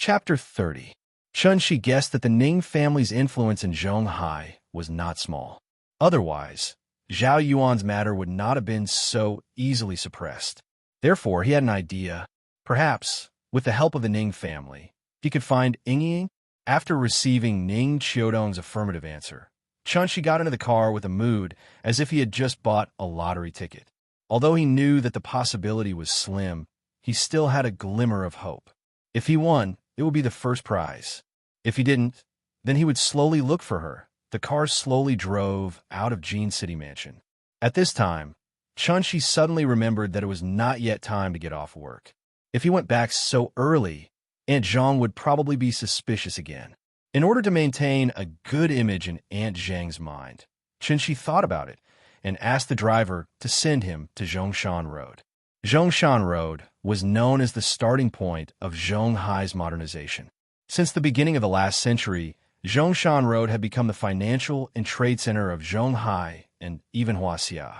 Chapter 30. Chun-Shi guessed that the Ning family's influence in Zhonghai was not small. Otherwise, Zhao Yuan's matter would not have been so easily suppressed. Therefore, he had an idea. Perhaps, with the help of the Ning family, he could find Ying. After receiving Ning Qiudong's affirmative answer, Chun-Shi got into the car with a mood as if he had just bought a lottery ticket. Although he knew that the possibility was slim, he still had a glimmer of hope. If he won, it would be the first prize. If he didn't, then he would slowly look for her. The car slowly drove out of Jin City Mansion. At this time, Chun-Shi suddenly remembered that it was not yet time to get off work. If he went back so early, Aunt Zhang would probably be suspicious again. In order to maintain a good image in Aunt Zhang's mind, Chun-Shi thought about it and asked the driver to send him to Zhongshan Road. Zhongshan Road was known as the starting point of Zhonghai's modernization. Since the beginning of the last century, Zhongshan Road had become the financial and trade center of Zhonghai and even Huaxia.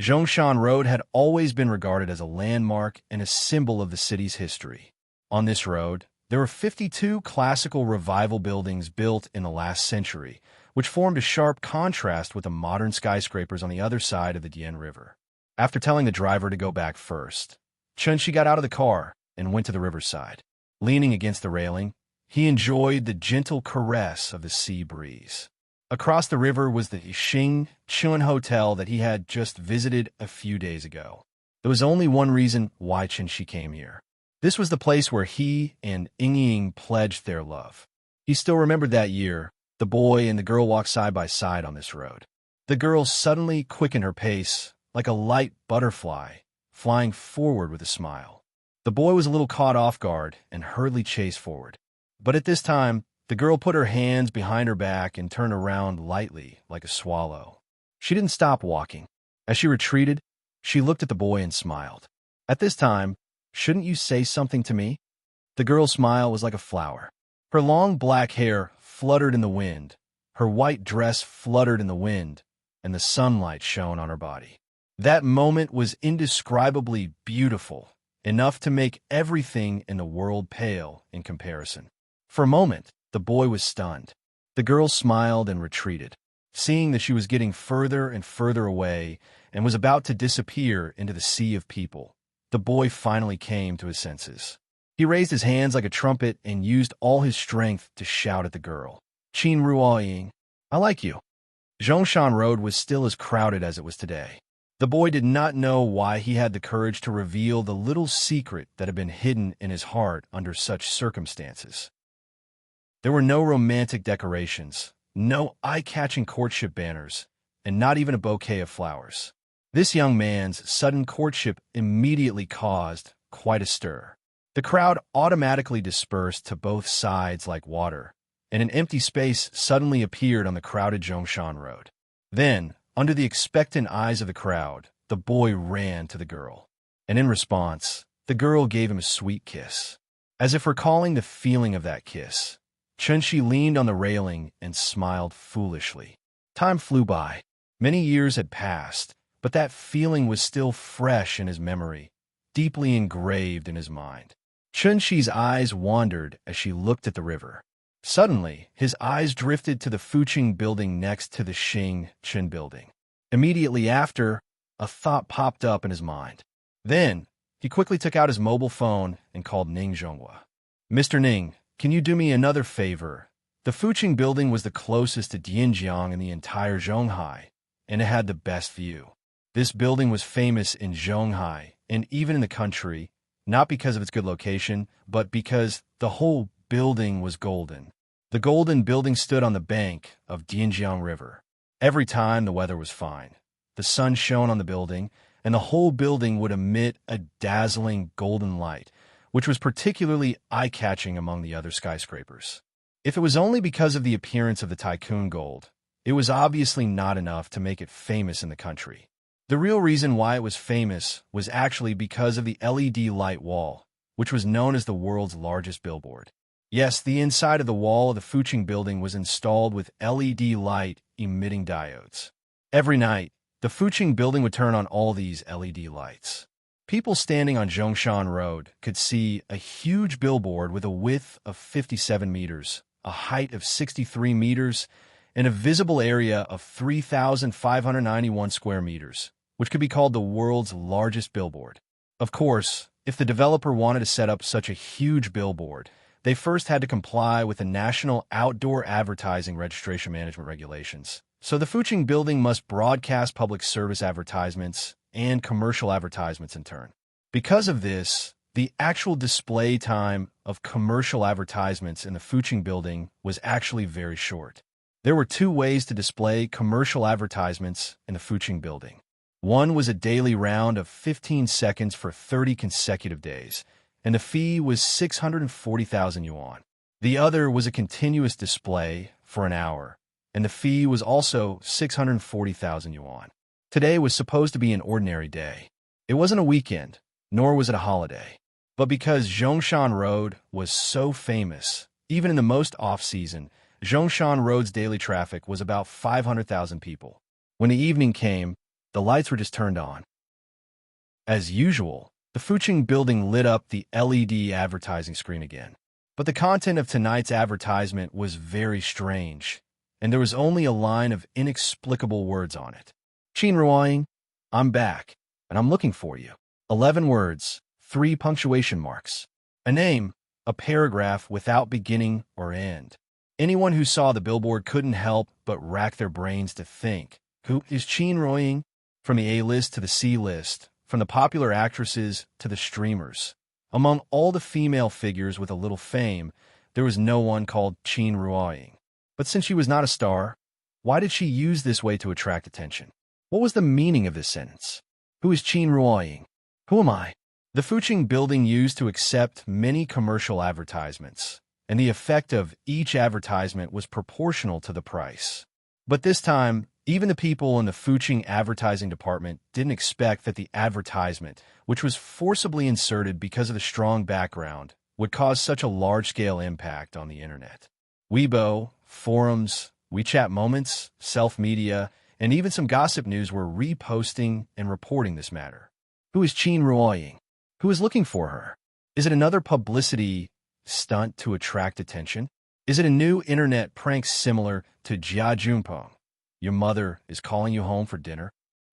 Zhongshan Road had always been regarded as a landmark and a symbol of the city's history. On this road, there were 52 classical revival buildings built in the last century, which formed a sharp contrast with the modern skyscrapers on the other side of the Dian River. After telling the driver to go back first, Chun-Shi got out of the car and went to the riverside. Leaning against the railing, he enjoyed the gentle caress of the sea breeze. Across the river was the Xing Chun Hotel that he had just visited a few days ago. There was only one reason why Chun-Shi came here. This was the place where he and Ying pledged their love. He still remembered that year. The boy and the girl walked side by side on this road. The girl suddenly quickened her pace, like a light butterfly, flying forward with a smile. The boy was a little caught off guard and hurriedly chased forward. But at this time, the girl put her hands behind her back and turned around lightly, like a swallow. She didn't stop walking. As she retreated, she looked at the boy and smiled. At this time, "Shouldn't you say something to me?" The girl's smile was like a flower. Her long black hair fluttered in the wind, her white dress fluttered in the wind, and the sunlight shone on her body. That moment was indescribably beautiful, enough to make everything in the world pale in comparison. For a moment, the boy was stunned. The girl smiled and retreated, seeing that she was getting further and further away and was about to disappear into the sea of people. The boy finally came to his senses. He raised his hands like a trumpet and used all his strength to shout at the girl. "Qin Ruoying, I like you." Zhongshan Road was still as crowded as it was today. The boy did not know why he had the courage to reveal the little secret that had been hidden in his heart under such circumstances. There were no romantic decorations, no eye-catching courtship banners, and not even a bouquet of flowers. This young man's sudden courtship immediately caused quite a stir. The crowd automatically dispersed to both sides like water, and an empty space suddenly appeared on the crowded Zhongshan Road. Then, under the expectant eyes of the crowd, the boy ran to the girl. And in response, the girl gave him a sweet kiss. As if recalling the feeling of that kiss, Chun-Shi leaned on the railing and smiled foolishly. Time flew by. Many years had passed, but that feeling was still fresh in his memory, deeply engraved in his mind. Chun-Shi's eyes wandered as she looked at the river. Suddenly, his eyes drifted to the Fuqing building next to the Xing Chun building. Immediately after, a thought popped up in his mind. Then, he quickly took out his mobile phone and called Ning Zhonghua. "Mr. Ning, can you do me another favor?" The Fuqing building was the closest to Dianjiang in the entire Zhonghai, and it had the best view. This building was famous in Zhonghai and even in the country, not because of its good location, but because the whole building was golden. The golden building stood on the bank of Dianjiang River. Every time the weather was fine, the sun shone on the building, and the whole building would emit a dazzling golden light, which was particularly eye-catching among the other skyscrapers. If it was only because of the appearance of the tycoon gold, it was obviously not enough to make it famous in the country. The real reason why it was famous was actually because of the LED light wall, which was known as the world's largest billboard. Yes, the inside of the wall of the Fuqing building was installed with LED light-emitting diodes. Every night, the Fuqing building would turn on all these LED lights. People standing on Zhongshan Road could see a huge billboard with a width of 57 meters, a height of 63 meters, and a visible area of 3,591 square meters, which could be called the world's largest billboard. Of course, if the developer wanted to set up such a huge billboard, they first had to comply with the National Outdoor Advertising Registration Management Regulations. So the Fuqing building must broadcast public service advertisements and commercial advertisements in turn. Because of this, the actual display time of commercial advertisements in the Fuqing building was actually very short. There were two ways to display commercial advertisements in the Fuqing building. One was a daily round of 15 seconds for 30 consecutive days, and the fee was 640,000 yuan. The other was a continuous display for an hour, and the fee was also 640,000 yuan. Today was supposed to be an ordinary day. It wasn't a weekend, nor was it a holiday. But because Zhongshan Road was so famous, even in the most off-season, Zhongshan Road's daily traffic was about 500,000 people. When the evening came, the lights were just turned on. As usual, the Fuqing building lit up the LED advertising screen again. But the content of tonight's advertisement was very strange, and there was only a line of inexplicable words on it. Qin Ruoying, I'm back, and I'm looking for you. 11 words, 3 punctuation marks. A name, a paragraph without beginning or end. Anyone who saw the billboard couldn't help but rack their brains to think, who is Qin Ruoying? From the A-list to the C-list, from the popular actresses to the streamers. Among all the female figures with a little fame, there was no one called Qin Ruoying. But since she was not a star, why did she use this way to attract attention? What was the meaning of this sentence? Who is Qin Ruoying? Who am I? The Fuqing building used to accept many commercial advertisements, and the effect of each advertisement was proportional to the price. But this time, even the people in the Fuqing advertising department didn't expect that the advertisement, which was forcibly inserted because of the strong background, would cause such a large-scale impact on the internet. Weibo, forums, WeChat moments, self-media, and even some gossip news were reposting and reporting this matter. Who is Qin Ruoying? Who is looking for her? Is it another publicity stunt to attract attention? Is it a new internet prank similar to Jia Junpeng? Your mother is calling you home for dinner?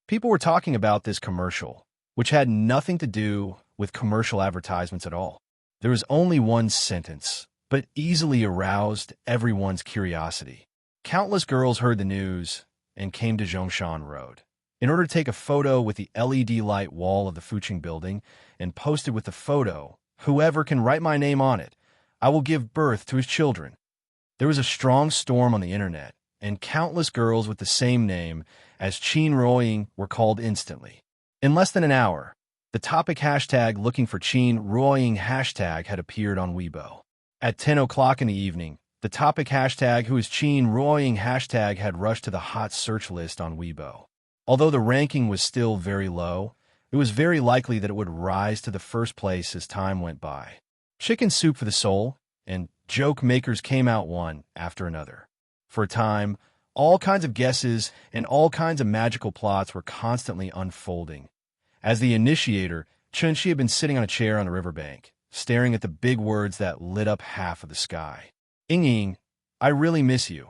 People were talking about this commercial, which had nothing to do with commercial advertisements at all. There was only one sentence, but easily aroused everyone's curiosity. Countless girls heard the news and came to Zhongshan Road in order to take a photo with the LED light wall of the Fuqing building and post it with the photo. Whoever can write my name on it, I will give birth to his children. There was a strong storm on the internet, and countless girls with the same name as Qin Ruoying were called instantly. In less than an hour, the topic hashtag looking for Qin Ruoying hashtag had appeared on Weibo. At 10 o'clock in the evening, the topic hashtag who is Qin Ruoying hashtag had rushed to the hot search list on Weibo. Although the ranking was still very low, it was very likely that it would rise to the first place as time went by. Chicken soup for the soul and joke makers came out one after another. For a time, all kinds of guesses and all kinds of magical plots were constantly unfolding. As the initiator, Chunxi had been sitting on a chair on the riverbank, staring at the big words that lit up half of the sky. Ying, I really miss you.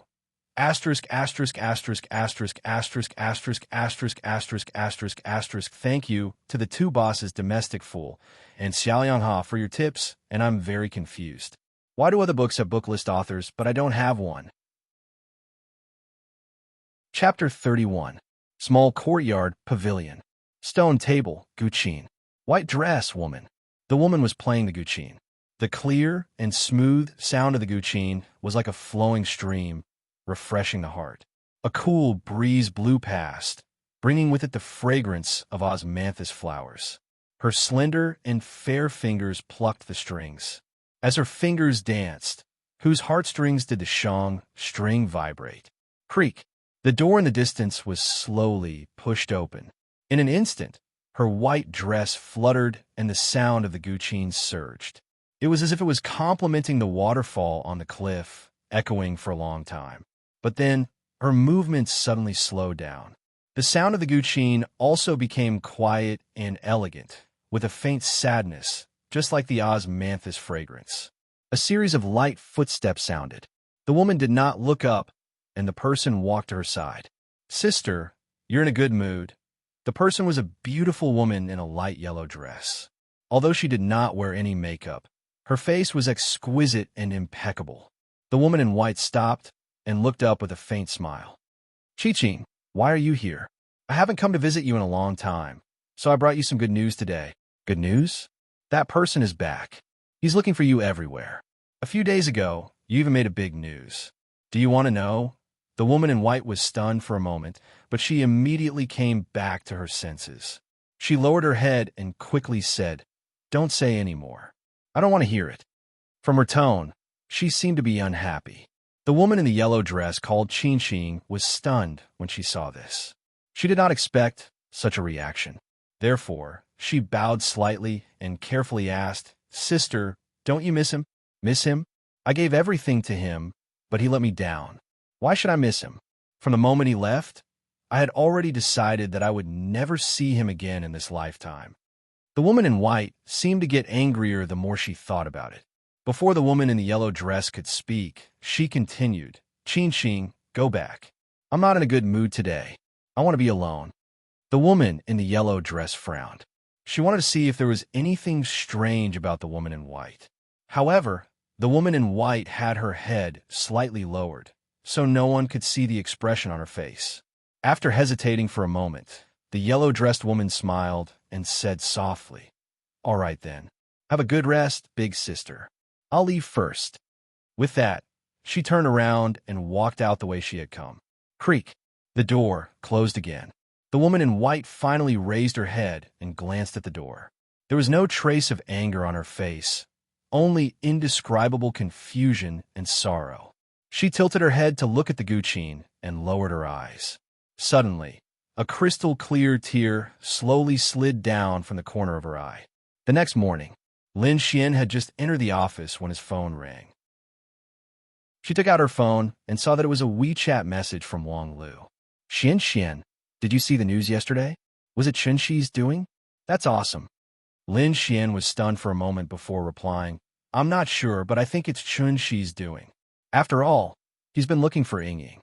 Asterisk, asterisk, asterisk, asterisk, asterisk, asterisk, asterisk, asterisk, asterisk, asterisk. Thank you to the two bosses, Domestic Fool and Xiaoliangha, for your tips, and I'm very confused. Why do other books have book list authors, but I don't have one? Chapter 31. Small courtyard, pavilion. Stone table, guqin. White dress, woman. The woman was playing the guqin. The clear and smooth sound of the guqin was like a flowing stream, refreshing the heart. A cool breeze blew past, bringing with it the fragrance of osmanthus flowers. Her slender and fair fingers plucked the strings. As her fingers danced, whose heartstrings did the shang string vibrate? Creak! The door in the distance was slowly pushed open. In an instant, her white dress fluttered and the sound of the guqin surged. It was as if it was complimenting the waterfall on the cliff, echoing for a long time. But then, her movements suddenly slowed down. The sound of the guqin also became quiet and elegant, with a faint sadness, just like the osmanthus fragrance. A series of light footsteps sounded. The woman did not look up, and the person walked to her side. "Sister, you're in a good mood." The person was a beautiful woman in a light yellow dress. Although she did not wear any makeup, her face was exquisite and impeccable. The woman in white stopped and looked up with a faint smile. "Chi-Ching, why are you here? I haven't come to visit you in a long time, so I brought you some good news today." "Good news?" "That person is back. He's looking for you everywhere. A few days ago, you even made a big news. Do you want to know?" The woman in white was stunned for a moment, but she immediately came back to her senses. She lowered her head and quickly said, "Don't say any more. I don't want to hear it." From her tone, she seemed to be unhappy. The woman in the yellow dress called Chi-Ching was stunned when she saw this. She did not expect such a reaction. Therefore, she bowed slightly and carefully asked, "Sister, don't you miss him?" "Miss him? I gave everything to him, but he let me down. Why should I miss him? From the moment he left, I had already decided that I would never see him again in this lifetime." The woman in white seemed to get angrier the more she thought about it. Before the woman in the yellow dress could speak, she continued, "Chi-Ching, go back. I'm not in a good mood today. I want to be alone." The woman in the yellow dress frowned. She wanted to see if there was anything strange about the woman in white. However, the woman in white had her head slightly lowered, so no one could see the expression on her face. After hesitating for a moment, the yellow-dressed woman smiled and said softly, "All right then. Have a good rest, big sister. I'll leave first." With that, she turned around and walked out the way she had come. Creak. The door closed again. The woman in white finally raised her head and glanced at the door. There was no trace of anger on her face, only indescribable confusion and sorrow. She tilted her head to look at the Guqin and lowered her eyes. Suddenly, a crystal-clear tear slowly slid down from the corner of her eye. The next morning, Lin Xian had just entered the office when his phone rang. She took out her phone and saw that it was a WeChat message from Wang Lu. Xian, did you see the news yesterday? Was it Chunxi's doing? That's awesome." Lin Xian was stunned for a moment before replying, "I'm not sure, but I think it's Chunxi's doing. After all, he's been looking for Ying."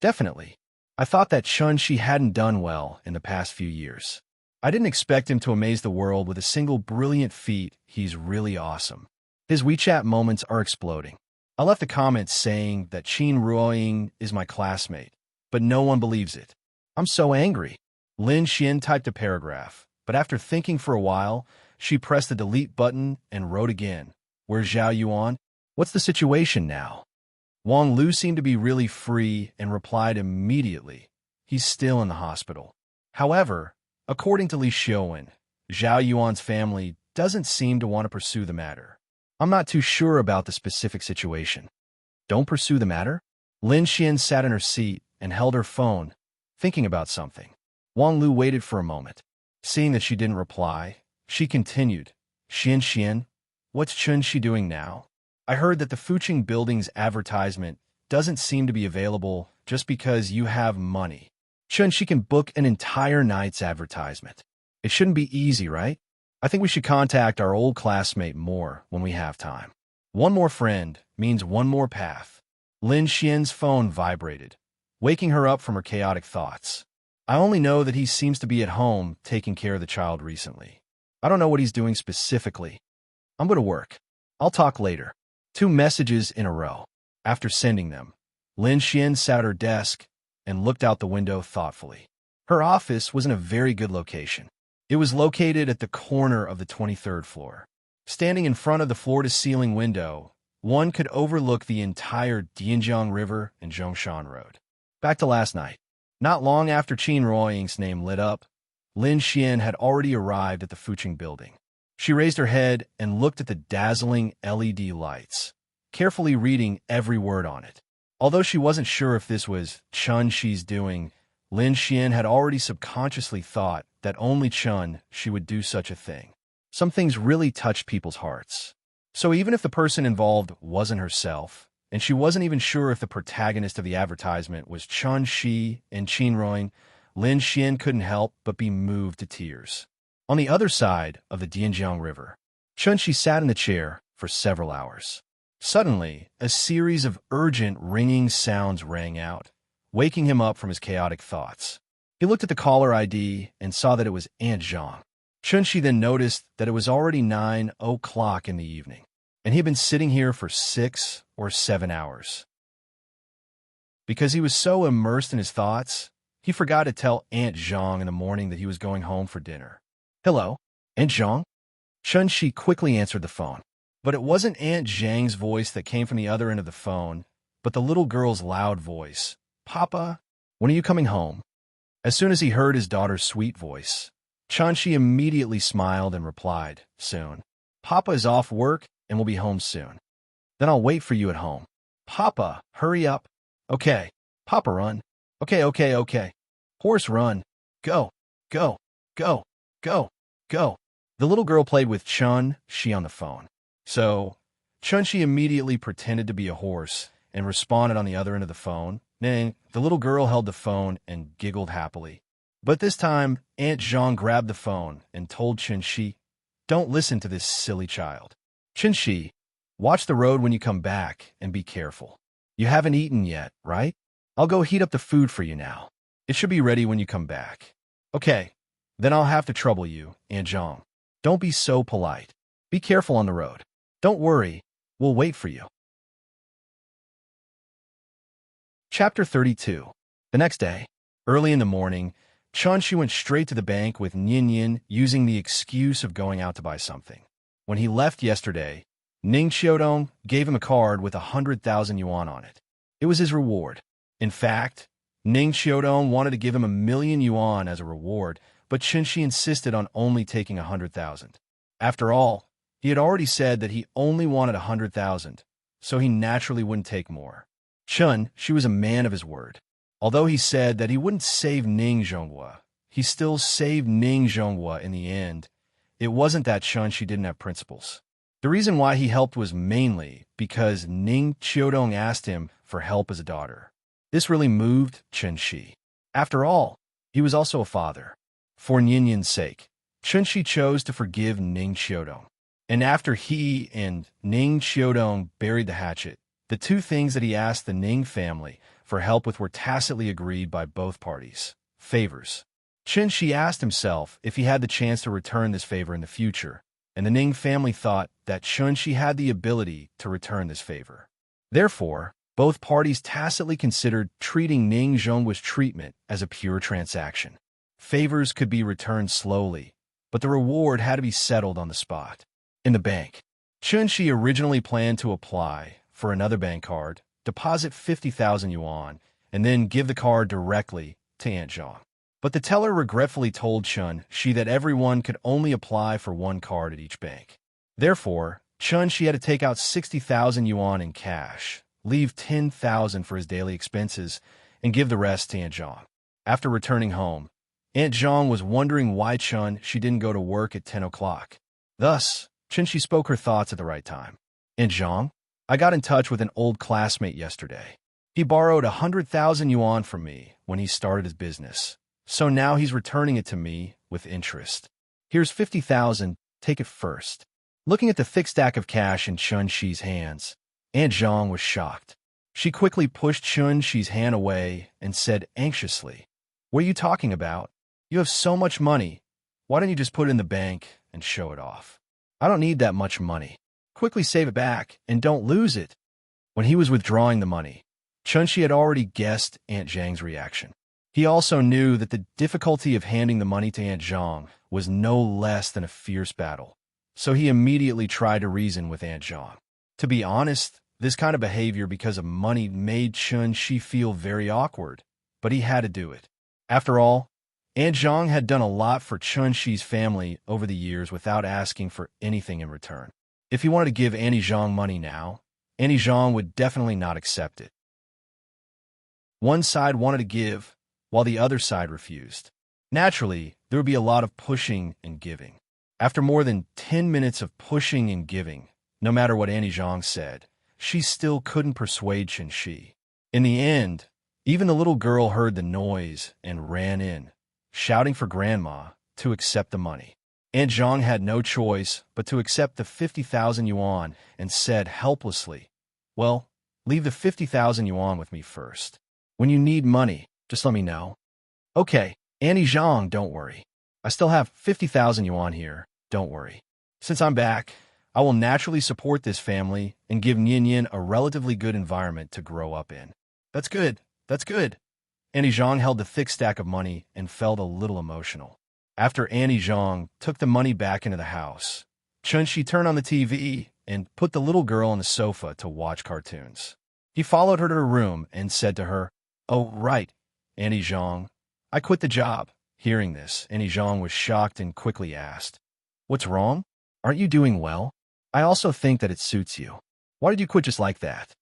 "Definitely. I thought that Chunxi hadn't done well in the past few years. I didn't expect him to amaze the world with a single brilliant feat. He's really awesome. His WeChat moments are exploding. I left a comment saying that Qin Ruoying is my classmate, but no one believes it. I'm so angry." Lin Xian typed a paragraph, but after thinking for a while, she pressed the delete button and wrote again, "Where's Zhao Yuan? What's the situation now?" Wang Lu seemed to be really free and replied immediately, "He's still in the hospital." However, according to Li Xiuwen, Zhao Yuan's family doesn't seem to want to pursue the matter. "I'm not too sure about the specific situation." "Don't pursue the matter?" Lin Xian sat in her seat and held her phone, thinking about something. Wang Lu waited for a moment. Seeing that she didn't reply, she continued, Xian, what's Chunxi doing now? I heard that the Fuqing building's advertisement doesn't seem to be available just because you have money. Chunxi can book an entire night's advertisement. It shouldn't be easy, right? I think we should contact our old classmate more when we have time. One more friend means one more path." Lin Xian's phone vibrated, waking her up from her chaotic thoughts. "I only know that he seems to be at home taking care of the child recently. I don't know what he's doing specifically. I'm going to work. I'll talk later." 2 messages in a row. After sending them, Lin Xian sat at her desk and looked out the window thoughtfully. Her office was in a very good location. It was located at the corner of the 23rd floor. Standing in front of the floor-to-ceiling window, one could overlook the entire Dianjiang River and Zhongshan Road. Back to last night. Not long after Qin Ruoying's name lit up, Lin Xian had already arrived at the Fuqing building. She raised her head and looked at the dazzling LED lights, carefully reading every word on it. Although she wasn't sure if this was Chunxi's doing, Lin Xian had already subconsciously thought that only Chunxi would do such a thing. Some things really touched people's hearts. So even if the person involved wasn't herself, and she wasn't even sure if the protagonist of the advertisement was Chunxi and Qin Ruoying, Lin Xian couldn't help but be moved to tears. On the other side of the Dianjiang River, Chunshi sat in the chair for several hours. Suddenly, a series of urgent, ringing sounds rang out, waking him up from his chaotic thoughts. He looked at the caller ID and saw that it was Aunt Zhang. Chunshi then noticed that it was already 9 o'clock in the evening, and he had been sitting here for 6 or 7 hours. Because he was so immersed in his thoughts, he forgot to tell Aunt Zhang in the morning that he was going home for dinner. "Hello, Aunt Zhang?" Chunshi quickly answered the phone. But it wasn't Aunt Zhang's voice that came from the other end of the phone, but the little girl's loud voice. "Papa, when are you coming home?" As soon as he heard his daughter's sweet voice, Chunshi immediately smiled and replied, "Soon. Papa is off work and will be home soon. Then I'll wait for you at home." "Papa, hurry up." "Okay. Papa, run." Okay. "Horse, run. Go, go, go, go, go." The little girl played with Chun-Shi on the phone. So, Chunshi immediately pretended to be a horse and responded on the other end of the phone. Then, the little girl held the phone and giggled happily. But this time, Aunt Zhang grabbed the phone and told Chunshi, "Don't listen to this silly child. Chunshi, watch the road when you come back and be careful. You haven't eaten yet, right? I'll go heat up the food for you now. It should be ready when you come back." "Okay, then I'll have to trouble you, Aunt Zhang. Don't be so polite. Be careful on the road. Don't worry, we'll wait for you." Chapter 32. The next day, early in the morning, Chunshi went straight to the bank with Yin using the excuse of going out to buy something. When he left yesterday, Ning Xiaodong gave him a card with 100,000 yuan on it. It was his reward. In fact, Ning Xiaodong wanted to give him 1,000,000 yuan as a reward, but Chunshi insisted on only taking 100,000. After all, he had already said that he only wanted 100,000, so he naturally wouldn't take more. She was a man of his word. Although he said that he wouldn't save Ning Zhonghua, he still saved Ning Zhonghua in the end. It wasn't that she didn't have principles. The reason why he helped was mainly because Ning Xiaodong asked him for help as a daughter. This really moved Chunshi. After all, he was also a father. For Yin's sake, Chunshi chose to forgive Ning Xiaodong. And after he and Ning Xiaodong buried the hatchet, the two things that he asked the Ning family for help with were tacitly agreed by both parties: favors. Chunshi asked himself if he had the chance to return this favor in the future, and the Ning family thought that Chunshi had the ability to return this favor. Therefore, both parties tacitly considered treating Ning Zhonghua's treatment as a pure transaction. Favors could be returned slowly, but the reward had to be settled on the spot. In the bank, Chunshi originally planned to apply for another bank card, deposit 50,000 yuan, and then give the card directly to Aunt Zhang. But the teller regretfully told Chunshi that everyone could only apply for one card at each bank. Therefore, Chunshi had to take out 60,000 yuan in cash, leave 10,000 for his daily expenses, and give the rest to Aunt Zhang. After returning home, Aunt Zhang was wondering why she didn't go to work at 10 o'clock. Thus, Chunshi spoke her thoughts at the right time. "Aunt Zhang, I got in touch with an old classmate yesterday. He borrowed 100,000 yuan from me when he started his business. So now he's returning it to me with interest. Here's 50,000, take it first." Looking at the thick stack of cash in Chunshi's hands, Aunt Zhang was shocked. She quickly pushed Chunshi's hand away and said anxiously, "What are you talking about? You have so much money. Why don't you just put it in the bank and show it off?" "I don't need that much money. Quickly save it back and don't lose it." When he was withdrawing the money, Chunshi had already guessed Aunt Zhang's reaction. He also knew that the difficulty of handing the money to Aunt Zhang was no less than a fierce battle, so he immediately tried to reason with Aunt Zhang. To be honest, this kind of behavior because of money made Chunshi feel very awkward, but he had to do it. After all, Aunt Zhang had done a lot for Chunshi's family over the years without asking for anything in return. If he wanted to give Auntie Zhang money now, Auntie Zhang would definitely not accept it. One side wanted to give, while the other side refused. Naturally, there would be a lot of pushing and giving. After more than 10 minutes of pushing and giving, no matter what Auntie Zhang said, she still couldn't persuade Chunshi. In the end, even the little girl heard the noise and ran in, shouting for Grandma to accept the money. Aunt Zhang had no choice but to accept the 50,000 yuan and said helplessly, "Well, leave the 50,000 yuan with me first. When you need money, just let me know." "Okay, Auntie Zhang, don't worry. I still have 50,000 yuan here, don't worry. Since I'm back, I will naturally support this family and give Nian a relatively good environment to grow up in." "That's good, that's good." Auntie Zhang held the thick stack of money and felt a little emotional. After Auntie Zhang took the money back into the house, Chunshi turned on the TV and put the little girl on the sofa to watch cartoons. He followed her to her room and said to her, "Oh, right, Auntie Zhang, I quit the job." Hearing this, Auntie Zhang was shocked and quickly asked, "What's wrong? Aren't you doing well? I also think that it suits you. Why did you quit just like that?"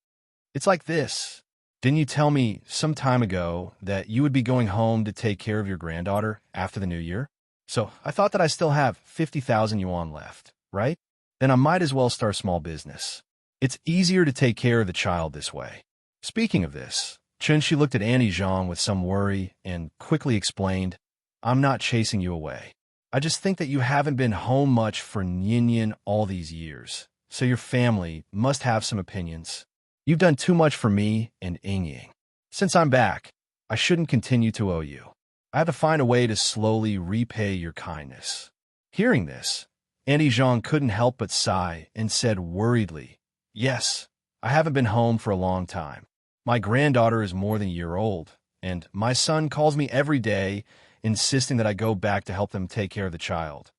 "It's like this. Didn't you tell me some time ago that you would be going home to take care of your granddaughter after the new year? So I thought that I still have 50,000 yuan left, right? Then I might as well start small business. It's easier to take care of the child this way." Speaking of this, Chunshi looked at Auntie Zhang with some worry and quickly explained, "I'm not chasing you away. I just think that you haven't been home much for Nian all these years, so your family must have some opinions. You've done too much for me and Ying. Since I'm back, I shouldn't continue to owe you. I have to find a way to slowly repay your kindness." Hearing this, Auntie Zhang couldn't help but sigh and said worriedly, "Yes, I haven't been home for a long time. My granddaughter is more than a year old, and my son calls me every day, insisting that I go back to help them take care of the child."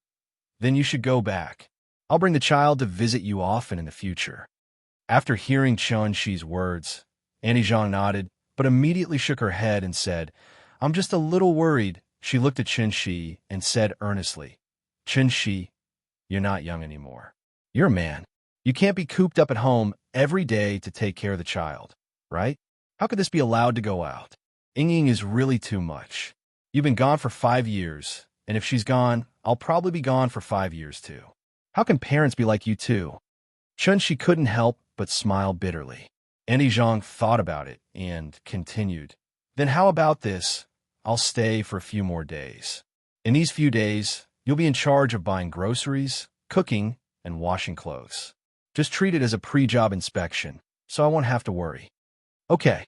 "Then you should go back. I'll bring the child to visit you often in the future." After hearing Chun-Shi's words, Auntie Zhang nodded, but immediately shook her head and said, "I'm just a little worried." She looked at Chun-Shi and said earnestly, "Chun-Shi, you're not young anymore. You're a man. You can't be cooped up at home every day to take care of the child, right? How could this be allowed to go out? Ying is really too much. You've been gone for 5 years, and if she's gone, I'll probably be gone for 5 years too. How can parents be like you too?" Chun-Shi couldn't help but smile bitterly. Auntie Zhang thought about it and continued, "Then how about this? I'll stay for a few more days. In these few days, you'll be in charge of buying groceries, cooking, and washing clothes. Just treat it as a pre-job inspection, so I won't have to worry." "Okay.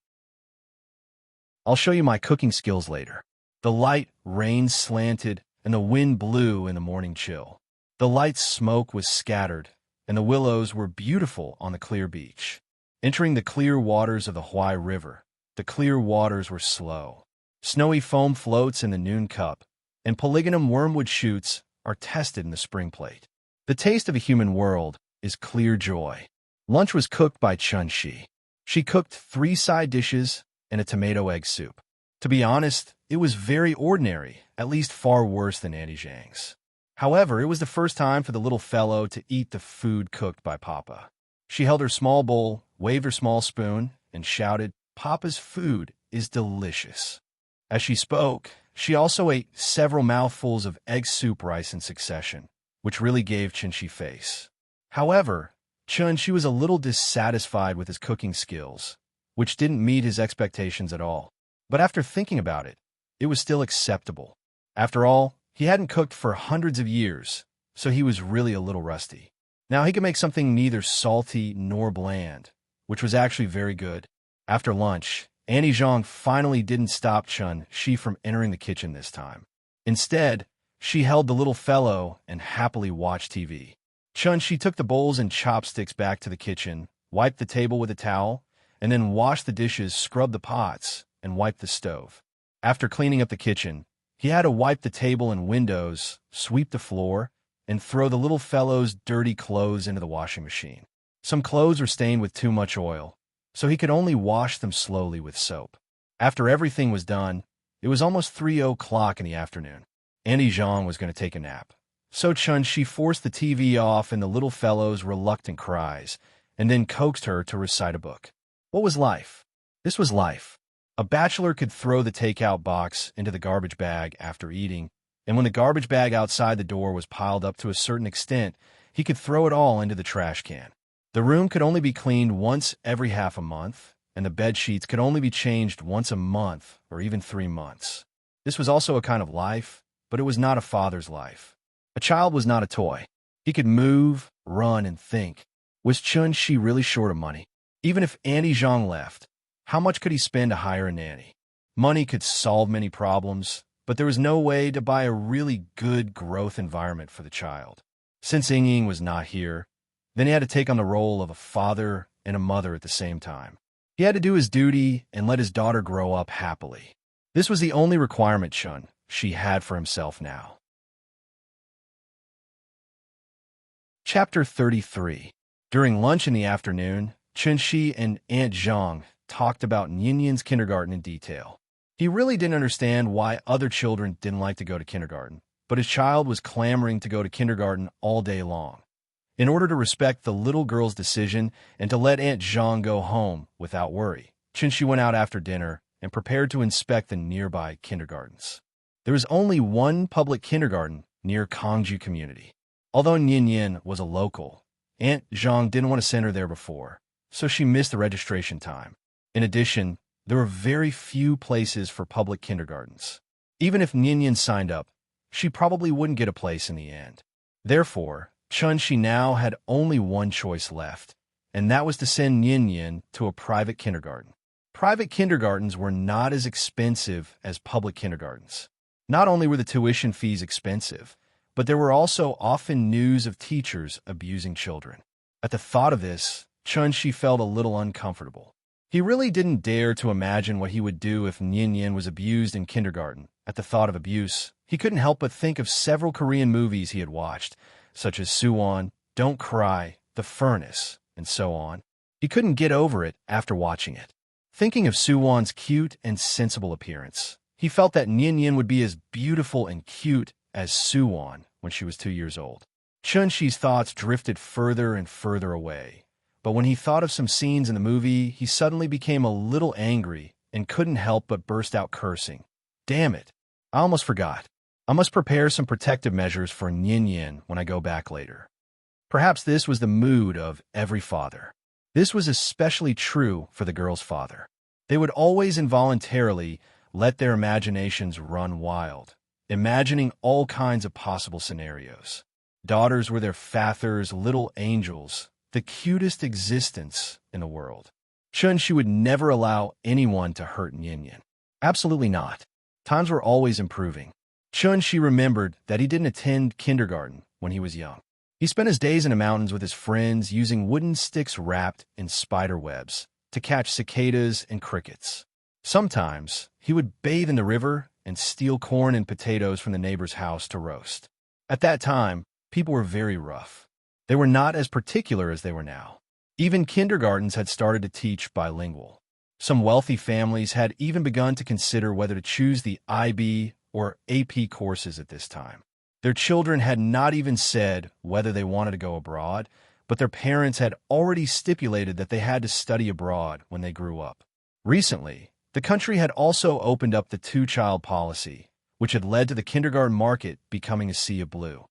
I'll show you my cooking skills later." The light rain slanted, and the wind blew in the morning chill. The light smoke was scattered, and the willows were beautiful on the clear beach. Entering the clear waters of the Huai River, the clear waters were slow. Snowy foam floats in the noon cup, and polygonum wormwood shoots are tested in the spring plate. The taste of a human world is clear joy. Lunch was cooked by Chun-Shi. She cooked 3 side dishes and a tomato egg soup. To be honest, it was very ordinary, at least far worse than Auntie Zhang's. However, it was the first time for the little fellow to eat the food cooked by Papa. She held her small bowl, waved her small spoon, and shouted, "Papa's food is delicious." As she spoke, she also ate several mouthfuls of egg soup rice in succession, which really gave Chun-Shi face. However, Chun-Shi was a little dissatisfied with his cooking skills, which didn't meet his expectations at all. But after thinking about it, it was still acceptable. After all, he hadn't cooked for hundreds of years, so he was really a little rusty. Now he could make something neither salty nor bland, which was actually very good. After lunch, Auntie Zhang finally didn't stop Chun-Shi from entering the kitchen this time. Instead, she held the little fellow and happily watched TV. Chun-Shi took the bowls and chopsticks back to the kitchen, wiped the table with a towel, and then washed the dishes, scrubbed the pots, and wiped the stove. After cleaning up the kitchen, he had to wipe the table and windows, sweep the floor, and throw the little fellow's dirty clothes into the washing machine. Some clothes were stained with too much oil, so he could only wash them slowly with soap. After everything was done, it was almost 3 o'clock in the afternoon. Auntie Zhang was going to take a nap. So Chun-Shi forced the TV off and the little fellow's reluctant cries, and then coaxed her to recite a book. What was life? This was life. A bachelor could throw the takeout box into the garbage bag after eating, and when the garbage bag outside the door was piled up to a certain extent, he could throw it all into the trash can. The room could only be cleaned once every half a month, and the bed sheets could only be changed once a month or even 3 months. This was also a kind of life, but it was not a father's life. A child was not a toy. He could move, run, and think. Was Chun-Shi really short of money? Even if Auntie Zhang left, how much could he spend to hire a nanny? Money could solve many problems, but there was no way to buy a really good growth environment for the child. Since Ying was not here, then he had to take on the role of a father and a mother at the same time. He had to do his duty and let his daughter grow up happily. This was the only requirement Chun-Shi had for himself now. Chapter 33. During lunch in the afternoon, Chun-Shi and Aunt Zhang talked about Ninian's kindergarten in detail. He really didn't understand why other children didn't like to go to kindergarten, but his child was clamoring to go to kindergarten all day long. In order to respect the little girl's decision and to let Aunt Zhang go home without worry, Chun-Shi went out after dinner and prepared to inspect the nearby kindergartens. There was only one public kindergarten near Kangju community. Although Ninian was a local, Aunt Zhang didn't want to send her there before, so she missed the registration time. In addition, there were very few places for public kindergartens. Even if Ninian signed up, she probably wouldn't get a place in the end. Therefore, Chun-Shi now had only one choice left, and that was to send Ninian to a private kindergarten. Private kindergartens were not as expensive as public kindergartens. Not only were the tuition fees expensive, but there were also often news of teachers abusing children. At the thought of this, Chun-Shi felt a little uncomfortable. He really didn't dare to imagine what he would do if Ninian was abused in kindergarten. At the thought of abuse, he couldn't help but think of several Korean movies he had watched, such as Suwon, Don't Cry, The Furnace, and so on. He couldn't get over it after watching it. Thinking of Suwon's cute and sensible appearance, he felt that Ninian would be as beautiful and cute as Suwon when she was 2 years old. Chun-Shi's thoughts drifted further and further away, but when he thought of some scenes in the movie, he suddenly became a little angry and couldn't help but burst out cursing. Damn it, I almost forgot. I must prepare some protective measures for Ninian when I go back later. Perhaps this was the mood of every father. This was especially true for the girl's father. They would always involuntarily let their imaginations run wild, imagining all kinds of possible scenarios. Daughters were their father's little angels, the cutest existence in the world. Chun-Shi would never allow anyone to hurt Ninian. Absolutely not. Times were always improving. Chun-Shi remembered that he didn't attend kindergarten when he was young. He spent his days in the mountains with his friends using wooden sticks wrapped in spider webs to catch cicadas and crickets. Sometimes he would bathe in the river and steal corn and potatoes from the neighbor's house to roast. At that time, people were very rough. They were not as particular as they were now. Even kindergartens had started to teach bilingual. Some wealthy families had even begun to consider whether to choose the IB or AP courses at this time. Their children had not even said whether they wanted to go abroad, but their parents had already stipulated that they had to study abroad when they grew up. Recently, the country had also opened up the two-child policy, which had led to the kindergarten market becoming a sea of blue.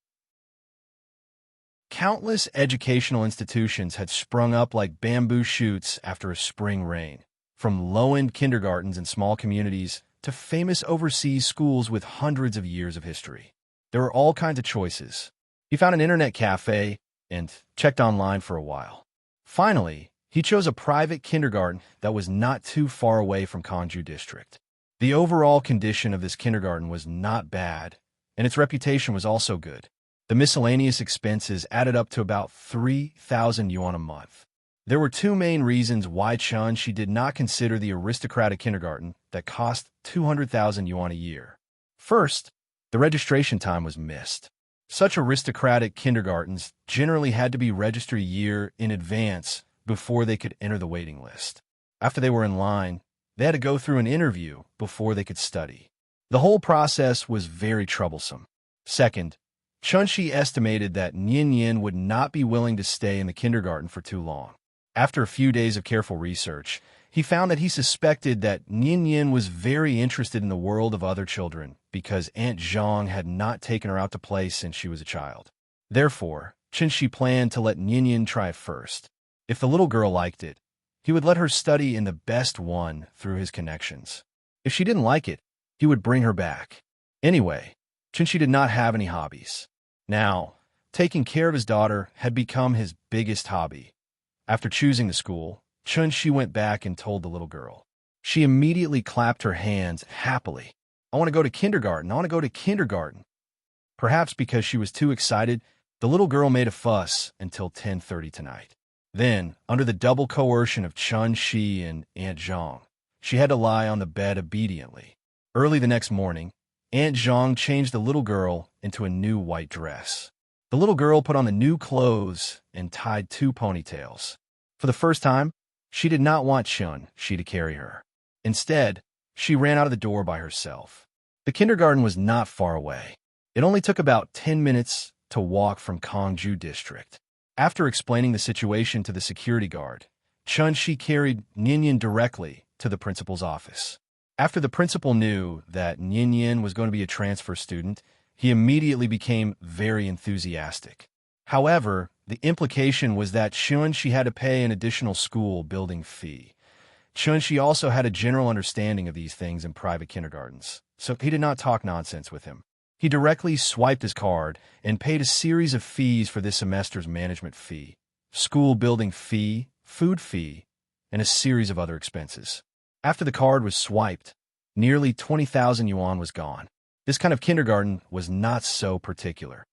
Countless educational institutions had sprung up like bamboo shoots after a spring rain, from low-end kindergartens in small communities to famous overseas schools with hundreds of years of history. There were all kinds of choices. He found an internet cafe and checked online for a while. Finally, he chose a private kindergarten that was not too far away from Kangju District. The overall condition of this kindergarten was not bad, and its reputation was also good. The miscellaneous expenses added up to about 3,000 yuan a month. There were two main reasons why Chun-Shi did not consider the aristocratic kindergarten that cost 200,000 yuan a year. First, the registration time was missed. Such aristocratic kindergartens generally had to be registered a year in advance before they could enter the waiting list. After they were in line, they had to go through an interview before they could study. The whole process was very troublesome. Second, Chun-Shi estimated that Ninian would not be willing to stay in the kindergarten for too long. After a few days of careful research, he found that he suspected that Ninian was very interested in the world of other children because Aunt Zhang had not taken her out to play since she was a child. Therefore, Chun-Shi planned to let Ninian try first. If the little girl liked it, he would let her study in the best one through his connections. If she didn't like it, he would bring her back. Anyway, Chun-Shi did not have any hobbies. Now, taking care of his daughter had become his biggest hobby. After choosing the school, Chun-Shi went back and told the little girl. She immediately clapped her hands happily. I want to go to kindergarten. I want to go to kindergarten. Perhaps because she was too excited, the little girl made a fuss until 10:30 tonight. Then, under the double coercion of Chun-Shi and Aunt Zhang, she had to lie on the bed obediently. Early the next morning, Aunt Zhang changed the little girl into a new white dress. The little girl put on the new clothes and tied 2 ponytails. For the first time, she did not want Chun-Shi to carry her. Instead, she ran out of the door by herself. The kindergarten was not far away. It only took about 10 minutes to walk from Kongju District. After explaining the situation to the security guard, Chun-Shi carried Ninian directly to the principal's office. After the principal knew that Ninian was going to be a transfer student, he immediately became very enthusiastic. However, the implication was that Chun-Shi had to pay an additional school building fee. Chun-Shi also had a general understanding of these things in private kindergartens, so he did not talk nonsense with him. He directly swiped his card and paid a series of fees for this semester's management fee, school building fee, food fee, and a series of other expenses. After the card was swiped, nearly 20,000 yuan was gone. This kind of kindergarten was not so particular.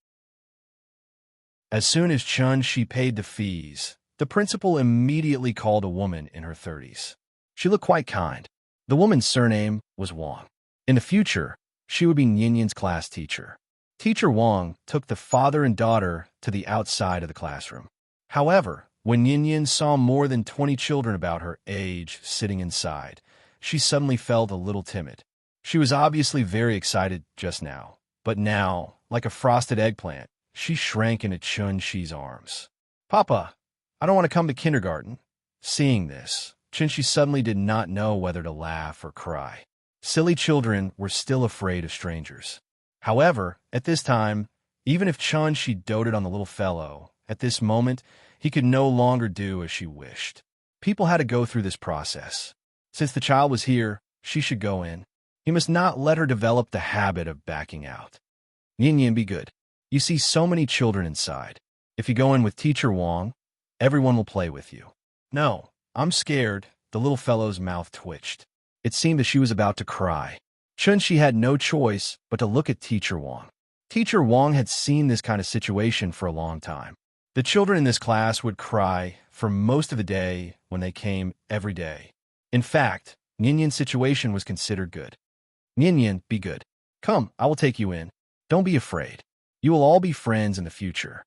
As soon as Chun-Shi paid the fees, the principal immediately called a woman in her 30s. She looked quite kind. The woman's surname was Wang. In the future, she would be Ninian's class teacher. Teacher Wang took the father and daughter to the outside of the classroom. However, when Ninian saw more than 20 children about her age sitting inside, she suddenly felt a little timid. She was obviously very excited just now, but now, like a frosted eggplant, she shrank into Chun-Shi's arms. Papa, I don't want to come to kindergarten. Seeing this, Chun-Shi suddenly did not know whether to laugh or cry. Silly children were still afraid of strangers. However, at this time, even if Chun-Shi doted on the little fellow, at this moment, he could no longer do as she wished. People had to go through this process. Since the child was here, she should go in. He must not let her develop the habit of backing out. Ninian, be good. You see so many children inside. If you go in with Teacher Wang, everyone will play with you. No, I'm scared. The little fellow's mouth twitched. It seemed that she was about to cry. Chun-Shi had no choice but to look at Teacher Wang. Teacher Wang had seen this kind of situation for a long time. The children in this class would cry for most of the day when they came every day. In fact, Ninian's situation was considered good. Ninian, be good. Come, I will take you in. Don't be afraid. You will all be friends in the future.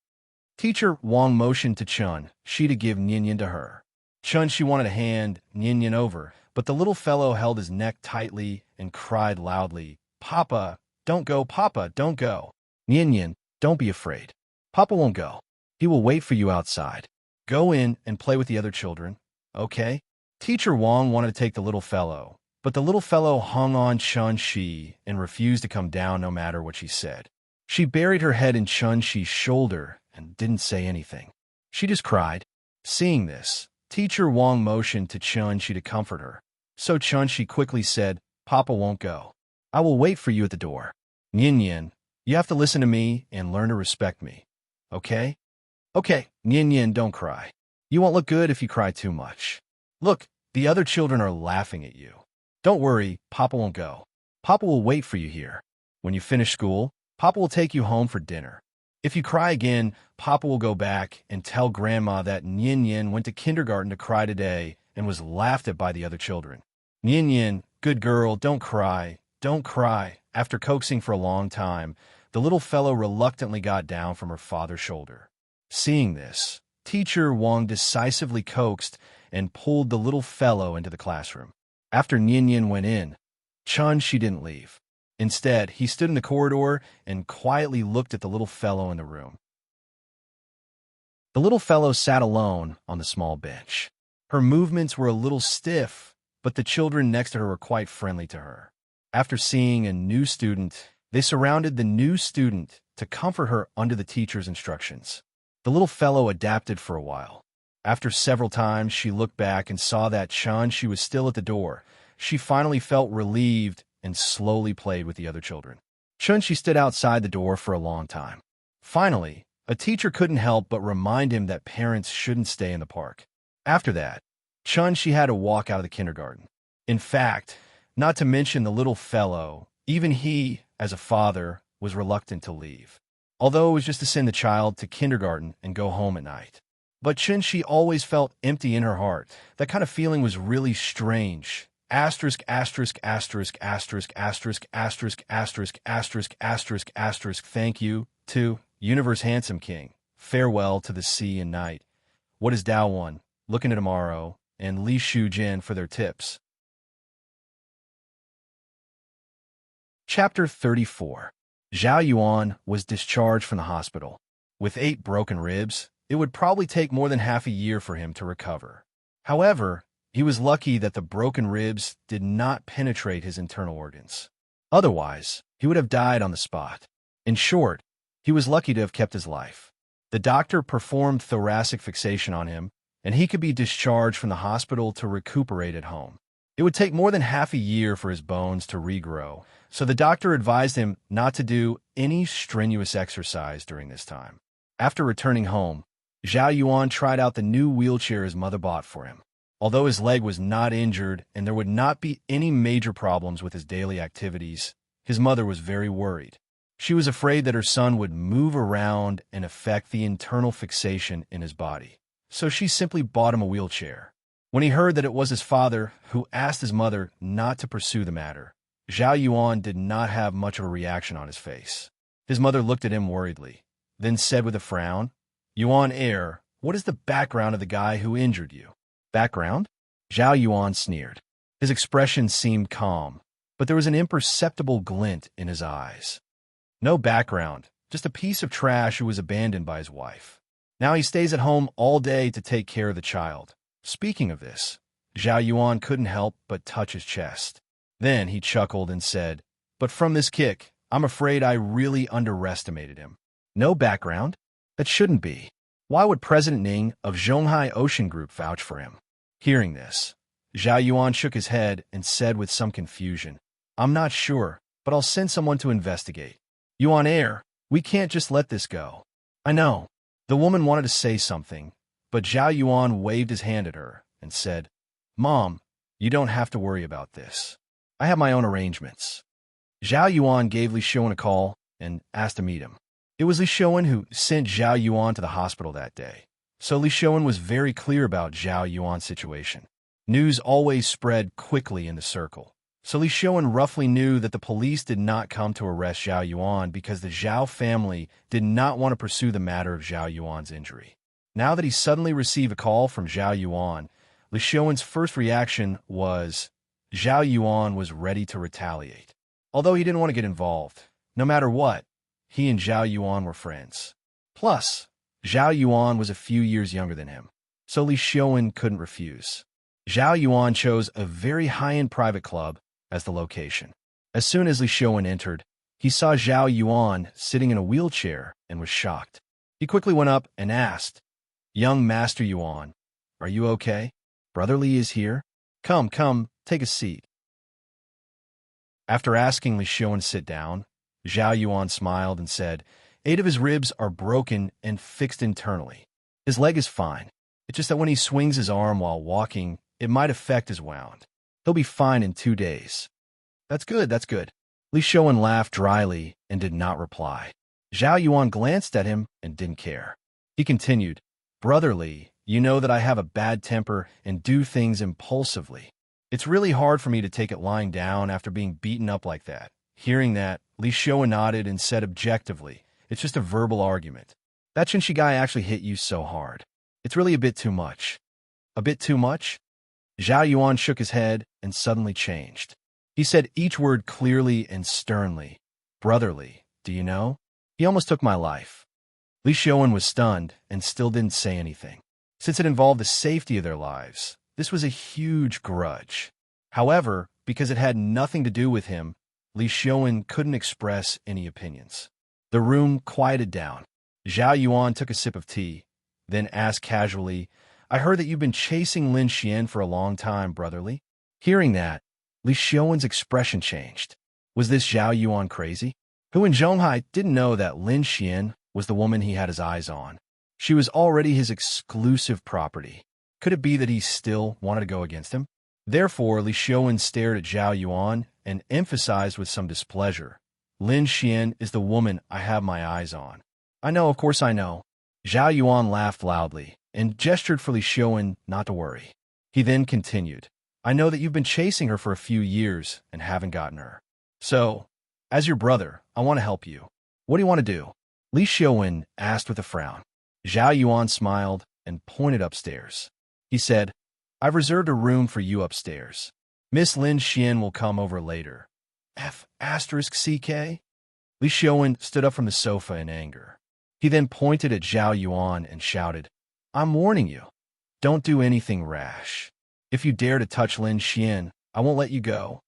Teacher Wang motioned to Chun-Shi to give Ninian to her. Chun-Shi wanted to hand Ninian over, but the little fellow held his neck tightly and cried loudly, Papa, don't go, Papa, don't go. Ninian, don't be afraid. Papa won't go. He will wait for you outside. Go in and play with the other children, okay? Teacher Wang wanted to take the little fellow, but the little fellow hung on Chun-Shi and refused to come down no matter what she said. She buried her head in Chun-Shi's shoulder and didn't say anything. She just cried. Seeing this, Teacher Wang motioned to Chun-Shi to comfort her. So Chun-Shi quickly said, Papa won't go. I will wait for you at the door. Ninian, you have to listen to me and learn to respect me. Okay? Okay, Ninian, don't cry. You won't look good if you cry too much. Look, the other children are laughing at you. Don't worry, Papa won't go. Papa will wait for you here. When you finish school, Papa will take you home for dinner. If you cry again, Papa will go back and tell Grandma that Ninian went to kindergarten to cry today and was laughed at by the other children. Ninian, good girl, don't cry, don't cry. After coaxing for a long time, the little fellow reluctantly got down from her father's shoulder. Seeing this, Teacher Wang decisively coaxed and pulled the little fellow into the classroom. After Ninian went in, Chun-Shi didn't leave. Instead, he stood in the corridor and quietly looked at the little fellow in the room. The little fellow sat alone on the small bench. Her movements were a little stiff, but the children next to her were quite friendly to her. After seeing a new student, they surrounded the new student to comfort her under the teacher's instructions. The little fellow adapted for a while. After several times she looked back and saw that Chun-Shi was still at the door, she finally felt relieved and slowly played with the other children. Chun-Shi stood outside the door for a long time. Finally, a teacher couldn't help but remind him that parents shouldn't stay in the park. After that, she had to walk out of the kindergarten. In fact, not to mention the little fellow, even he, as a father, was reluctant to leave. Although it was just to send the child to kindergarten and go home at night. But she always felt empty in her heart. That kind of feeling was really strange. Asterisk, asterisk, asterisk, asterisk, asterisk, asterisk, asterisk, asterisk, asterisk, asterisk, thank you, to Universe Handsome King. Farewell to the sea and night. What is Dao One, Looking at Tomorrow, and Li Shu Jin for their tips. Chapter 34. Zhao Yuan was discharged from the hospital. With 8 broken ribs, it would probably take more than half a year for him to recover. However, he was lucky that the broken ribs did not penetrate his internal organs. Otherwise, he would have died on the spot. In short, he was lucky to have kept his life. The doctor performed thoracic fixation on him, and he could be discharged from the hospital to recuperate at home. It would take more than half a year for his bones to regrow, so the doctor advised him not to do any strenuous exercise during this time. After returning home, Zhao Yuan tried out the new wheelchair his mother bought for him. Although his leg was not injured and there would not be any major problems with his daily activities, his mother was very worried. She was afraid that her son would move around and affect the internal fixation in his body. So she simply bought him a wheelchair. When he heard that it was his father who asked his mother not to pursue the matter, Zhao Yuan did not have much of a reaction on his face. His mother looked at him worriedly, then said with a frown, "Yuan heir, what is the background of the guy who injured you?" Background? Zhao Yuan sneered. His expression seemed calm, but there was an imperceptible glint in his eyes. No background, just a piece of trash who was abandoned by his wife. Now he stays at home all day to take care of the child. Speaking of this, Zhao Yuan couldn't help but touch his chest. Then he chuckled and said, "But from this kick, I'm afraid I really underestimated him." No background? That shouldn't be. Why would President Ning of Zhonghai Ocean Group vouch for him? Hearing this, Zhao Yuan shook his head and said with some confusion, "I'm not sure, but I'll send someone to investigate." "Yuan heir, we can't just let this go." "I know." The woman wanted to say something, but Zhao Yuan waved his hand at her and said, "Mom, you don't have to worry about this. I have my own arrangements." Zhao Yuan gave Li Shuan a call and asked to meet him. It was Li Shuan who sent Zhao Yuan to the hospital that day. So Li Shuan was very clear about Zhao Yuan's situation. News always spread quickly in the circle. So Li Shuan roughly knew that the police did not come to arrest Zhao Yuan because the Zhao family did not want to pursue the matter of Zhao Yuan's injury. Now that he suddenly received a call from Zhao Yuan, Li Shuan's first reaction was Zhao Yuan was ready to retaliate. Although he didn't want to get involved, no matter what, he and Zhao Yuan were friends. Plus, Zhao Yuan was a few years younger than him, so Li Shuan couldn't refuse. Zhao Yuan chose a very high-end private club as the location. As soon as Li Shuan entered, he saw Zhao Yuan sitting in a wheelchair and was shocked. He quickly went up and asked, "Young Master Yuan, are you okay? Brother Li is here. Come, take a seat." After asking Li Shuan to sit down, Zhao Yuan smiled and said, 8 of his ribs are broken and fixed internally. His leg is fine. It's just that when he swings his arm while walking, it might affect his wound. He'll be fine in 2 days. That's good. Li Shuan laughed dryly and did not reply. Zhao Yuan glanced at him and didn't care. He continued, "Brother Li, you know that I have a bad temper and do things impulsively. It's really hard for me to take it lying down after being beaten up like that." Hearing that, Li Shuan nodded and said objectively, "It's just a verbal argument. That Chinchi guy actually hit you so hard. It's really a bit too much." "A bit too much?" Zhao Yuan shook his head and suddenly changed. He said each word clearly and sternly. "Brother Li, do you know? He almost took my life." Li Shuan was stunned and still didn't say anything. Since it involved the safety of their lives, this was a huge grudge. However, because it had nothing to do with him, Li Shuan couldn't express any opinions. The room quieted down. Zhao Yuan took a sip of tea, then asked casually, "I heard that you've been chasing Lin Xian for a long time, Brother Li." Hearing that, Li Shuan's expression changed. Was this Zhao Yuan crazy? Who in Zhonghai didn't know that Lin Xian was the woman he had his eyes on. She was already his exclusive property. Could it be that he still wanted to go against him? Therefore, Li Xiaowen stared at Zhao Yuan and emphasized with some displeasure, Lin Xian is the woman I have my eyes on. I know, of course I know. Zhao Yuan laughed loudly and gestured for Li Xiaowen not to worry. He then continued, I know that you've been chasing her for a few years and haven't gotten her. So, as your brother, I want to help you. What do you want to do? Li Xiaowen asked with a frown. Zhao Yuan smiled and pointed upstairs. He said, I've reserved a room for you upstairs. Miss Lin Xian will come over later. F***CK? Li Xiaowen stood up from the sofa in anger. He then pointed at Zhao Yuan and shouted, I'm warning you. Don't do anything rash. If you dare to touch Lin Xian, I won't let you go.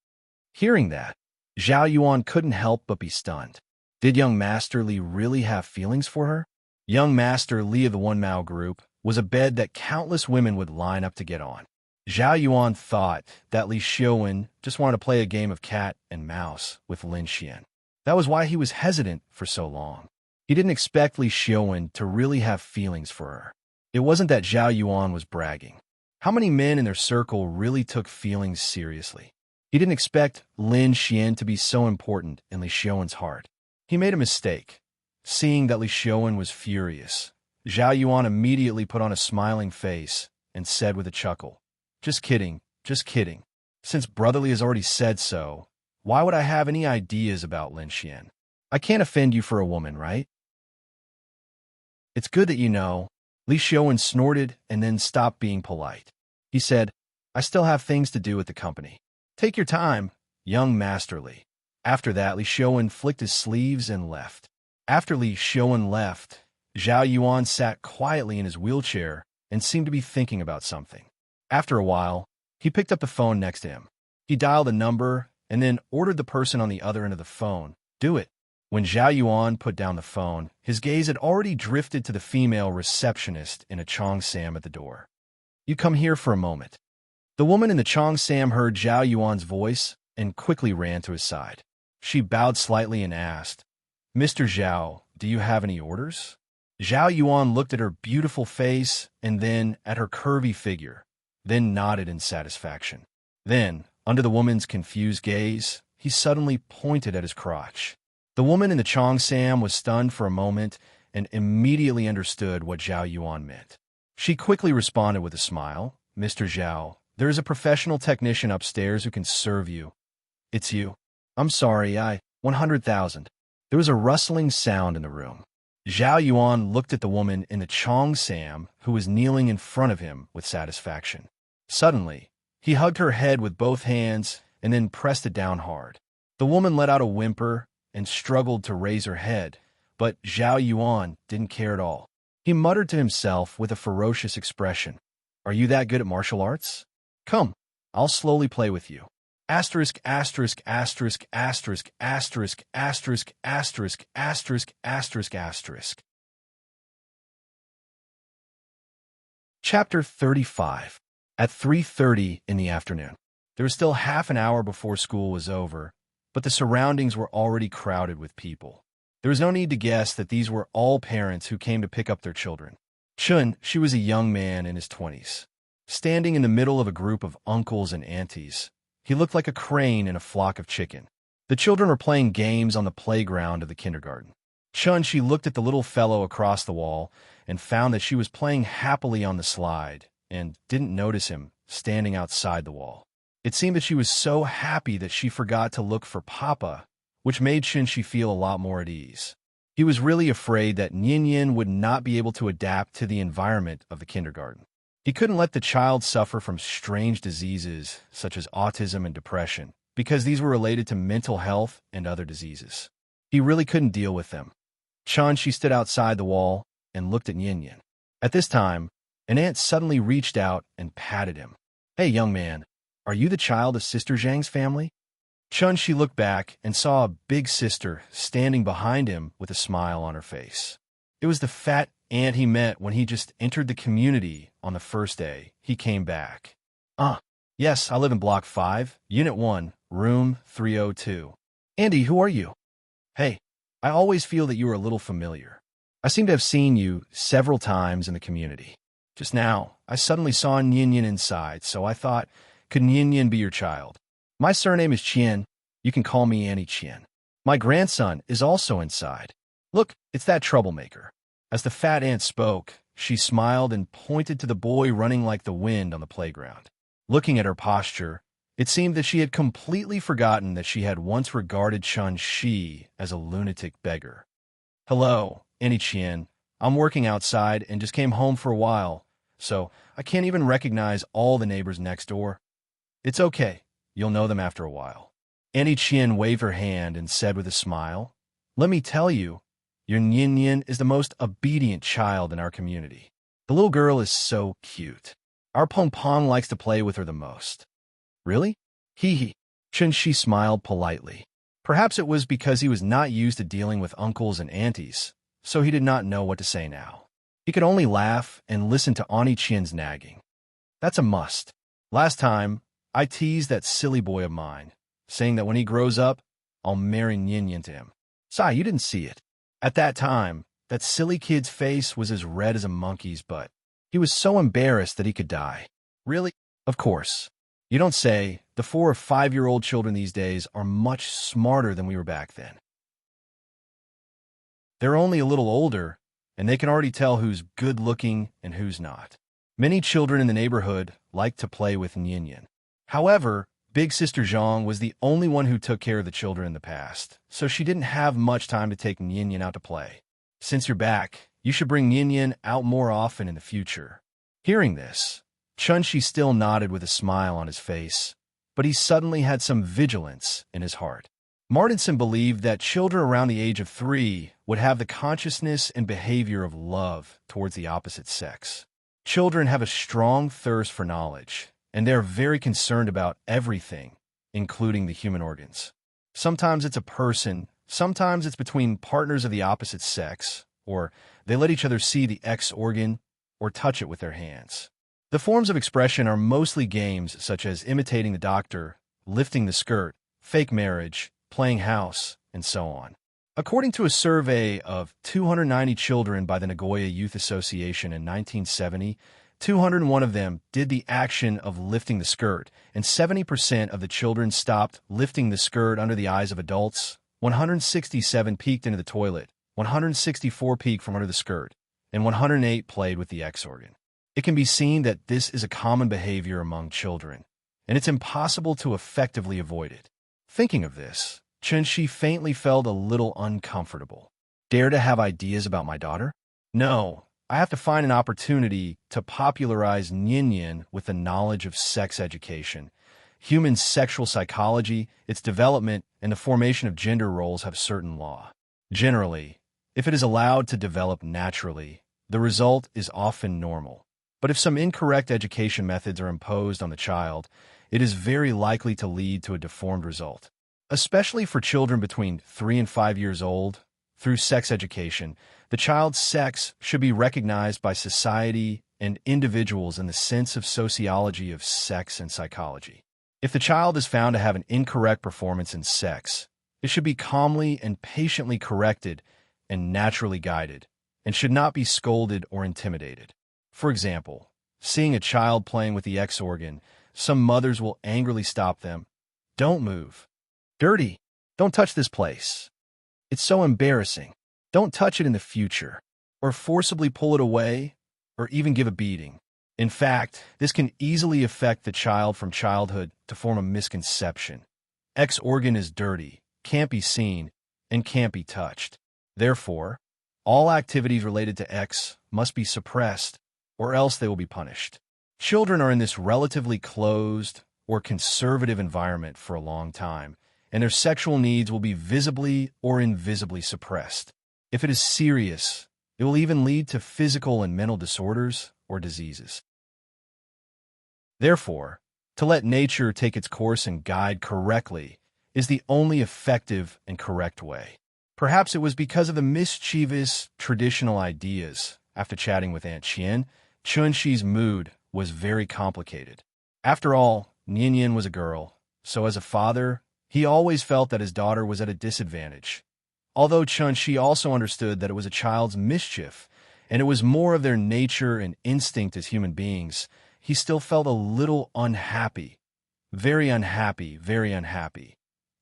Hearing that, Zhao Yuan couldn't help but be stunned. Did young Master Li really have feelings for her? Young Master Li of the One Mao group was a bed that countless women would line up to get on. Zhao Yuan thought that Li Xiaowen just wanted to play a game of cat and mouse with Lin Xian. That was why he was hesitant for so long. He didn't expect Li Xiaowen to really have feelings for her. It wasn't that Zhao Yuan was bragging. How many men in their circle really took feelings seriously? He didn't expect Lin Xian to be so important in Li Xiaowen's heart. He made a mistake. Seeing that Li Xiaowen was furious, Zhao Yuan immediately put on a smiling face and said with a chuckle, Just kidding, just kidding. Since Brotherly has already said so, why would I have any ideas about Lin Xian? I can't offend you for a woman, right? It's good that you know. Li Xiaowen snorted and then stopped being polite. He said, I still have things to do at the company. Take your time, young Master Li. After that, Li Xiaowen flicked his sleeves and left. After Li Xiaowen left, Zhao Yuan sat quietly in his wheelchair and seemed to be thinking about something. After a while, he picked up the phone next to him. He dialed a number and then ordered the person on the other end of the phone, do it. When Zhao Yuan put down the phone, his gaze had already drifted to the female receptionist in a cheongsam at the door. You come here for a moment. The woman in the cheongsam heard Zhao Yuan's voice and quickly ran to his side. She bowed slightly and asked, Mr. Zhao, do you have any orders? Zhao Yuan looked at her beautiful face and then at her curvy figure, then nodded in satisfaction. Then, under the woman's confused gaze, he suddenly pointed at his crotch. The woman in the cheongsam was stunned for a moment and immediately understood what Zhao Yuan meant. She quickly responded with a smile, Mr. Zhao, there is a professional technician upstairs who can serve you. It's you. I'm sorry, 100,000. There was a rustling sound in the room. Zhao Yuan looked at the woman in the cheongsam who was kneeling in front of him with satisfaction. Suddenly, he hugged her head with both hands and then pressed it down hard. The woman let out a whimper and struggled to raise her head, but Zhao Yuan didn't care at all. He muttered to himself with a ferocious expression, Are you that good at martial arts? Come, I'll slowly play with you. Asterisk, asterisk, asterisk, asterisk, asterisk, asterisk, asterisk, asterisk, asterisk, asterisk. Chapter 35. At 3:30 in the afternoon. There was still half an hour before school was over, but the surroundings were already crowded with people. There was no need to guess that these were all parents who came to pick up their children. Chun, she was a young man in his 20s. Standing in the middle of a group of uncles and aunties, he looked like a crane in a flock of chicken. The children were playing games on the playground of the kindergarten. Chun, she looked at the little fellow across the wall and found that she was playing happily on the slide and didn't notice him standing outside the wall. It seemed that she was so happy that she forgot to look for Papa, which made Shinshi feel a lot more at ease. He was really afraid that Nyin would not be able to adapt to the environment of the kindergarten. He couldn't let the child suffer from strange diseases such as autism and depression, because these were related to mental health and other diseases. He really couldn't deal with them. Chun, she stood outside the wall and looked at Nyin. At this time, an aunt suddenly reached out and patted him. Hey, young man, are you the child of Sister Zhang's family? Chun, she looked back and saw a big sister standing behind him with a smile on her face. It was the fat aunt he met when he just entered the community on the first day he came back. Yes, I live in Block 5, Unit 1, Room 302. Andy, who are you? Hey, I always feel that you are a little familiar. I seem to have seen you several times in the community. Just now, I suddenly saw Nyin inside, so I thought, could Nyin be your child? My surname is Qian. You can call me Annie Qian. My grandson is also inside. Look, it's that troublemaker. As the fat ant spoke, she smiled and pointed to the boy running like the wind on the playground. Looking at her posture, it seemed that she had completely forgotten that she had once regarded Chun Shi as a lunatic beggar. Hello, Annie Qian. I'm working outside and just came home for a while, so I can't even recognize all the neighbors next door. It's okay. You'll know them after a while. Annie Qian waved her hand and said with a smile, let me tell you, your Nyin is the most obedient child in our community. The little girl is so cute. Our Pong Pong likes to play with her the most. Really? Hee hee. Chun Shi smiled politely. Perhaps it was because he was not used to dealing with uncles and aunties, so he did not know what to say now. He could only laugh and listen to Annie Qian's nagging. That's a must. Last time, I teased that silly boy of mine, saying that when he grows up, I'll marry Nyin to him. Sai, you didn't see it. At that time, that silly kid's face was as red as a monkey's butt. He was so embarrassed that he could die. Really? Of course. You don't say. The 4 or 5-year-old children these days are much smarter than we were back then. They're only a little older, and they can already tell who's good-looking and who's not. Many children in the neighborhood like to play with Nyin. However, Big Sister Zhang was the only one who took care of the children in the past, so she didn't have much time to take Nyin out to play. Since you're back, you should bring Nyin out more often in the future. Hearing this, Chun Shi still nodded with a smile on his face, but he suddenly had some vigilance in his heart. Martinson believed that children around the age of 3 would have the consciousness and behavior of love towards the opposite sex. Children have a strong thirst for knowledge, and they're very concerned about everything, including the human organs. Sometimes it's a person, sometimes it's between partners of the opposite sex, or they let each other see the X organ or touch it with their hands. The forms of expression are mostly games such as imitating the doctor, lifting the skirt, fake marriage, playing house, and so on. According to a survey of 290 children by the Nagoya Youth Association in 1970, 201 of them did the action of lifting the skirt, and 70% of the children stopped lifting the skirt under the eyes of adults. 167 peeked into the toilet, 164 peeked from under the skirt, and 108 played with the X organ. It can be seen that this is a common behavior among children, and it's impossible to effectively avoid it. Thinking of this, Chun Shi faintly felt a little uncomfortable. Dare to have ideas about my daughter? No, I have to find an opportunity to popularize Nyin with the knowledge of sex education. Human sexual psychology, its development, and the formation of gender roles have certain law. Generally, if it is allowed to develop naturally, the result is often normal. But if some incorrect education methods are imposed on the child, it is very likely to lead to a deformed result. Especially for children between 3 and 5 years old, through sex education, the child's sex should be recognized by society and individuals in the sense of sociology of sex and psychology. If the child is found to have an incorrect performance in sex, it should be calmly and patiently corrected and naturally guided, and should not be scolded or intimidated. For example, seeing a child playing with the X organ, some mothers will angrily stop them. Don't move. Dirty. Don't touch this place. It's so embarrassing. Don't touch it in the future. Or forcibly pull it away, or even give a beating. In fact, this can easily affect the child from childhood to form a misconception. X organ is dirty, can't be seen, and can't be touched. Therefore, all activities related to X must be suppressed, or else they will be punished. Children are in this relatively closed or conservative environment for a long time, and their sexual needs will be visibly or invisibly suppressed. If it is serious, it will even lead to physical and mental disorders or diseases. Therefore, to let nature take its course and guide correctly is the only effective and correct way. Perhaps it was because of the mischievous traditional ideas. After chatting with Aunt Qian, Chun Shi's mood was very complicated. After all, Nyin was a girl, so as a father, he always felt that his daughter was at a disadvantage. Although Chun-Shi also understood that it was a child's mischief, and it was more of their nature and instinct as human beings, he still felt a little unhappy. Very unhappy, very unhappy.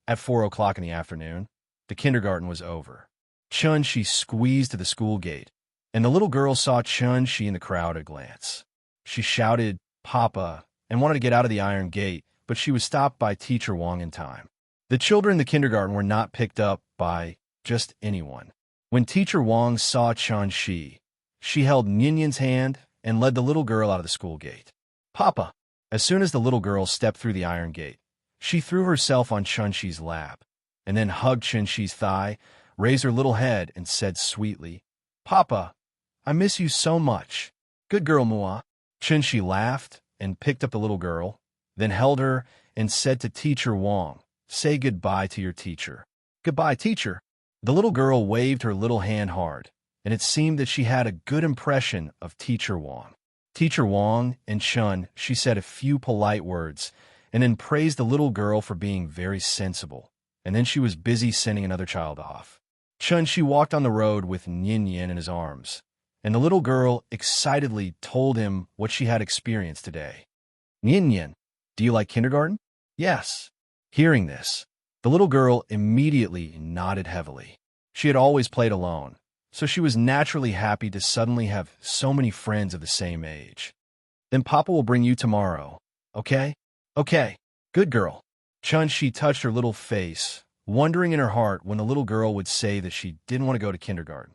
At 4 o'clock in the afternoon, the kindergarten was over. Chun-Shi squeezed to the school gate, and the little girl saw Chun-Shi in the crowd at a glance. She shouted, "Papa," and wanted to get out of the iron gate, but she was stopped by Teacher Wang in time. The children in the kindergarten were not picked up by just anyone. When Teacher Wang saw Chun-Shi, she held Ninian's hand and led the little girl out of the school gate. "Papa!" As soon as the little girl stepped through the iron gate, she threw herself on Chun-Shi's lap, and then hugged Chun-Shi's thigh, raised her little head, and said sweetly, "Papa, I miss you so much." "Good girl, Mua." Chun-Shi laughed and picked up the little girl, then held her and said to Teacher Wang, "Say goodbye to your teacher." "Goodbye, teacher." The little girl waved her little hand hard, and it seemed that she had a good impression of Teacher Wang. Teacher Wang and Chun-Shi said a few polite words, and then praised the little girl for being very sensible, and then she was busy sending another child off. Chun-Shi walked on the road with Ninian in his arms, and the little girl excitedly told him what she had experienced today. "Ninian, do you like kindergarten?" "Yes." Hearing this, the little girl immediately nodded heavily. She had always played alone, so she was naturally happy to suddenly have so many friends of the same age. "Then Papa will bring you tomorrow, okay?" "Okay, good girl." Chun-Shi touched her little face, wondering in her heart when the little girl would say that she didn't want to go to kindergarten.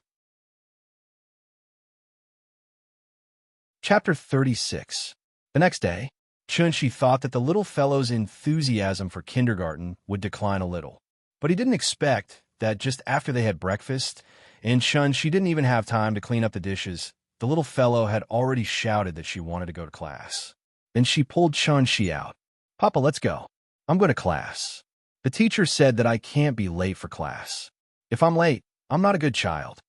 Chapter 36. The next day, Chun-Shi thought that the little fellow's enthusiasm for kindergarten would decline a little. But he didn't expect that just after they had breakfast, and Chun-Shi didn't even have time to clean up the dishes, the little fellow had already shouted that she wanted to go to class. Then she pulled Chun-Shi out. "Papa, let's go. I'm going to class. The teacher said that I can't be late for class. If I'm late, I'm not a good child."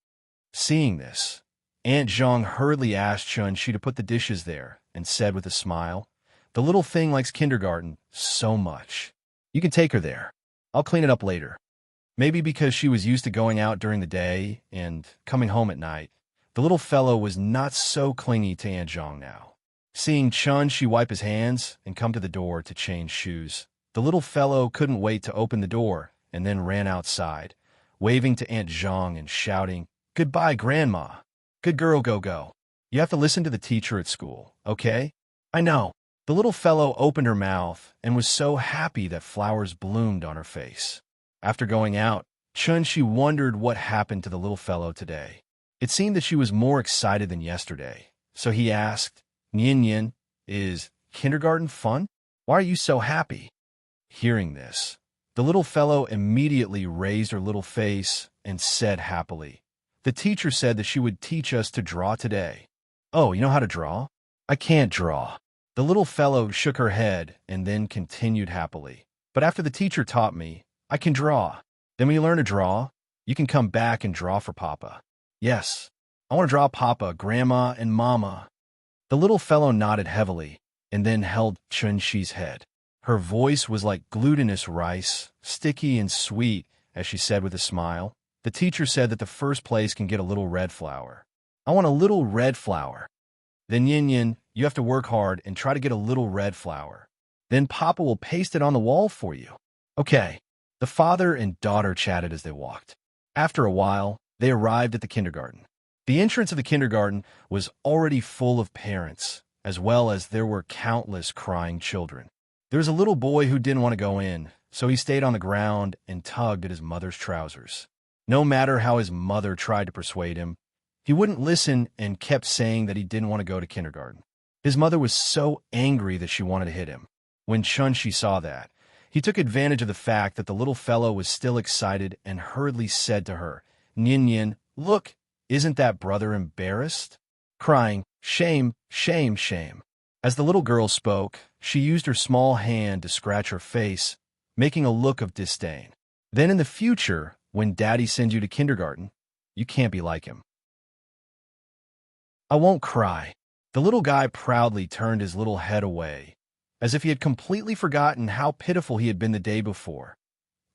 Seeing this, Aunt Zhang hurriedly asked Chun-Shi to put the dishes there and said with a smile, "The little thing likes kindergarten so much. You can take her there. I'll clean it up later." Maybe because she was used to going out during the day and coming home at night, the little fellow was not so clingy to Aunt Zhang now. Seeing Chun-Shi wipe his hands and come to the door to change shoes, the little fellow couldn't wait to open the door and then ran outside, waving to Aunt Zhang and shouting, "Goodbye, Grandma. Good girl, go. You have to listen to the teacher at school, okay?" "I know." The little fellow opened her mouth and was so happy that flowers bloomed on her face. After going out, Chun-Shi wondered what happened to the little fellow today. It seemed that she was more excited than yesterday, so he asked, "Ninian, is kindergarten fun? Why are you so happy?" Hearing this, the little fellow immediately raised her little face and said happily, "The teacher said that she would teach us to draw today." "Oh, you know how to draw?" "I can't draw." The little fellow shook her head and then continued happily, "But after the teacher taught me, I can draw. Then when you learn to draw, you can come back and draw for Papa." "Yes, I want to draw Papa, Grandma, and Mama." The little fellow nodded heavily and then held Chun-Shi's head. Her voice was like glutinous rice, sticky and sweet, as she said with a smile, "The teacher said that the first place can get a little red flower. I want a little red flower." "Then Yin, you have to work hard and try to get a little red flower. Then Papa will paste it on the wall for you." "Okay." The father and daughter chatted as they walked. After a while, they arrived at the kindergarten. The entrance of the kindergarten was already full of parents, as well as there were countless crying children. There was a little boy who didn't want to go in, so he stayed on the ground and tugged at his mother's trousers. No matter how his mother tried to persuade him, he wouldn't listen and kept saying that he didn't want to go to kindergarten. His mother was so angry that she wanted to hit him. When Chun-Shi saw that, he took advantage of the fact that the little fellow was still excited and hurriedly said to her, "Ninian, look, isn't that brother embarrassed?" Crying, "Shame, shame, shame." As the little girl spoke, she used her small hand to scratch her face, making a look of disdain. "Then in the future, when Daddy sends you to kindergarten, you can't be like him." "I won't cry." The little guy proudly turned his little head away, as if he had completely forgotten how pitiful he had been the day before.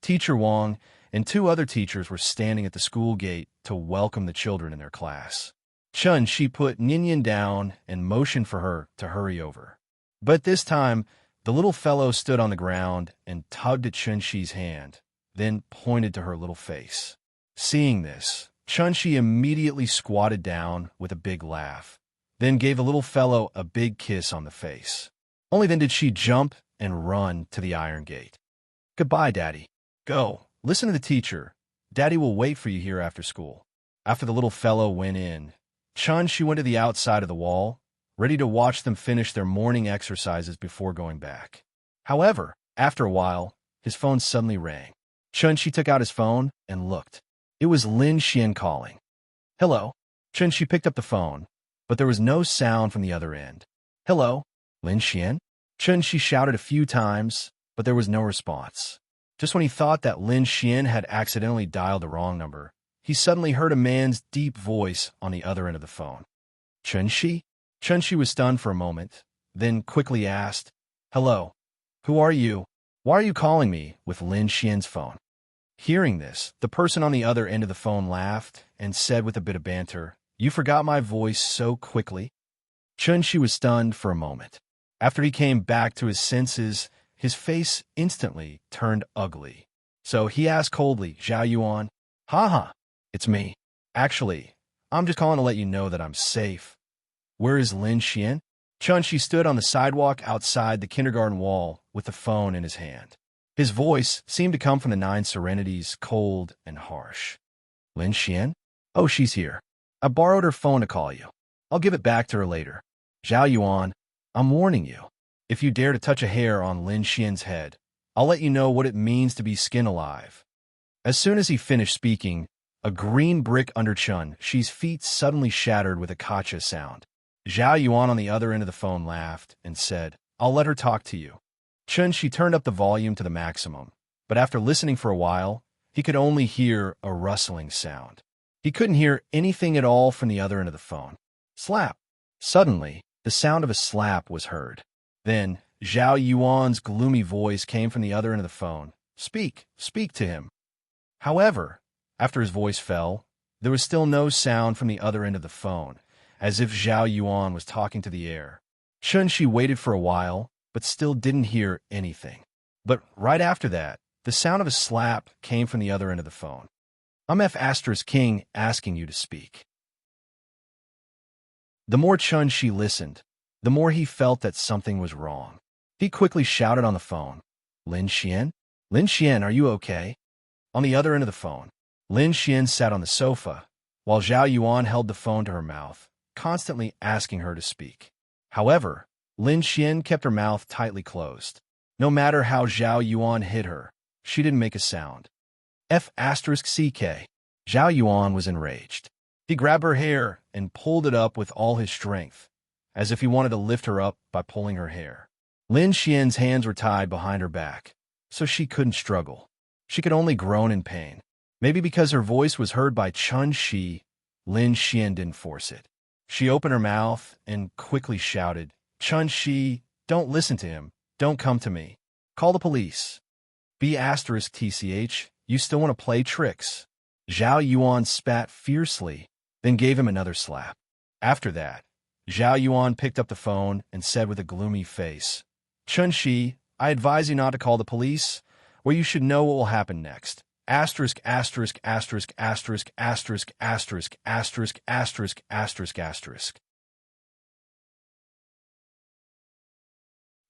Teacher Wang and two other teachers were standing at the school gate to welcome the children in their class. Chun Shi put Ninian down and motioned for her to hurry over. But this time, the little fellow stood on the ground and tugged at Chun Shi's hand, then pointed to her little face. Seeing this, Chun Shi immediately squatted down with a big laugh, then gave the little fellow a big kiss on the face. Only then did she jump and run to the iron gate. "Goodbye, Daddy. Go. Listen to the teacher. Daddy will wait for you here after school." After the little fellow went in, Chun Shi went to the outside of the wall, ready to watch them finish their morning exercises before going back. However, after a while, his phone suddenly rang. Chun Shi took out his phone and looked. It was Lin Xian calling. "Hello." Chun Shi picked up the phone, but there was no sound from the other end. "Hello, Lin Xian?" Chun Shi shouted a few times, but there was no response. Just when he thought that Lin Xian had accidentally dialed the wrong number, he suddenly heard a man's deep voice on the other end of the phone. "Chun Shi?" Chun Shi was stunned for a moment, then quickly asked, "Hello, who are you? Why are you calling me with Lin Xian's phone?" Hearing this, the person on the other end of the phone laughed and said with a bit of banter, "You forgot my voice so quickly?" Chun Shi was stunned for a moment. After he came back to his senses, his face instantly turned ugly. So he asked coldly, "Zhao Yuan?" "Haha, it's me. Actually, I'm just calling to let you know that I'm safe." "Where is Lin Xian?" Chun Shi stood on the sidewalk outside the kindergarten wall with the phone in his hand. His voice seemed to come from the Nine Serenities, cold and harsh. "Lin Xian? Oh, she's here. I borrowed her phone to call you. I'll give it back to her later. Zhao Yuan, I'm warning you. If you dare to touch a hair on Lin Xian's head, I'll let you know what it means to be skin alive." As soon as he finished speaking, a green brick under Chun Shi's feet suddenly shattered with a kacha sound. Zhao Yuan on the other end of the phone laughed and said, "I'll let her talk to you." Chun Shi turned up the volume to the maximum, but after listening for a while, he could only hear a rustling sound. He couldn't hear anything at all from the other end of the phone. Slap! Suddenly, the sound of a slap was heard. Then, Zhao Yuan's gloomy voice came from the other end of the phone. "Speak to him." However, after his voice fell, there was still no sound from the other end of the phone, as if Zhao Yuan was talking to the air. Chun Shi waited for a while, but still didn't hear anything. But right after that, the sound of a slap came from the other end of the phone. "I'm F***King asking you to speak." The more Chun Shi listened, the more he felt that something was wrong. He quickly shouted on the phone, "Lin Xian? Lin Xian, are you okay?" On the other end of the phone, Lin Xian sat on the sofa, while Zhao Yuan held the phone to her mouth, constantly asking her to speak. However, Lin Xian kept her mouth tightly closed. No matter how Zhao Yuan hit her, she didn't make a sound. F***CK. Zhao Yuan was enraged. He grabbed her hair and pulled it up with all his strength, as if he wanted to lift her up by pulling her hair. Lin Xian's hands were tied behind her back, so she couldn't struggle. She could only groan in pain. Maybe because her voice was heard by Chun Shi, Lin Xian didn't force it. She opened her mouth and quickly shouted, "Chun Shi, don't listen to him. Don't come to me. Call the police." B***TCH, you still want to play tricks? Zhao Yuan spat fiercely, then gave him another slap. After that, Zhao Yuan picked up the phone and said with a gloomy face, "Chun Shi, I advise you not to call the police, or you should know what will happen next. Asterisk, asterisk, asterisk, asterisk, asterisk, asterisk, asterisk, asterisk, asterisk, asterisk."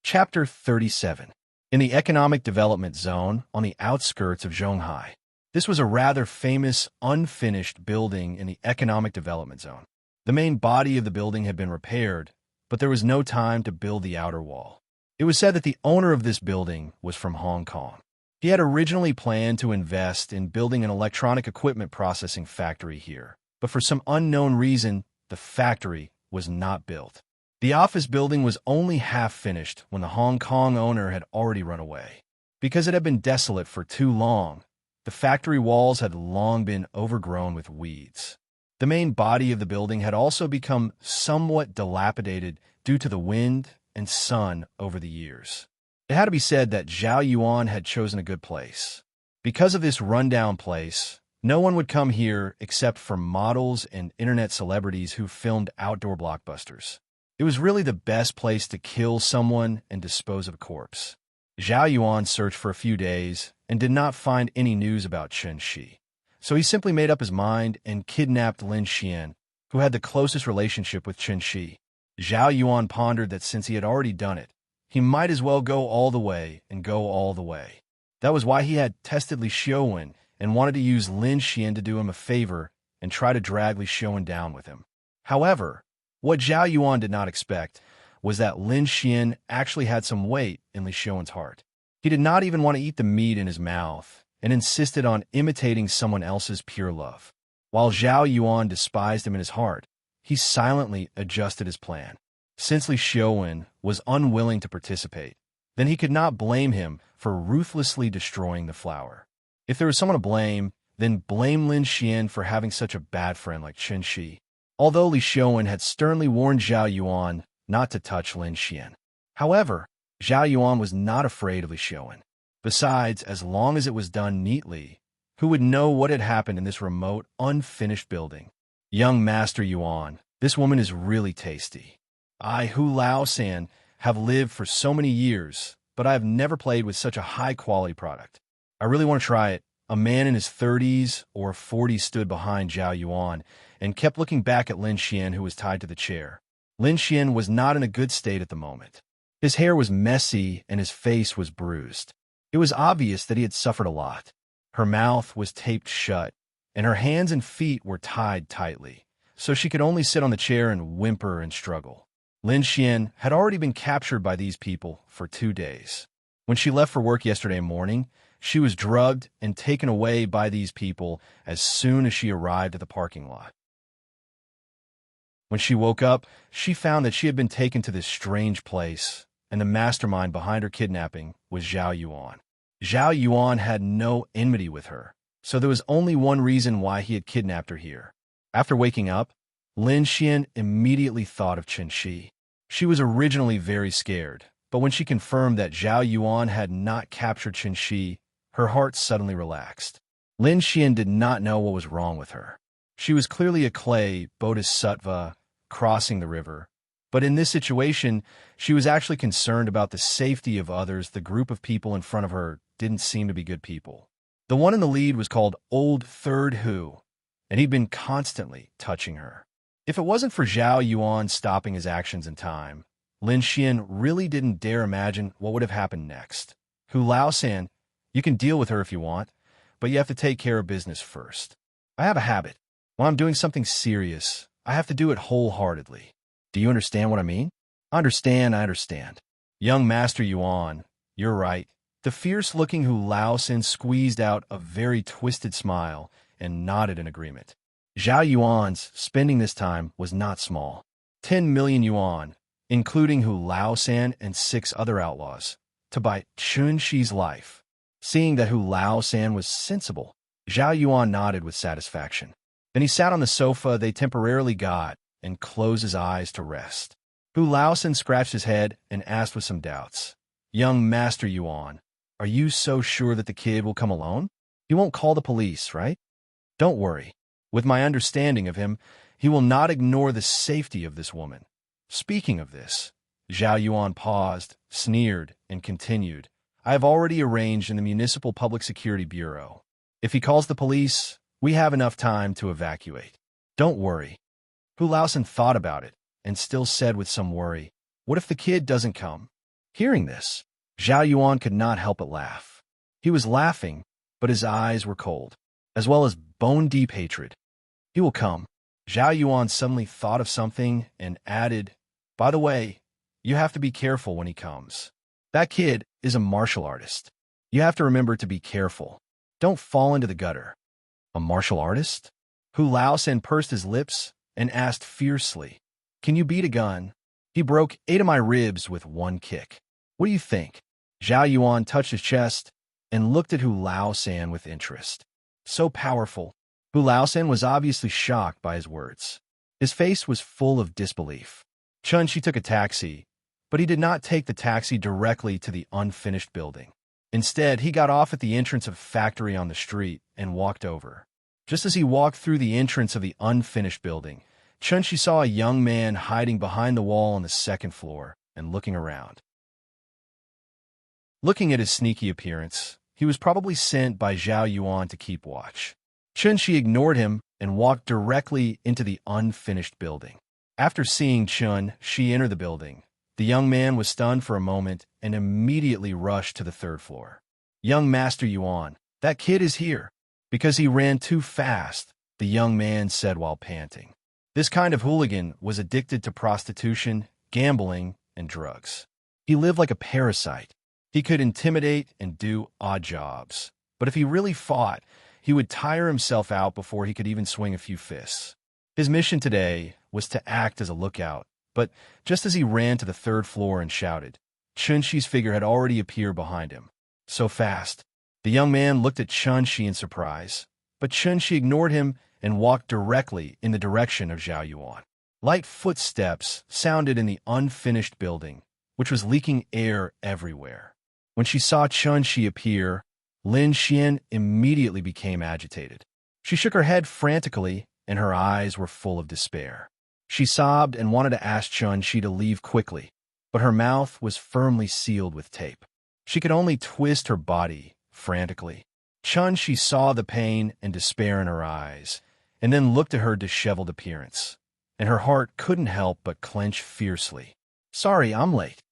Chapter 37. In the Economic Development Zone on the outskirts of Zhonghai. This was a rather famous, unfinished building in the Economic Development Zone. The main body of the building had been repaired, but there was no time to build the outer wall. It was said that the owner of this building was from Hong Kong. He had originally planned to invest in building an electronic equipment processing factory here, but for some unknown reason, the factory was not built. The office building was only half finished when the Hong Kong owner had already run away. Because it had been desolate for too long, the factory walls had long been overgrown with weeds. The main body of the building had also become somewhat dilapidated due to the wind and sun over the years. It had to be said that Zhao Yuan had chosen a good place. Because of this rundown place, no one would come here except for models and internet celebrities who filmed outdoor blockbusters. It was really the best place to kill someone and dispose of a corpse. Zhao Yuan searched for a few days and did not find any news about Chen Shi. So he simply made up his mind and kidnapped Lin Xian, who had the closest relationship with Chen Shi. Zhao Yuan pondered that since he had already done it, he might as well go all the way and go all the way. That was why he had tested Li Xiaowen and wanted to use Lin Xian to do him a favor and try to drag Li Xiaowen down with him. However, what Zhao Yuan did not expect was that Lin Xian actually had some weight in Li Xiaowen's heart. He did not even want to eat the meat in his mouth and insisted on imitating someone else's pure love. While Zhao Yuan despised him in his heart, he silently adjusted his plan. Since Li Xiaowen was unwilling to participate, then he could not blame him for ruthlessly destroying the flower. If there was someone to blame, then blame Lin Xian for having such a bad friend like Chen Shi. Although Li Xiaowen had sternly warned Zhao Yuan not to touch Lin Xian. However, Zhao Yuan was not afraid of Li Xiaowen. Besides, as long as it was done neatly, who would know what had happened in this remote, unfinished building? Young Master Yuan, this woman is really tasty. I, Hu Lao-san, have lived for so many years, but I have never played with such a high-quality product. I really want to try it. A man in his 30s or 40s stood behind Zhao Yuan and kept looking back at Lin Xian, who was tied to the chair. Lin Xian was not in a good state at the moment. His hair was messy and his face was bruised. It was obvious that he had suffered a lot. Her mouth was taped shut, and her hands and feet were tied tightly, so she could only sit on the chair and whimper and struggle. Lin Xian had already been captured by these people for 2 days. When she left for work yesterday morning, she was drugged and taken away by these people as soon as she arrived at the parking lot. When she woke up, she found that she had been taken to this strange place, and the mastermind behind her kidnapping was Zhao Yuan. Zhao Yuan had no enmity with her, so there was only one reason why he had kidnapped her here. After waking up, Lin Xian immediately thought of Chen Shi. She was originally very scared, but when she confirmed that Zhao Yuan had not captured Chen Shi, her heart suddenly relaxed. Lin Xian did not know what was wrong with her. She was clearly a clay bodhisattva crossing the river, but in this situation, she was actually concerned about the safety of others. The group of people in front of her didn't seem to be good people. The one in the lead was called Old Third Hu, and he'd been constantly touching her. If it wasn't for Zhao Yuan stopping his actions in time, Lin Xian really didn't dare imagine what would have happened next. Hu Lao-san, you can deal with her if you want, but you have to take care of business first. I have a habit. When I'm doing something serious, I have to do it wholeheartedly. Do you understand what I mean? I understand. Young Master Yuan, you're right. The fierce-looking Hu Lao-san squeezed out a very twisted smile and nodded in agreement. Zhao Yuan's spending this time was not small. 10 million yuan, including Hu Lao-san and 6 other outlaws, to buy Chen Shi's life. Seeing that Hu Lao-san was sensible, Zhao Yuan nodded with satisfaction. Then he sat on the sofa they temporarily got and closed his eyes to rest. Hu Lao-san scratched his head and asked with some doubts, Young Master Yuan, are you so sure that the kid will come alone? He won't call the police, right? Don't worry. With my understanding of him, he will not ignore the safety of this woman. Speaking of this, Zhao Yuan paused, sneered, and continued, I have already arranged in the Municipal Public Security Bureau. If he calls the police, we have enough time to evacuate. Don't worry. Hu Lao-san thought about it and still said with some worry, what if the kid doesn't come? Hearing this, Zhao Yuan could not help but laugh. He was laughing, but his eyes were cold, as well as bone-deep hatred. He will come. Zhao Yuan suddenly thought of something and added, by the way, you have to be careful when he comes. That kid is a martial artist. You have to remember to be careful. Don't fall into the gutter. A martial artist? Hu Lao-san pursed his lips and asked fiercely, Can you beat a gun? He broke 8 of my ribs with one kick. What do you think? Zhao Yuan touched his chest and looked at Hu Lao-san with interest. So powerful. Hu Lao-san was obviously shocked by his words. His face was full of disbelief. Chen Shi took a taxi, but he did not take the taxi directly to the unfinished building. Instead, he got off at the entrance of a factory on the street and walked over. Just as he walked through the entrance of the unfinished building, Chunshi saw a young man hiding behind the wall on the second floor and looking around. Looking at his sneaky appearance, he was probably sent by Zhao Yuan to keep watch. Chunshi ignored him and walked directly into the unfinished building. After seeing Chun-Shi enter the building, the young man was stunned for a moment and immediately rushed to the third floor. "Young Master Yuan, that kid is here." "Because he ran too fast," the young man said while panting. This kind of hooligan was addicted to prostitution, gambling, and drugs. He lived like a parasite. He could intimidate and do odd jobs, but if he really fought, he would tire himself out before he could even swing a few fists. His mission today was to act as a lookout, but just as he ran to the third floor and shouted, Chun-Shi's figure had already appeared behind him. So fast. The young man looked at Chun-Shi in surprise, but Chun-Shi ignored him and walked directly in the direction of Zhao Yuan. Light footsteps sounded in the unfinished building, which was leaking air everywhere. When she saw Chun-Shi appear, Lin Xian immediately became agitated. She shook her head frantically, and her eyes were full of despair. She sobbed and wanted to ask Chun-Shi to leave quickly, but her mouth was firmly sealed with tape. She could only twist her body frantically. Chun-Shi saw the pain and despair in her eyes, and then looked at her disheveled appearance, and her heart couldn't help but clench fiercely. "Sorry, I'm late."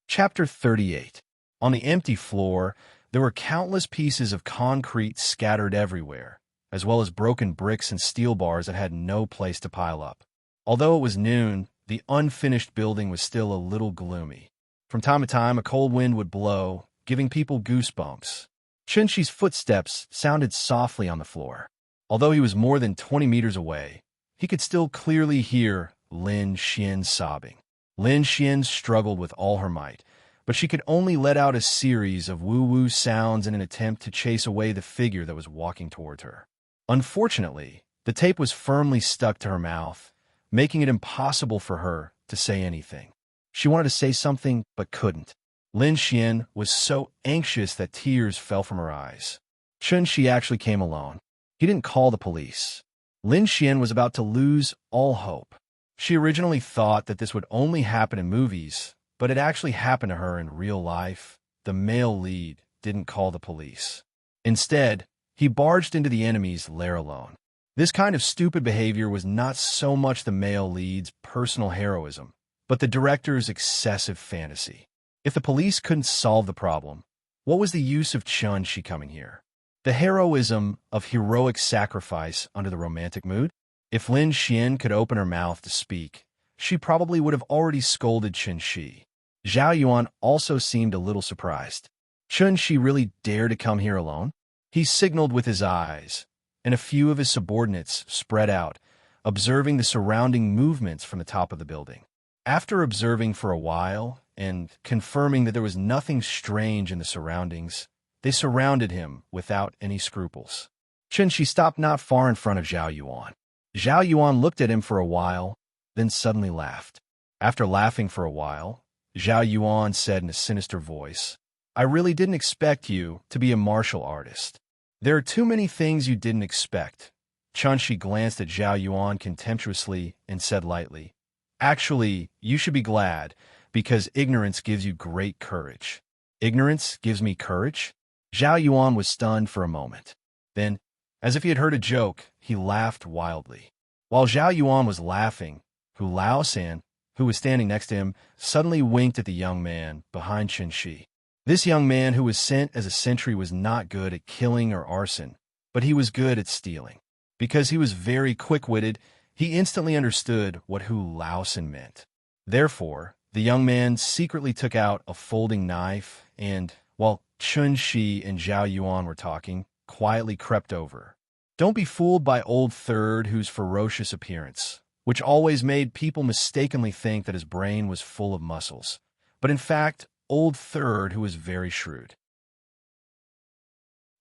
Chapter 38. On the empty floor, there were countless pieces of concrete scattered everywhere, as well as broken bricks and steel bars that had no place to pile up. Although it was noon, the unfinished building was still a little gloomy. From time to time, a cold wind would blow, giving people goosebumps. Chun-Shi's footsteps sounded softly on the floor. Although he was more than 20 meters away, he could still clearly hear Lin Xian sobbing. Lin Xian struggled with all her might, but she could only let out a series of woo-woo sounds in an attempt to chase away the figure that was walking towards her. Unfortunately, the tape was firmly stuck to her mouth, making it impossible for her to say anything. She wanted to say something, but couldn't. Lin Xian was so anxious that tears fell from her eyes. Chun-Shi actually came alone. He didn't call the police. Lin Xian was about to lose all hope. She originally thought that this would only happen in movies, but it actually happened to her in real life. The male lead didn't call the police. Instead, he barged into the enemy's lair alone. This kind of stupid behavior was not so much the male lead's personal heroism, but the director's excessive fantasy. If the police couldn't solve the problem, what was the use of Chun-Shi coming here? The heroism of heroic sacrifice under the romantic mood? If Lin Xian could open her mouth to speak, she probably would have already scolded Chun-Shi. Zhao Yuan also seemed a little surprised. Chun-Shi really dared to come here alone? He signaled with his eyes, and a few of his subordinates spread out, observing the surrounding movements from the top of the building. After observing for a while and confirming that there was nothing strange in the surroundings, they surrounded him without any scruples. Chun-Shi stopped not far in front of Zhao Yuan. Zhao Yuan looked at him for a while, then suddenly laughed. After laughing for a while, Zhao Yuan said in a sinister voice, "I really didn't expect you to be a martial artist. There are too many things you didn't expect." Chun-Shi glanced at Zhao Yuan contemptuously and said lightly, "Actually, you should be glad, because ignorance gives you great courage." "Ignorance gives me courage?" Zhao Yuan was stunned for a moment. Then, as if he had heard a joke, he laughed wildly. While Zhao Yuan was laughing, Hu Lao-san, who was standing next to him, suddenly winked at the young man behind Chun-Shi. This young man who was sent as a sentry was not good at killing or arson, but he was good at stealing. Because he was very quick-witted, he instantly understood what Hu Lao-san meant. Therefore, the young man secretly took out a folding knife and, while Chun-Shi and Zhao Yuan were talking, quietly crept over. Don't be fooled by Old Third, whose ferocious appearance, which always made people mistakenly think that his brain was full of muscles, but in fact, Old Third, who was very shrewd.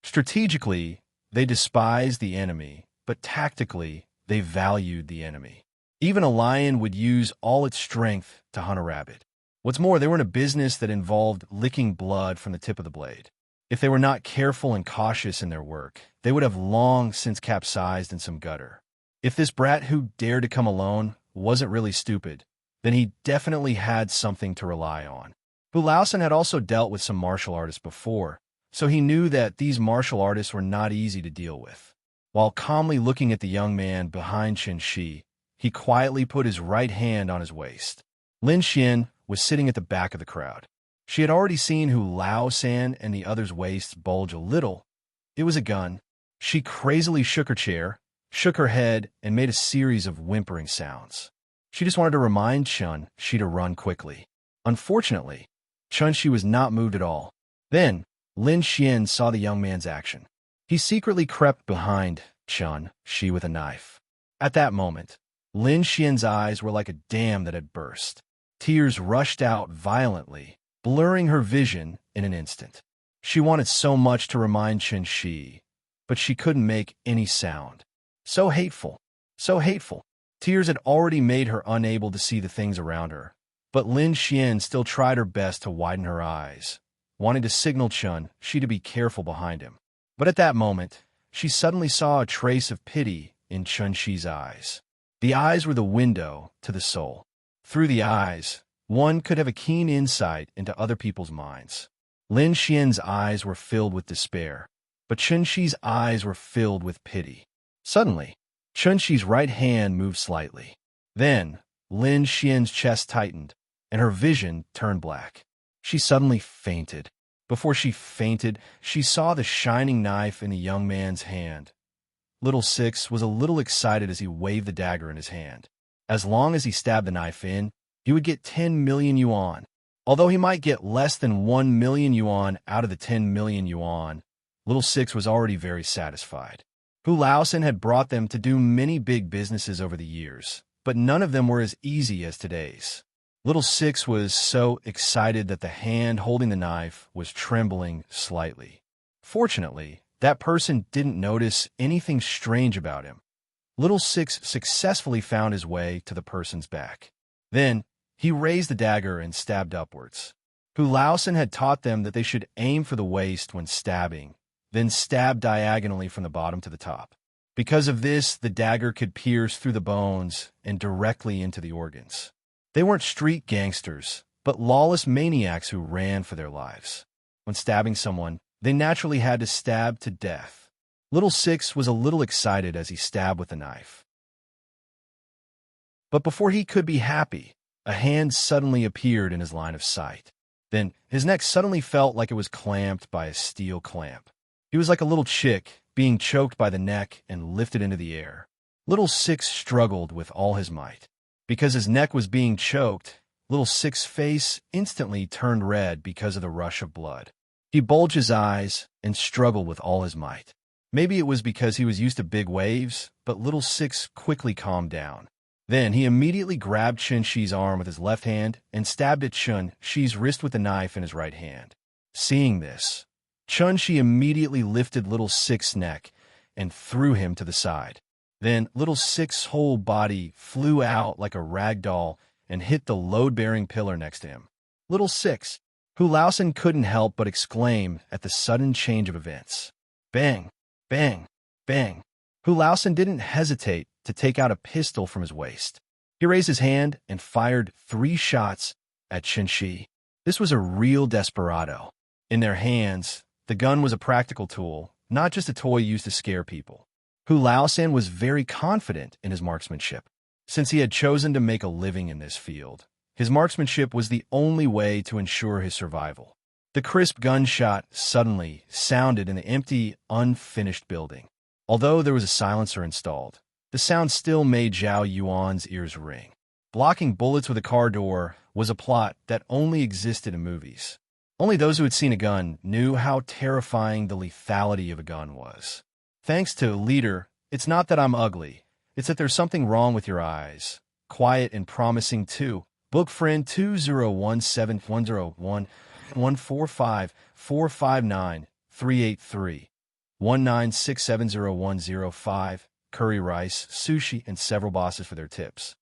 Strategically, they despised the enemy, but tactically, they valued the enemy. Even a lion would use all its strength to hunt a rabbit. What's more, they were in a business that involved licking blood from the tip of the blade. If they were not careful and cautious in their work, they would have long since capsized in some gutter. If this brat who dared to come alone wasn't really stupid, then he definitely had something to rely on. Bulausen had also dealt with some martial artists before, so he knew that these martial artists were not easy to deal with. While calmly looking at the young man behind Chen Shi, he quietly put his right hand on his waist. Lin Xian was sitting at the back of the crowd. She had already seen Hu Lao San and the other's waists bulge a little. It was a gun. She crazily shook her chair, shook her head, and made a series of whimpering sounds. She just wanted to remind Chen Shi to run quickly. Unfortunately, Chen Shi was not moved at all. Then, Lin Xian saw the young man's action. He secretly crept behind Chen Shi with a knife. At that moment, Lin Xian's eyes were like a dam that had burst. Tears rushed out violently, blurring her vision in an instant. She wanted so much to remind Chen Shi, but she couldn't make any sound. So hateful, so hateful. Tears had already made her unable to see the things around her, but Lin Xian still tried her best to widen her eyes, wanting to signal Chen Shi to be careful behind him. But at that moment, she suddenly saw a trace of pity in Chen Shi's eyes. The eyes were the window to the soul. Through the eyes, one could have a keen insight into other people's minds. Lin Xian's eyes were filled with despair, but Chen Shi's eyes were filled with pity. Suddenly, Chen Shi's right hand moved slightly. Then, Lin Xian's chest tightened, and her vision turned black. She suddenly fainted. Before she fainted, she saw the shining knife in the young man's hand. Little Six was a little excited as he waved the dagger in his hand. As long as he stabbed the knife in, he would get 10 million yuan. Although he might get less than 1 million yuan out of the 10 million yuan, Little Six was already very satisfied. Hu Laosen had brought them to do many big businesses over the years, but none of them were as easy as today's. Little Six was so excited that the hand holding the knife was trembling slightly. Fortunately, that person didn't notice anything strange about him. Little Six successfully found his way to the person's back. Then, he raised the dagger and stabbed upwards. Hu Laosen had taught them that they should aim for the waist when stabbing, then stab diagonally from the bottom to the top. Because of this, the dagger could pierce through the bones and directly into the organs. They weren't street gangsters, but lawless maniacs who ran for their lives. When stabbing someone, they naturally had to stab to death. Little Six was a little excited as he stabbed with the knife. But before he could be happy, a hand suddenly appeared in his line of sight. Then, his neck suddenly felt like it was clamped by a steel clamp. He was like a little chick, being choked by the neck and lifted into the air. Little Six struggled with all his might. Because his neck was being choked, Little Six's face instantly turned red because of the rush of blood. He bulged his eyes and struggled with all his might. Maybe it was because he was used to big waves, but Little Six quickly calmed down. Then he immediately grabbed Chen Shi's arm with his left hand and stabbed at Chen Shi's wrist with the knife in his right hand. Seeing this, Chen Shi immediately lifted Little Six's neck and threw him to the side. Then Little Six's whole body flew out like a rag doll and hit the load-bearing pillar next to him. Little Six, Hu Laosen couldn't help but exclaim at the sudden change of events. Bang, bang, bang. Hu Laosen didn't hesitate to take out a pistol from his waist. He raised his hand and fired 3 shots at Chen Shi. This was a real desperado. In their hands, the gun was a practical tool, not just a toy used to scare people. Hu Laosen was very confident in his marksmanship. Since he had chosen to make a living in this field, his marksmanship was the only way to ensure his survival. The crisp gunshot suddenly sounded in the empty, unfinished building. Although there was a silencer installed, the sound still made Zhao Yuan's ears ring. Blocking bullets with a car door was a plot that only existed in movies. Only those who had seen a gun knew how terrifying the lethality of a gun was. Thanks to Leader, it's not that I'm ugly, it's that there's something wrong with your eyes. Quiet and promising too. Book friend 201710145459383 196700105. Curry rice, sushi, and several bosses for their tips.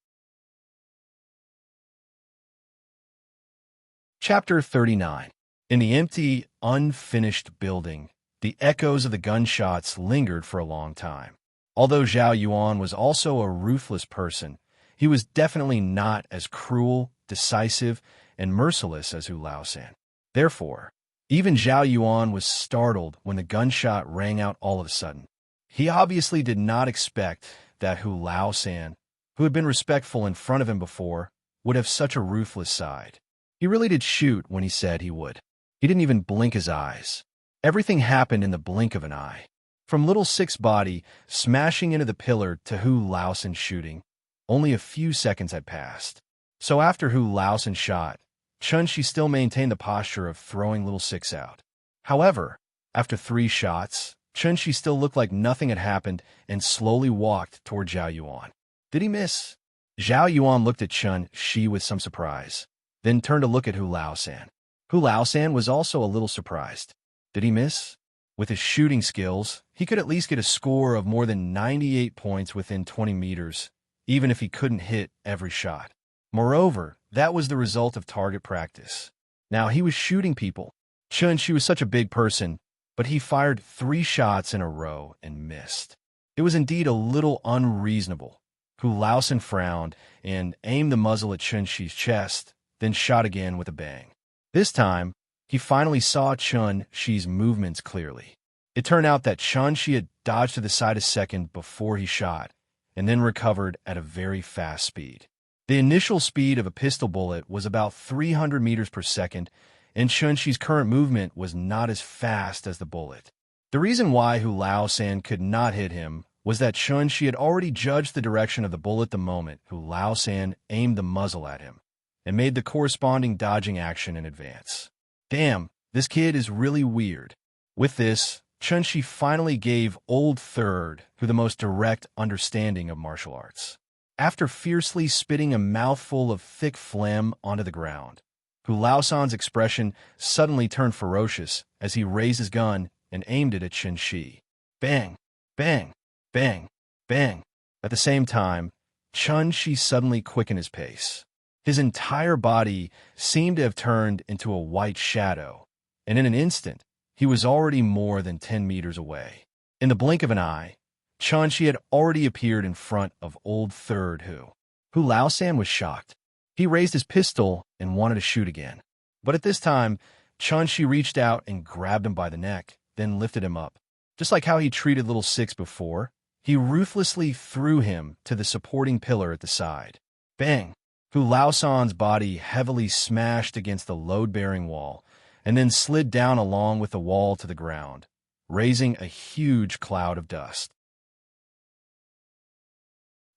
Chapter 39. In the empty, unfinished building, the echoes of the gunshots lingered for a long time. Although Zhao Yuan was also a ruthless person, he was definitely not as cruel, decisive, and merciless as Hu Laosan. Therefore, even Zhao Yuan was startled when the gunshot rang out all of a sudden. He obviously did not expect that Hu Laosan, who had been respectful in front of him before, would have such a ruthless side. He really did shoot when he said he would. He didn't even blink his eyes. Everything happened in the blink of an eye. From Little Six's body smashing into the pillar to Hu Laosan shooting, only a few seconds had passed. So after Hu Laosan shot, Chun-Shi still maintained the posture of throwing Little Six out. However, after 3 shots, Chun-Shi still looked like nothing had happened and slowly walked toward Zhao Yuan. Did he miss? Zhao Yuan looked at Chun-Shi with some surprise, then turned to look at Hu Laosan. Hu Laosan was also a little surprised. Did he miss? With his shooting skills, he could at least get a score of more than 98 points within 20 meters, even if he couldn't hit every shot. Moreover, that was the result of target practice. Now he was shooting people. Chun-Shi was such a big person, but he fired 3 shots in a row and missed. It was indeed a little unreasonable. Hu Laosan frowned and aimed the muzzle at Chun-Shi's chest, then shot again with a bang. This time, he finally saw Chun-Shi's movements clearly. It turned out that Chun-Shi had dodged to the side a second before he shot, and then recovered at a very fast speed. The initial speed of a pistol bullet was about 300 meters per second, and Chun-Shi's current movement was not as fast as the bullet. The reason why Hu Laosan could not hit him was that Chun-Shi had already judged the direction of the bullet the moment Hu Laosan aimed the muzzle at him, and made the corresponding dodging action in advance. Damn, this kid is really weird. With this, Chun-Shi finally gave Old Third Hu the most direct understanding of martial arts. After fiercely spitting a mouthful of thick phlegm onto the ground, Hu Laosan's expression suddenly turned ferocious as he raised his gun and aimed it at Chun-Shi. Bang, bang, bang, bang. At the same time, Chun-Shi suddenly quickened his pace. His entire body seemed to have turned into a white shadow, and in an instant, he was already more than 10 meters away. In the blink of an eye, Chun-Shi had already appeared in front of Old Third Hu. Hu Laosan was shocked. He raised his pistol and wanted to shoot again. But at this time, Chun-Shi reached out and grabbed him by the neck, then lifted him up. Just like how he treated Little Six before, he ruthlessly threw him to the supporting pillar at the side. Bang! Hu Laosan's body heavily smashed against the load-bearing wall, and then slid down along with the wall to the ground, raising a huge cloud of dust.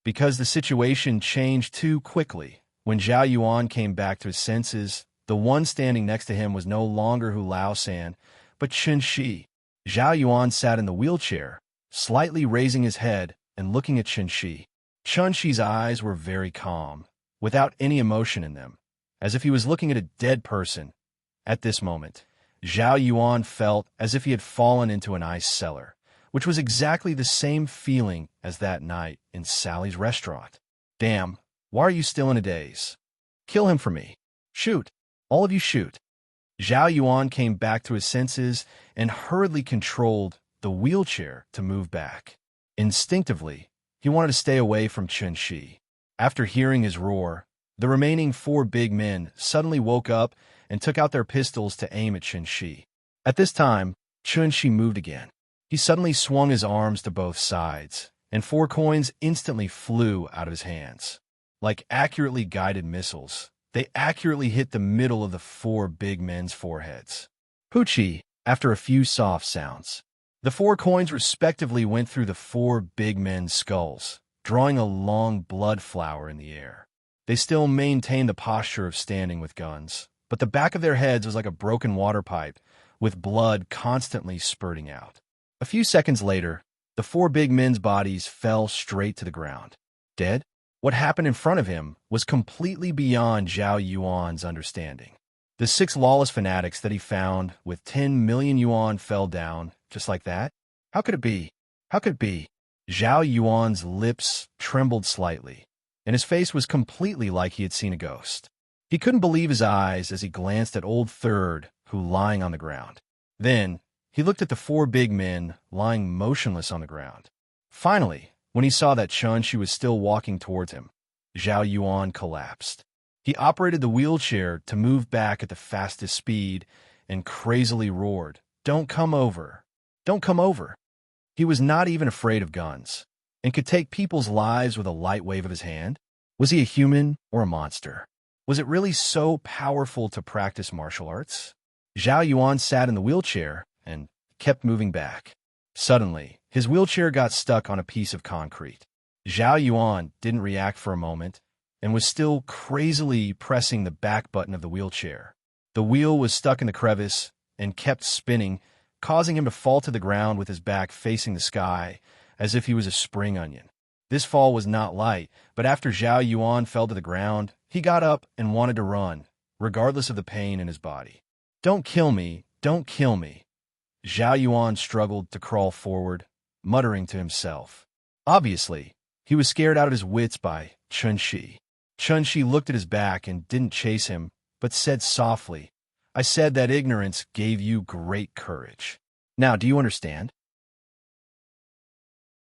Because the situation changed too quickly, when Zhao Yuan came back to his senses, the one standing next to him was no longer Hu Laosan, but Chun-Shi. Zhao Yuan sat in the wheelchair, slightly raising his head and looking at Chun-Shi. Chun-Shi's eyes were very calm, without any emotion in them, as if he was looking at a dead person. At this moment, Zhao Yuan felt as if he had fallen into an ice cellar, which was exactly the same feeling as that night in Sally's restaurant. Damn, why are you still in a daze? Kill him for me. Shoot. All of you shoot. Zhao Yuan came back to his senses and hurriedly controlled the wheelchair to move back. Instinctively, he wanted to stay away from Chun-Shi. After hearing his roar, the remaining 4 big men suddenly woke up and took out their pistols to aim at Chun-Shi. At this time, Chun-Shi moved again. He suddenly swung his arms to both sides, and 4 coins instantly flew out of his hands. Like accurately guided missiles, they accurately hit the middle of the 4 big men's foreheads. Poochie, after a few soft sounds. The 4 coins respectively went through the 4 big men's skulls, drawing a long blood flower in the air. They still maintained the posture of standing with guns, but the back of their heads was like a broken water pipe, with blood constantly spurting out. A few seconds later, the 4 big men's bodies fell straight to the ground. Dead? What happened in front of him was completely beyond Zhao Yuan's understanding. The 6 lawless fanatics that he found with 10 million yuan fell down, just like that? How could it be? How could it be? Zhao Yuan's lips trembled slightly, and his face was completely like he had seen a ghost. He couldn't believe his eyes as he glanced at Old Third, who lying on the ground. Then, he looked at the four big men lying motionless on the ground. Finally, when he saw that Chun-Shi was still walking towards him, Zhao Yuan collapsed. He operated the wheelchair to move back at the fastest speed and crazily roared, "Don't come over! Don't come over!" He was not even afraid of guns and could take people's lives with a light wave of his hand. Was he a human or a monster? Was it really so powerful to practice martial arts? Zhao Yuan sat in the wheelchair and kept moving back. Suddenly, his wheelchair got stuck on a piece of concrete. Zhao Yuan didn't react for a moment and was still crazily pressing the back button of the wheelchair. The wheel was stuck in the crevice and kept spinning, causing him to fall to the ground with his back facing the sky, as if he was a spring onion. This fall was not light, but after Zhao Yuan fell to the ground, he got up and wanted to run, regardless of the pain in his body. "Don't kill me, don't kill me." Zhao Yuan struggled to crawl forward, muttering to himself. Obviously, he was scared out of his wits by Chun-Shi. Chun-Shi looked at his back and didn't chase him, but said softly, "I said that ignorance gave you great courage. Now, do you understand?"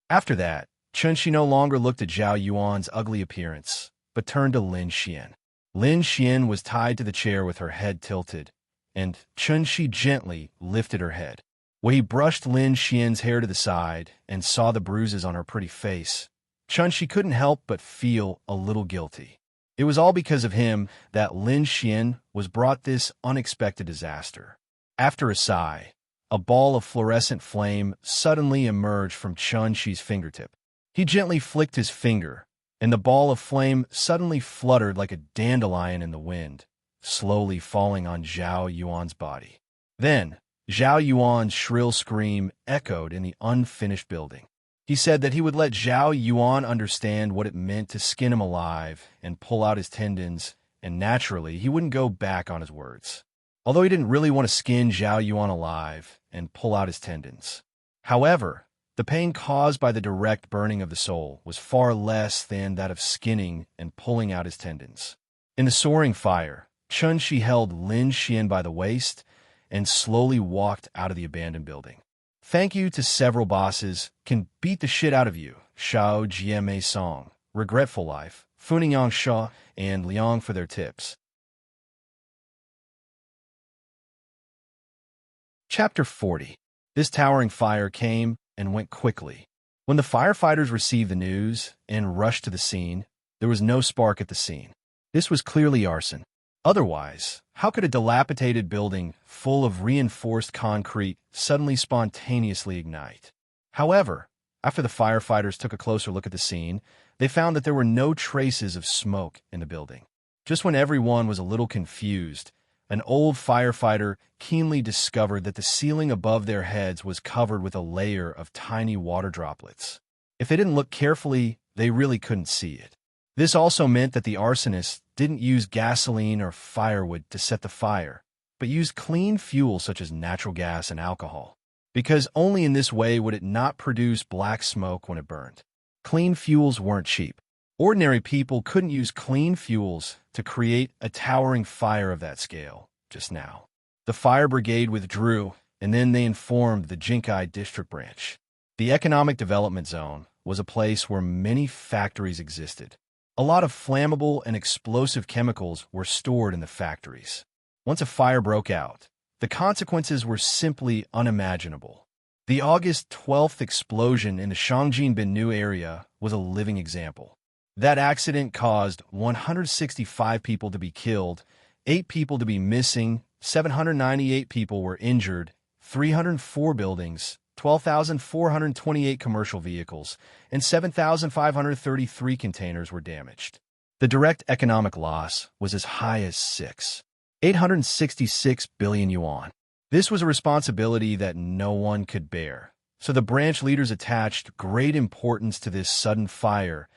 After that, Chun-Shi no longer looked at Zhao Yuan's ugly appearance, but turned to Lin Xian. Lin Xian was tied to the chair with her head tilted, and Chun-Shi gently lifted her head. When he brushed Lin Xian's hair to the side and saw the bruises on her pretty face, Chun-Shi couldn't help but feel a little guilty. It was all because of him that Lin Xian was brought this unexpected disaster. After a sigh, a ball of fluorescent flame suddenly emerged from Chun-Shi's fingertip. He gently flicked his finger, and the ball of flame suddenly fluttered like a dandelion in the wind, slowly falling on Zhao Yuan's body. Then, Zhao Yuan's shrill scream echoed in the unfinished building. He said that he would let Zhao Yuan understand what it meant to skin him alive and pull out his tendons, and naturally, he wouldn't go back on his words. Although he didn't really want to skin Zhao Yuan alive and pull out his tendons. However, the pain caused by the direct burning of the soul was far less than that of skinning and pulling out his tendons. In the soaring fire, Chun-Shi held Lin Xian by the waist and slowly walked out of the abandoned building. "Thank you to several bosses, can beat the shit out of you, Shao Jieme Song, Regretful Life, Funingyang Shaw, and Liang for their tips." Chapter 40. This towering fire came and went quickly. When the firefighters received the news and rushed to the scene, there was no spark at the scene. This was clearly arson. Otherwise, how could a dilapidated building full of reinforced concrete suddenly spontaneously ignite? However, after the firefighters took a closer look at the scene, they found that there were no traces of smoke in the building. Just when everyone was a little confused, an old firefighter keenly discovered that the ceiling above their heads was covered with a layer of tiny water droplets. If they didn't look carefully, they really couldn't see it. This also meant that the arsonists didn't use gasoline or firewood to set the fire, but used clean fuel such as natural gas and alcohol, because only in this way would it not produce black smoke when it burned. Clean fuels weren't cheap. Ordinary people couldn't use clean fuels to create a towering fire of that scale just now. The fire brigade withdrew, and then they informed the Jinkai district branch. The economic development zone was a place where many factories existed. A lot of flammable and explosive chemicals were stored in the factories. Once a fire broke out, the consequences were simply unimaginable. The August 12th explosion in the Shangjin-Binnu area was a living example. That accident caused 165 people to be killed, 8 people to be missing, 798 people were injured, 304 buildings, 12,428 commercial vehicles, and 7,533 containers were damaged. The direct economic loss was as high as 866 billion yuan. This was a responsibility that no one could bear, so the branch leaders attached great importance to this sudden fire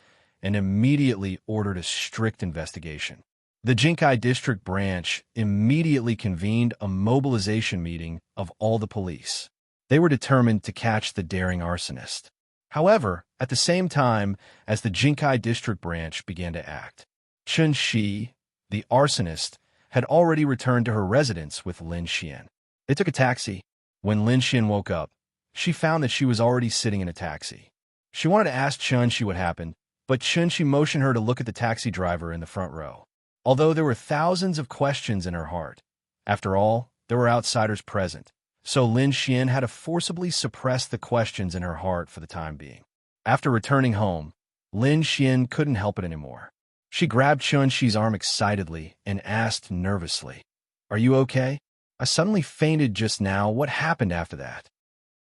and immediately ordered a strict investigation. The Jinkai District Branch immediately convened a mobilization meeting of all the police. They were determined to catch the daring arsonist. However, at the same time as the Jinkai District Branch began to act, Chun-Shi, the arsonist, had already returned to her residence with Lin Xian. They took a taxi. When Lin Xian woke up, she found that she was already sitting in a taxi. She wanted to ask Chunshi what happened, but Chunshi motioned her to look at the taxi driver in the front row. Although there were thousands of questions in her heart, after all, there were outsiders present, so Lin Xian had to forcibly suppress the questions in her heart for the time being. After returning home, Lin Xian couldn't help it anymore. She grabbed Chunshi's arm excitedly and asked nervously, "Are you okay? I suddenly fainted just now. What happened after that?"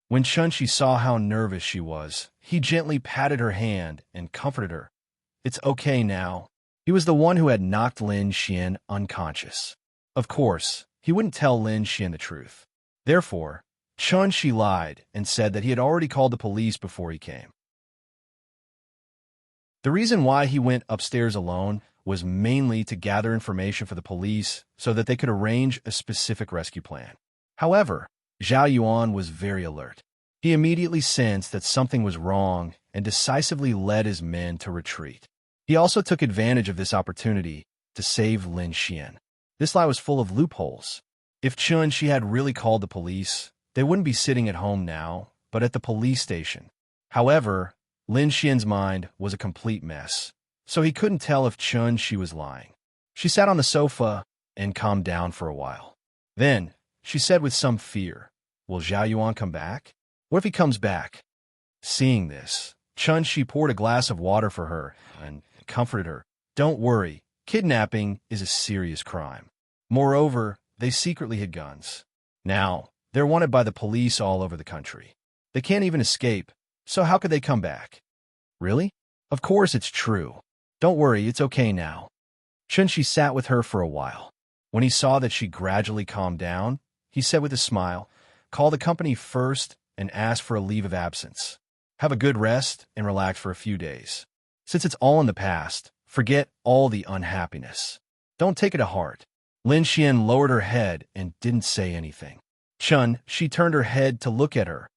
When Chunshi saw how nervous she was, he gently patted her hand and comforted her. "It's okay now." He was the one who had knocked Lin Xian unconscious. Of course, he wouldn't tell Lin Xian the truth. Therefore, Chunshi lied and said that he had already called the police before he came. The reason why he went upstairs alone was mainly to gather information for the police so that they could arrange a specific rescue plan. However, Zhao Yuan was very alert. He immediately sensed that something was wrong and decisively led his men to retreat. He also took advantage of this opportunity to save Lin Xian. This lie was full of loopholes. If Chunshi had really called the police, they wouldn't be sitting at home now, but at the police station. However, Lin Xian's mind was a complete mess, so he couldn't tell if Chunshi was lying. She sat on the sofa and calmed down for a while. Then, she said with some fear, "Will Zhao Yuan come back? What if he comes back?" Seeing this, Chunshi poured a glass of water for her and comforted her. "Don't worry, kidnapping is a serious crime. Moreover, they secretly hid guns. Now, they're wanted by the police all over the country. They can't even escape, so how could they come back?" "Really? Of course it's true. Don't worry, it's okay now." Chunshi sat with her for a while. When he saw that she gradually calmed down, he said with a smile, "Call the company first and ask for a leave of absence. Have a good rest and relax for a few days. Since it's all in the past, forget all the unhappiness. Don't take it to heart." Lin Xian lowered her head and didn't say anything. She turned her head to look at her,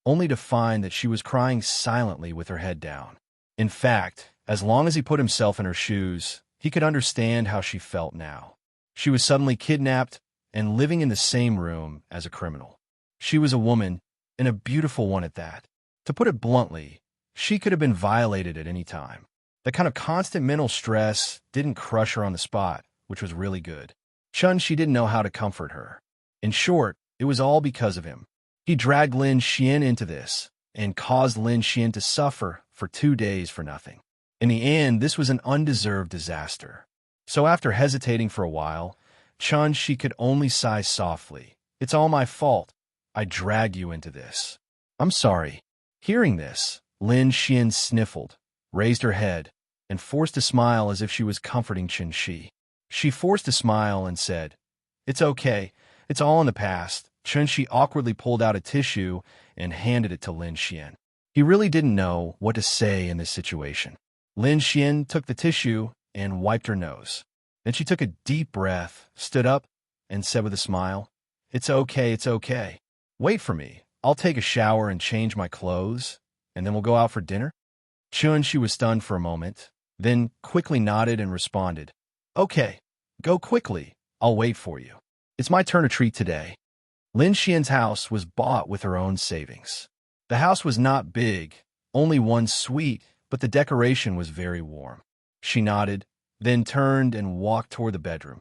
only to find that she was crying silently with her head down. In fact, as long as he put himself in her shoes, he could understand how she felt now. She was suddenly kidnapped and living in the same room as a criminal. She was a woman, and a beautiful one at that. To put it bluntly, she could have been violated at any time. The kind of constant mental stress didn't crush her on the spot, which was really good. She didn't know how to comfort her. In short, it was all because of him. He dragged Lin Xian into this and caused Lin Xian to suffer for 2 days for nothing. In the end, this was an undeserved disaster. So after hesitating for a while, she could only sigh softly. "It's all my fault. I dragged you into this. I'm sorry." Hearing this, Lin Xian sniffled, raised her head, and forced a smile as if she was comforting Chunshi. She forced a smile and said, "It's okay. It's all in the past." Chunshi awkwardly pulled out a tissue and handed it to Lin Xian. He really didn't know what to say in this situation. Lin Xian took the tissue and wiped her nose. Then she took a deep breath, stood up, and said with a smile, "It's okay, it's okay. Wait for me. I'll take a shower and change my clothes, and then we'll go out for dinner." Chunshi was stunned for a moment, then quickly nodded and responded, "Okay, go quickly. I'll wait for you. It's my turn to treat today." Lin Xian's house was bought with her own savings. The house was not big, only one suite, but the decoration was very warm. She nodded, then turned and walked toward the bedroom.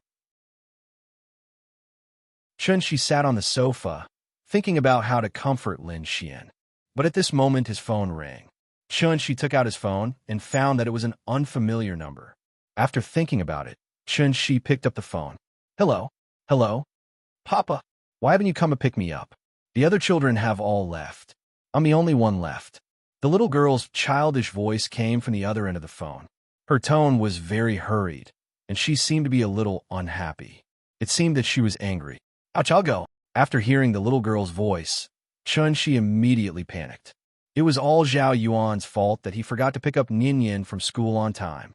Chunshi sat on the sofa, thinking about how to comfort Lin Xian. But at this moment his phone rang. Chunshi took out his phone and found that it was an unfamiliar number. After thinking about it, Chunshi picked up the phone. "Hello? Hello? Papa, why haven't you come to pick me up? The other children have all left. I'm the only one left." The little girl's childish voice came from the other end of the phone. Her tone was very hurried, and she seemed to be a little unhappy. It seemed that she was angry. "Ouch, I'll go." After hearing the little girl's voice, Chunshi immediately panicked. It was all Zhao Yuan's fault that he forgot to pick up Ninian from school on time.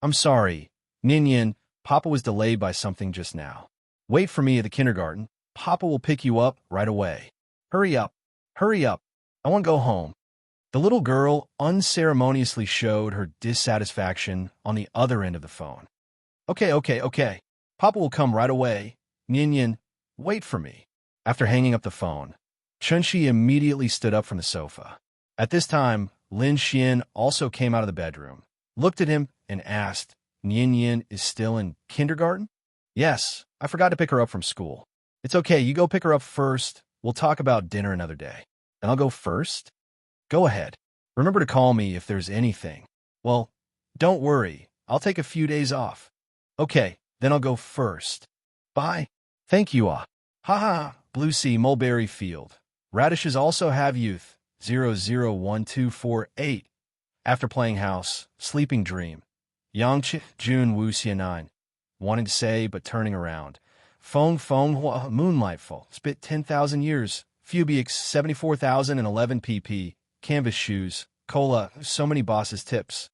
"I'm sorry, Ninian, Papa was delayed by something just now. Wait for me at the kindergarten. Papa will pick you up right away. Hurry up, hurry up. I want to go home." The little girl unceremoniously showed her dissatisfaction on the other end of the phone. Okay. Papa will come right away. Nyan, wait for me. After hanging up the phone, Chunshi immediately stood up from the sofa. At this time, Lin Xian also came out of the bedroom, looked at him, and asked, Nyan is still in kindergarten? Yes, I forgot to pick her up from school. It's okay, you go pick her up first. We'll talk about dinner another day. And I'll go first? Go ahead. Remember to call me if there's anything. Well, don't worry. I'll take a few days off. Okay, then I'll go first. Bye. Thank you, ah. Haha, Blue Sea Mulberry Field. Radishes also have youth. 001248. After playing house, sleeping dream. Yangchi, June Wu Xianan. Wanting to say, but turning around. Feng Hua, Moonlightful. Spit 10,000 years. Fubiix 74,011 pp. Canvas shoes. Cola, so many bosses tips.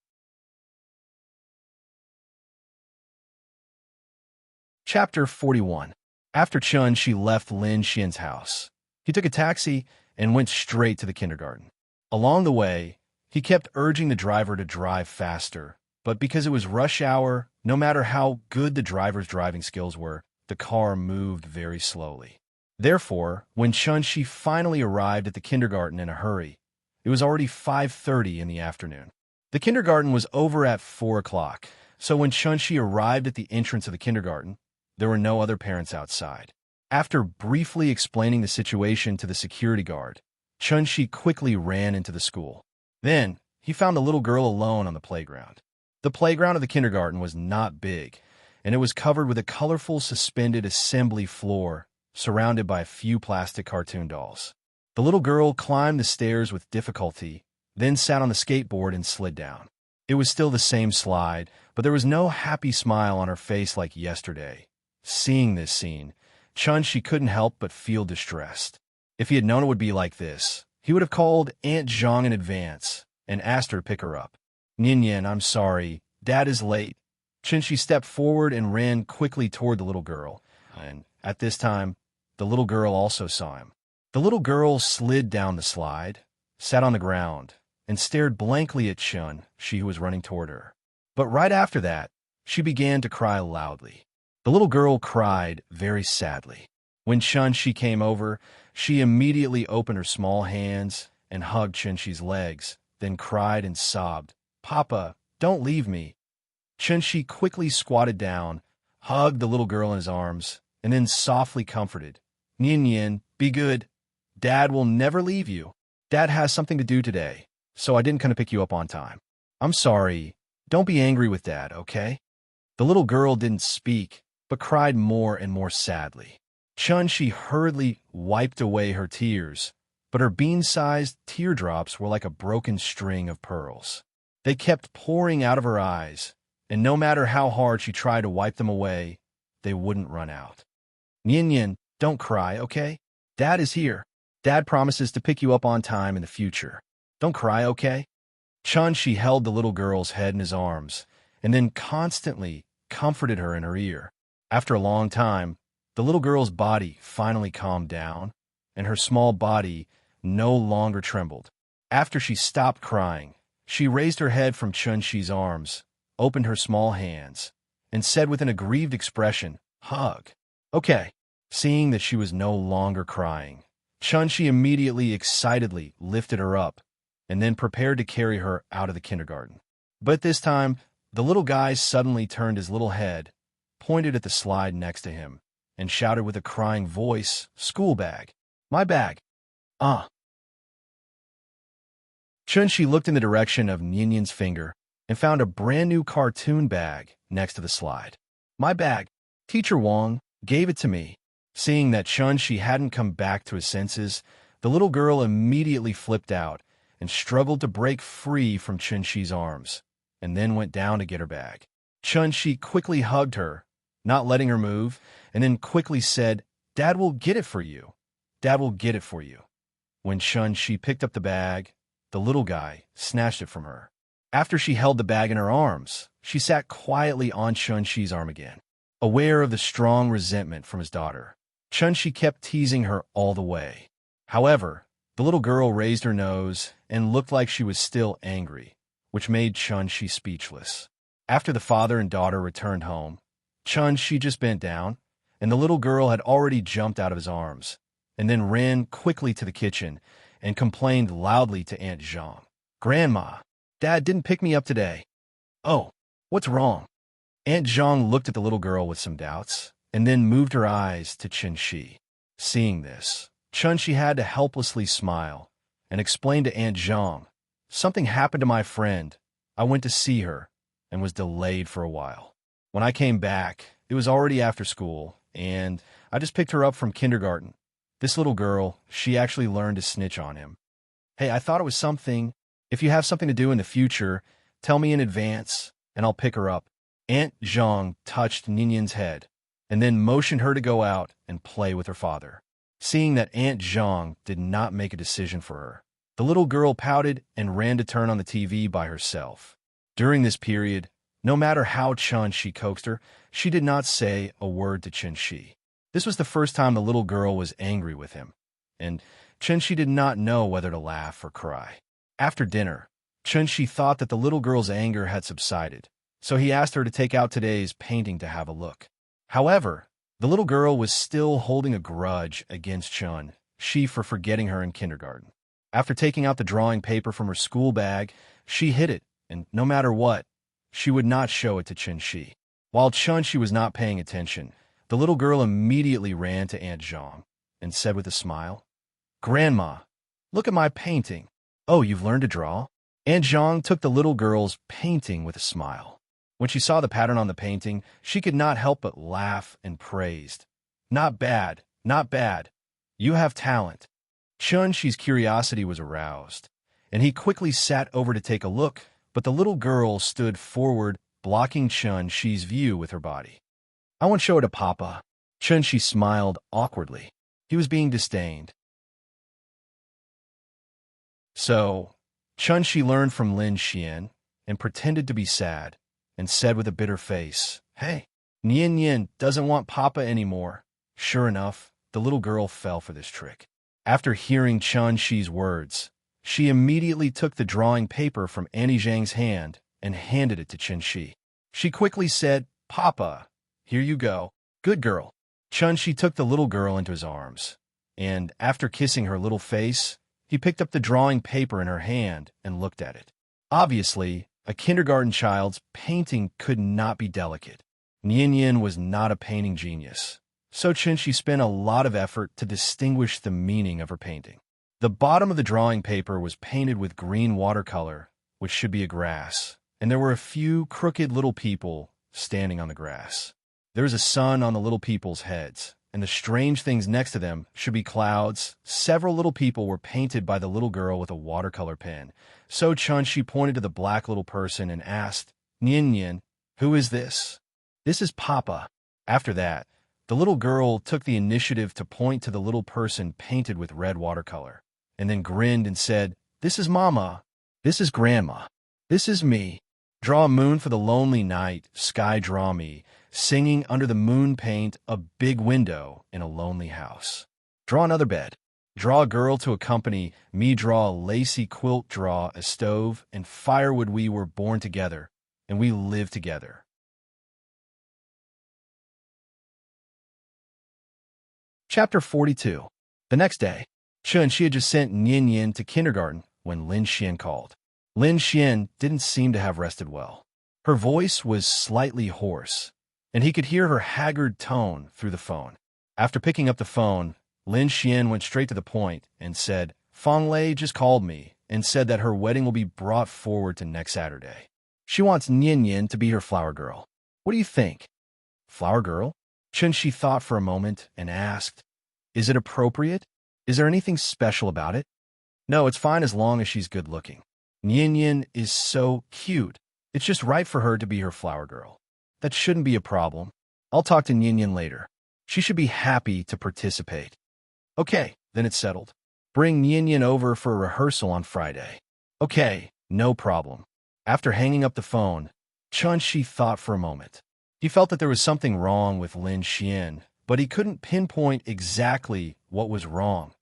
Chapter 41. After Chun, she left Lin Xian's house. He took a taxi and went straight to the kindergarten. Along the way, he kept urging the driver to drive faster, but because it was rush hour, no matter how good the driver's driving skills were, the car moved very slowly. Therefore, when Chun-Shi finally arrived at the kindergarten in a hurry, it was already 5:30 in the afternoon. The kindergarten was over at 4 o'clock, so when Chun-Shi arrived at the entrance of the kindergarten, there were no other parents outside. After briefly explaining the situation to the security guard, Chun-Shi quickly ran into the school. Then, he found the little girl alone on the playground. The playground of the kindergarten was not big, and it was covered with a colorful suspended assembly floor surrounded by a few plastic cartoon dolls. The little girl climbed the stairs with difficulty, then sat on the skateboard and slid down. It was still the same slide, but there was no happy smile on her face like yesterday. Seeing this scene, Chun-Shi couldn't help but feel distressed. If he had known it would be like this, he would have called Aunt Zhang in advance and asked her to pick her up. Nyan, I'm sorry. Dad is late. Chun-Shi stepped forward and ran quickly toward the little girl, and at this time, the little girl also saw him. The little girl slid down the slide, sat on the ground, and stared blankly at Chun-Shi, who was running toward her. But right after that, she began to cry loudly. The little girl cried very sadly. When Chun-Shi came over, she immediately opened her small hands and hugged Chun-Shi's legs, then cried and sobbed, Papa, don't leave me. Chun-Shi quickly squatted down, hugged the little girl in his arms, and then softly comforted. Nyan, be good. Dad will never leave you. Dad has something to do today, so I didn't come to pick you up on time. I'm sorry. Don't be angry with Dad, okay? The little girl didn't speak, but cried more and more sadly. Chun-Shi hurriedly wiped away her tears, but her bean-sized teardrops were like a broken string of pearls. They kept pouring out of her eyes, and no matter how hard she tried to wipe them away, they wouldn't run out. Nyan, don't cry, okay? Dad is here. Dad promises to pick you up on time in the future. Don't cry, okay? Chun-Shi held the little girl's head in his arms, and then constantly comforted her in her ear. After a long time, the little girl's body finally calmed down, and her small body no longer trembled. After she stopped crying, she raised her head from Chun-Shi's arms, opened her small hands, and said with an aggrieved expression, Hug. Okay. Seeing that she was no longer crying, Chun-Shi immediately excitedly lifted her up and then prepared to carry her out of the kindergarten. But this time, the little guy suddenly turned his little head, pointed at the slide next to him, and shouted with a crying voice, School bag. My bag. Chun-Shi looked in the direction of Nyan's finger and found a brand new cartoon bag next to the slide. My bag. Teacher Wang gave it to me. Seeing that Chun-Shi hadn't come back to his senses, the little girl immediately flipped out and struggled to break free from Chun-Shi's arms, and then went down to get her bag. Chun-Shi quickly hugged her, not letting her move, and then quickly said, Dad will get it for you. Dad will get it for you. When Chun-Shi picked up the bag, the little guy snatched it from her. After she held the bag in her arms, she sat quietly on Chun-Shi's arm again. Aware of the strong resentment from his daughter, Chun-Shi kept teasing her all the way. However, the little girl raised her nose and looked like she was still angry, which made Chun-Shi speechless. After the father and daughter returned home, She just bent down, and the little girl had already jumped out of his arms, and then ran quickly to the kitchen and complained loudly to Aunt Zhang. "Grandma, Dad didn't pick me up today." "Oh, what's wrong?" Aunt Zhang looked at the little girl with some doubts, and then moved her eyes to Shi. Seeing this, Shi had to helplessly smile and explain to Aunt Zhang, "Something happened to my friend. I went to see her and was delayed for a while. When I came back, it was already after school, and I just picked her up from kindergarten. This little girl, she actually learned to snitch on him. Hey, I thought it was something. If you have something to do in the future, tell me in advance, and I'll pick her up." Aunt Zhang touched Ninian's head and then motioned her to go out and play with her father. Seeing that Aunt Zhang did not make a decision for her, the little girl pouted and ran to turn on the TV by herself. During this period, no matter how Shi coaxed her, she did not say a word to Shi. This was the first time the little girl was angry with him, and Shi did not know whether to laugh or cry. After dinner, Shi thought that the little girl's anger had subsided, so he asked her to take out today's painting to have a look. However, the little girl was still holding a grudge against Shi for forgetting her in kindergarten. After taking out the drawing paper from her school bag, she hid it, and no matter what, she would not show it to Shi. While Shi was not paying attention, the little girl immediately ran to Aunt Zhang and said with a smile, "Grandma, look at my painting." "Oh, you've learned to draw?" Aunt Zhang took the little girl's painting with a smile. When she saw the pattern on the painting, she could not help but laugh and praised. "Not bad, not bad. You have talent." Shi's curiosity was aroused, and he quickly sat over to take a look, but the little girl stood forward, blocking Shi's view with her body. "I won't show it to Papa." Shi smiled awkwardly. He was being disdained. So, Shi learned from Lin Xian and pretended to be sad, and said with a bitter face, "Hey, Nian doesn't want Papa anymore." Sure enough, the little girl fell for this trick. After hearing Shi's words, she immediately took the drawing paper from Annie Zhang's hand and handed it to Shi. She quickly said, "Papa, here you go. Good girl." Shi took the little girl into his arms, and after kissing her little face, he picked up the drawing paper in her hand and looked at it. Obviously, a kindergarten child's painting could not be delicate. Nian was not a painting genius, so Shi spent a lot of effort to distinguish the meaning of her painting. The bottom of the drawing paper was painted with green watercolor, which should be a grass, and there were a few crooked little people standing on the grass. There was a sun on the little people's heads, and the strange things next to them should be clouds. Several little people were painted by the little girl with a watercolor pen. So Shi pointed to the black little person and asked, "Nian, who is this?" "This is Papa." After that, the little girl took the initiative to point to the little person painted with red watercolor, and then grinned and said, "This is Mama. This is Grandma. This is me. Draw a moon for the lonely night, sky draw me, singing under the moon paint a big window in a lonely house. Draw another bed. Draw a girl to accompany me, draw a lacy quilt, draw a stove, and firewood. We were born together, and we live together." Chapter 42. The next day, She had just sent Nian to kindergarten when Lin Xian called. Lin Xian didn't seem to have rested well. Her voice was slightly hoarse, and he could hear her haggard tone through the phone. After picking up the phone, Lin Xian went straight to the point and said, "Fang Lei just called me and said that her wedding will be brought forward to next Saturday. She wants Nian to be her flower girl. What do you think?" "Flower girl?" Shi thought for a moment and asked, "Is it appropriate? Is there anything special about it?" "No, it's fine as long as she's good looking. Nian is so cute. It's just right for her to be her flower girl. That shouldn't be a problem. I'll talk to Nian later. She should be happy to participate." "Okay, then it's settled. Bring Nian over for a rehearsal on Friday." "Okay, no problem." After hanging up the phone, Shi thought for a moment. He felt that there was something wrong with Lin Xian, but he couldn't pinpoint exactly what was wrong.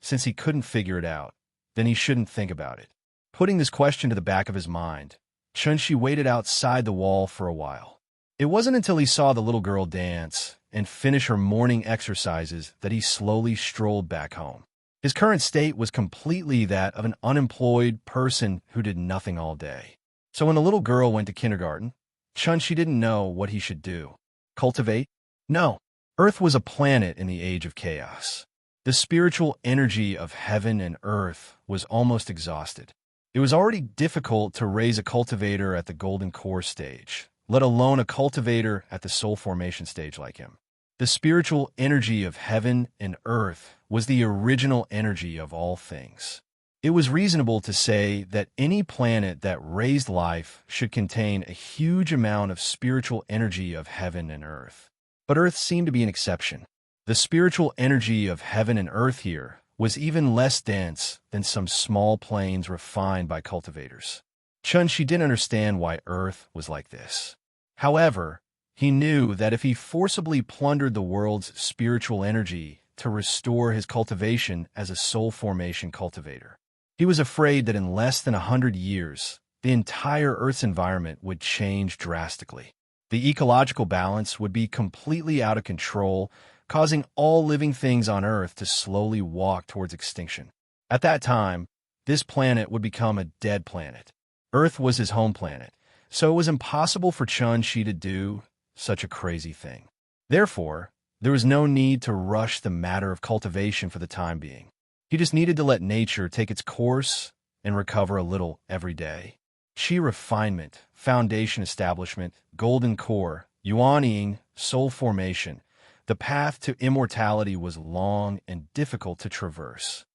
Since he couldn't figure it out, then he shouldn't think about it. Putting this question to the back of his mind, Shi waited outside the wall for a while. It wasn't until he saw the little girl dance and finish her morning exercises that he slowly strolled back home. His current state was completely that of an unemployed person who did nothing all day. So when the little girl went to kindergarten, Chunshi didn't know what he should do. Cultivate? No. Earth was a planet in the age of chaos. The spiritual energy of heaven and earth was almost exhausted. It was already difficult to raise a cultivator at the golden core stage, let alone a cultivator at the soul formation stage like him. The spiritual energy of heaven and earth was the original energy of all things. It was reasonable to say that any planet that raised life should contain a huge amount of spiritual energy of heaven and earth. But Earth seemed to be an exception. The spiritual energy of heaven and earth here was even less dense than some small planes refined by cultivators. Chunshi didn't understand why Earth was like this. However, he knew that if he forcibly plundered the world's spiritual energy to restore his cultivation as a soul formation cultivator, he was afraid that in less than 100 years, the entire Earth's environment would change drastically. The ecological balance would be completely out of control, causing all living things on Earth to slowly walk towards extinction. At that time, this planet would become a dead planet. Earth was his home planet, so it was impossible for Chunshi to do such a crazy thing. Therefore, there was no need to rush the matter of cultivation for the time being. He just needed to let nature take its course and recover a little every day. Chi refinement, foundation establishment, golden core, yuanying, soul formation. The path to immortality was long and difficult to traverse.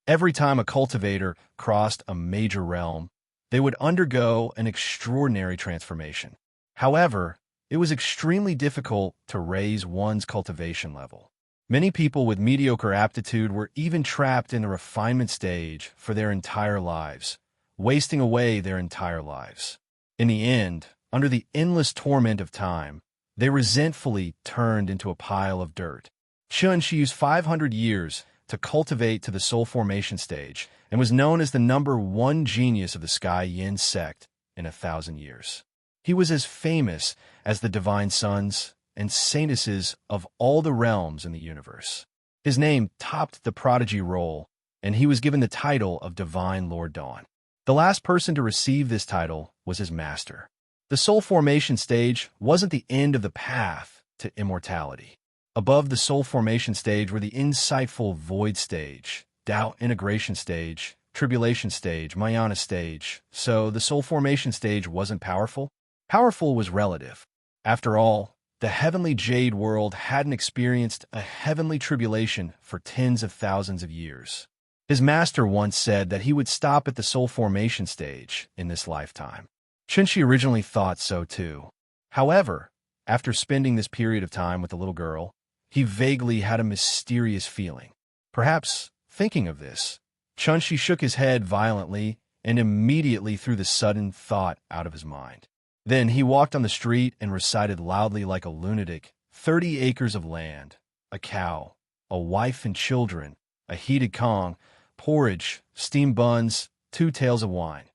Every time a cultivator crossed a major realm, they would undergo an extraordinary transformation. However, it was extremely difficult to raise one's cultivation level. Many people with mediocre aptitude were even trapped in the refinement stage for their entire lives, wasting away their entire lives. In the end, under the endless torment of time, they resentfully turned into a pile of dirt. Chunshi used 500 years to cultivate to the soul formation stage and was known as the #1 genius of the Sky Yin sect in 1,000 years. He was as famous as the divine sons and saintesses of all the realms in the universe. His name topped the prodigy roll, and he was given the title of Divine Lord Dawn. The last person to receive this title was his master. The soul formation stage wasn't the end of the path to immortality. Above the soul formation stage were the insightful void stage, doubt integration stage, tribulation stage, Mayana stage. So the soul formation stage wasn't powerful. Powerful was relative. After all, the heavenly jade world hadn't experienced a heavenly tribulation for tens of thousands of years. His master once said that he would stop at the soul formation stage in this lifetime. Chunshi originally thought so too. However, after spending this period of time with the little girl, he vaguely had a mysterious feeling. Perhaps, thinking of this, Chunshi shook his head violently and immediately threw the sudden thought out of his mind. Then he walked on the street and recited loudly like a lunatic, 30 acres of land, a cow, a wife and children, a heated Kong, porridge, steamed buns, 2 tails of wine.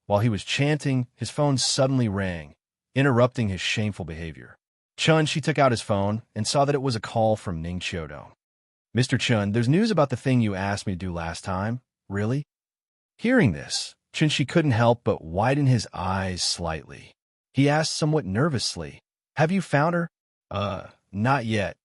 While he was chanting, his phone suddenly rang, interrupting his shameful behavior. Chunshi took out his phone and saw that it was a call from Ning Chiodong. "Mr. Chun, there's news about the thing you asked me to do last time. Really?" Hearing this, Chunshi couldn't help but widen his eyes slightly. He asked somewhat nervously, "Have you found her?" Not yet."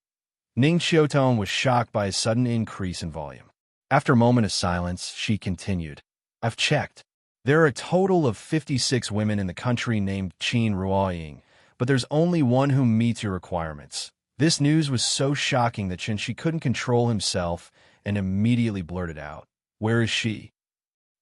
Ning Chiodong was shocked by his sudden increase in volume. After a moment of silence, she continued, "I've checked. There are a total of 56 women in the country named Qin Ruoying, but there's only one who meets your requirements." This news was so shocking that Chunshi couldn't control himself and immediately blurted out, "Where is she?"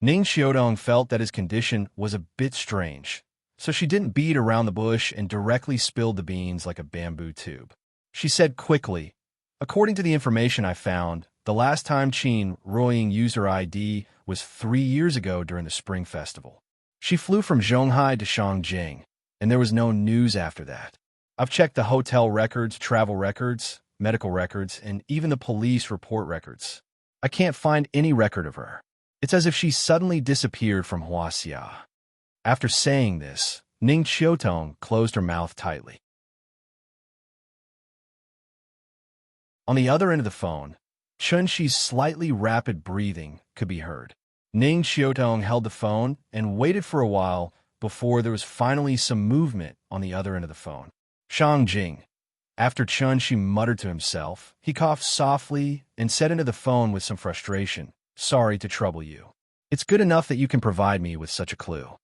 Ning Chiodong felt that his condition was a bit strange, so she didn't beat around the bush and directly spilled the beans like a bamboo tube. She said quickly, "According to the information I found, the last time Qin Ruoying used her ID was 3 years ago during the Spring Festival. She flew from Zhonghai to Shangjing, and there was no news after that. I've checked the hotel records, travel records, medical records, and even the police report records. I can't find any record of her. It's as if she suddenly disappeared from Huaxia." After saying this, Ning Qiutong closed her mouth tightly. On the other end of the phone, Chun-Shi's slightly rapid breathing could be heard. Ning Qiutong held the phone and waited for a while before there was finally some movement on the other end of the phone. Shang Jing. After Chun-Shi muttered to himself, he coughed softly and said into the phone with some frustration, "Sorry to trouble you. It's good enough that you can provide me with such a clue.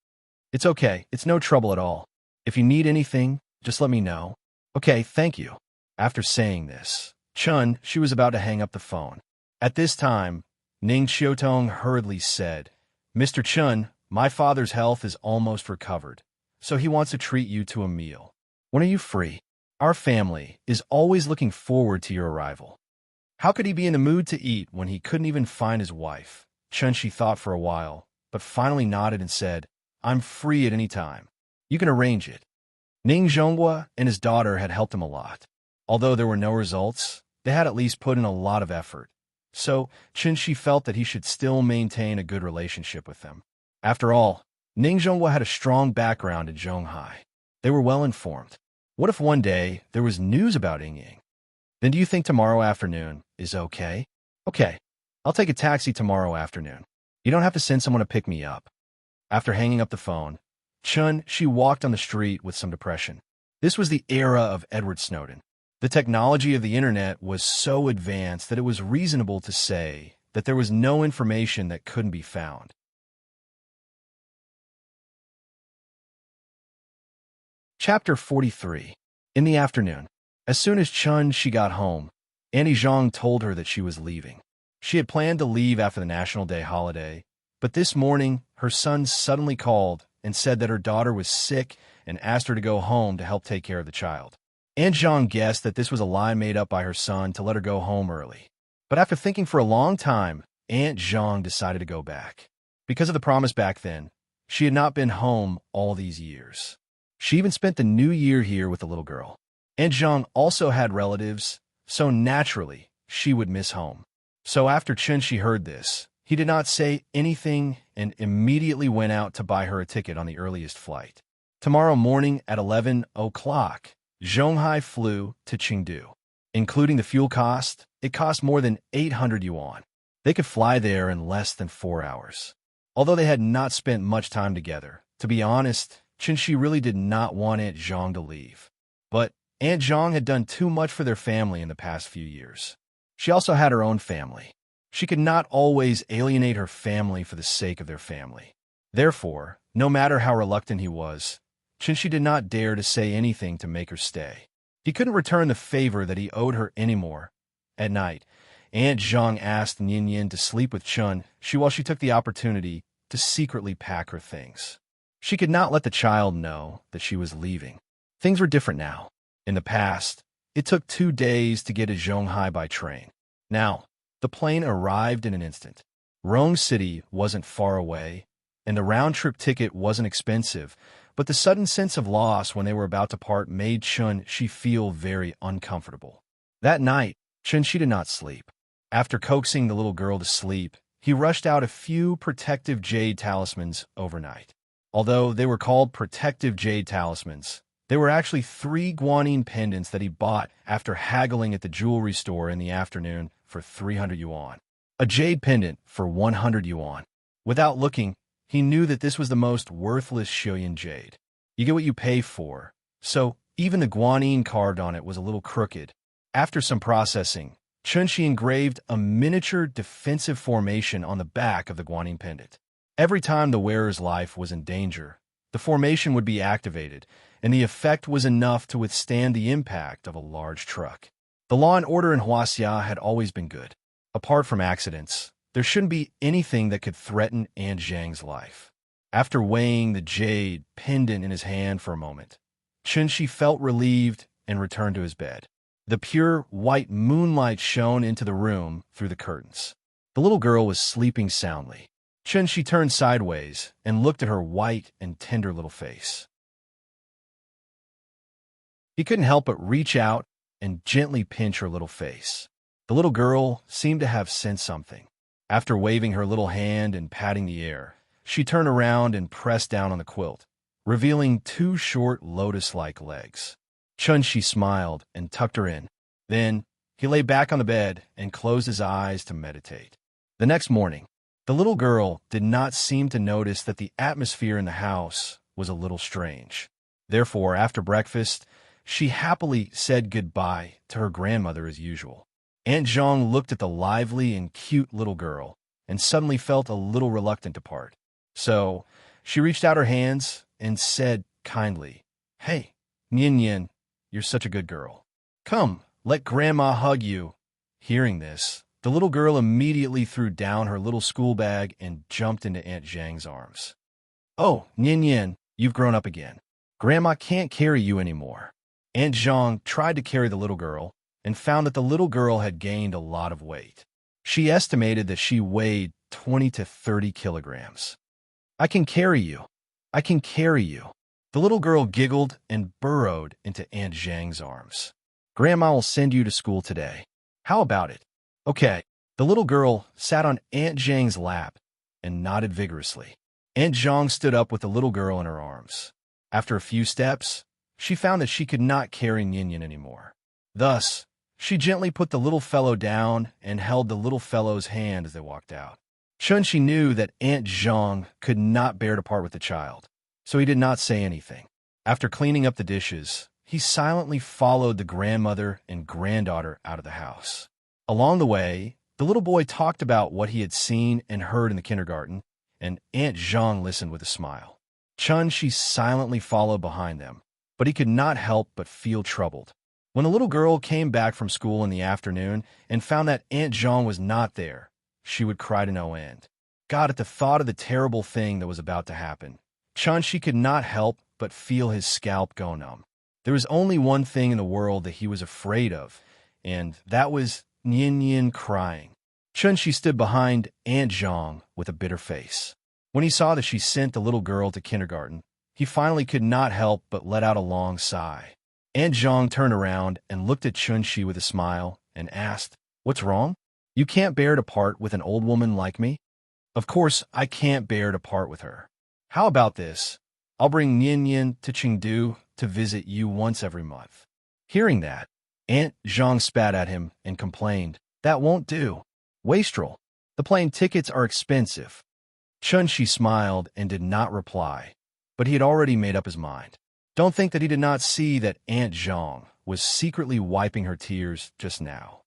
It's okay, it's no trouble at all. If you need anything, just let me know." "Okay, thank you." After saying this, she was about to hang up the phone. At this time, Ning Qiutong hurriedly said, "Mr. Chun, my father's health is almost recovered, so he wants to treat you to a meal. When are you free? Our family is always looking forward to your arrival." How could he be in the mood to eat when he couldn't even find his wife? Chun-Shi thought for a while, but finally nodded and said, "I'm free at any time. You can arrange it." Ning Zhonghua and his daughter had helped him a lot. Although there were no results, they had at least put in a lot of effort. So Chun-Shi felt that he should still maintain a good relationship with them. After all, Ning Zhonghua had a strong background in Zhonghai. They were well informed. What if one day there was news about Ying? Then do you think tomorrow afternoon is okay? Okay, I'll take a taxi tomorrow afternoon. You don't have to send someone to pick me up. After hanging up the phone, Chun-Shi walked on the street with some depression. This was the era of Edward Snowden. The technology of the internet was so advanced that it was reasonable to say that there was no information that couldn't be found. Chapter 43. In the afternoon, as soon as Chun-Shi got home, Annie Zhang told her that she was leaving. She had planned to leave after the National Day holiday, but this morning her son suddenly called and said that her daughter was sick and asked her to go home to help take care of the child. Aunt Zhang guessed that this was a lie made up by her son to let her go home early. But after thinking for a long time, Aunt Zhang decided to go back. Because of the promise back then, she had not been home all these years. She even spent the new year here with the little girl. Aunt Zhang also had relatives, so naturally, she would miss home. So after Chun-Shi heard this, he did not say anything and immediately went out to buy her a ticket on the earliest flight. Tomorrow morning at 11 o'clock, Zhonghai flew to Chengdu. Including the fuel cost, it cost more than 800 yuan. They could fly there in less than 4 hours. Although they had not spent much time together, to be honest, Chun-Shi really did not want Aunt Zhang to leave. But Aunt Zhang had done too much for their family in the past few years. She also had her own family. She could not always alienate her family for the sake of their family. Therefore, no matter how reluctant he was, Chun-Shi did not dare to say anything to make her stay. He couldn't return the favor that he owed her anymore. At night, Aunt Zhang asked Yin Yin to sleep with Chun-Shi while she took the opportunity to secretly pack her things. She could not let the child know that she was leaving. Things were different now. In the past, it took 2 days to get to Zhonghai by train. Now, the plane arrived in an instant. Rome City wasn't far away, and the round-trip ticket wasn't expensive, but the sudden sense of loss when they were about to part made Chun-Shi feel very uncomfortable. That night, Chun-Shi did not sleep. After coaxing the little girl to sleep, he rushed out a few protective jade talismans overnight. Although they were called protective jade talismans, they were actually 3 guanine pendants that he bought after haggling at the jewelry store in the afternoon for 300 yuan. A jade pendant for 100 yuan. Without looking, he knew that this was the most worthless Shilyan jade. You get what you pay for, so even the guanine carved on it was a little crooked. After some processing, Chun-Shi engraved a miniature defensive formation on the back of the guanine pendant. Every time the wearer's life was in danger, the formation would be activated, and the effect was enough to withstand the impact of a large truck. The law and order in Huaxia had always been good. Apart from accidents, there shouldn't be anything that could threaten Aunt Zhang's life. After weighing the jade pendant in his hand for a moment, Chun-Shi felt relieved and returned to his bed. The pure white moonlight shone into the room through the curtains. The little girl was sleeping soundly. Chun-Shi turned sideways and looked at her white and tender little face. He couldn't help but reach out and gently pinch her little face. The little girl seemed to have sensed something. After waving her little hand and patting the air, she turned around and pressed down on the quilt, revealing two short lotus-like legs. Chun-Shi smiled and tucked her in. Then, he lay back on the bed and closed his eyes to meditate. The next morning, the little girl did not seem to notice that the atmosphere in the house was a little strange. Therefore, after breakfast, she happily said goodbye to her grandmother as usual. Aunt Zhang looked at the lively and cute little girl and suddenly felt a little reluctant to part. So, she reached out her hands and said kindly, "Hey, Nian Nian, you're such a good girl. Come, let Grandma hug you." Hearing this, the little girl immediately threw down her little school bag and jumped into Aunt Zhang's arms. "Oh, Nian Nian, you've grown up again. Grandma can't carry you anymore." Aunt Zhang tried to carry the little girl and found that the little girl had gained a lot of weight. She estimated that she weighed 20 to 30 kilograms. "I can carry you. I can carry you." The little girl giggled and burrowed into Aunt Zhang's arms. "Grandma will send you to school today. How about it?" "Okay." The little girl sat on Aunt Zhang's lap and nodded vigorously. Aunt Zhang stood up with the little girl in her arms. After a few steps, she found that she could not carry Nian anymore. Thus, she gently put the little fellow down and held the little fellow's hand as they walked out. Chun-Shi knew that Aunt Zhang could not bear to part with the child, so he did not say anything. After cleaning up the dishes, he silently followed the grandmother and granddaughter out of the house. Along the way, the little boy talked about what he had seen and heard in the kindergarten, and Aunt Zhang listened with a smile. Chun-Shi silently followed behind them, but he could not help but feel troubled. When the little girl came back from school in the afternoon and found that Aunt Zhang was not there, she would cry to no end. God, at the thought of the terrible thing that was about to happen, Chun-Shi could not help but feel his scalp go numb. There was only one thing in the world that he was afraid of, and that was Nian Nian crying. Chun-Shi stood behind Aunt Zhang with a bitter face. When he saw that she sent the little girl to kindergarten, he finally could not help but let out a long sigh. Aunt Zhang turned around and looked at Chun-Shi with a smile and asked, "What's wrong? You can't bear to part with an old woman like me?" "Of course, I can't bear to part with her. How about this? I'll bring Nian Nian to Chengdu to visit you once every month." Hearing that, Aunt Zhang spat at him and complained, "That won't do. Wastrel, the plane tickets are expensive." Chun-Shi smiled and did not reply, but he had already made up his mind. Don't think that he did not see that Aunt Zhang was secretly wiping her tears just now.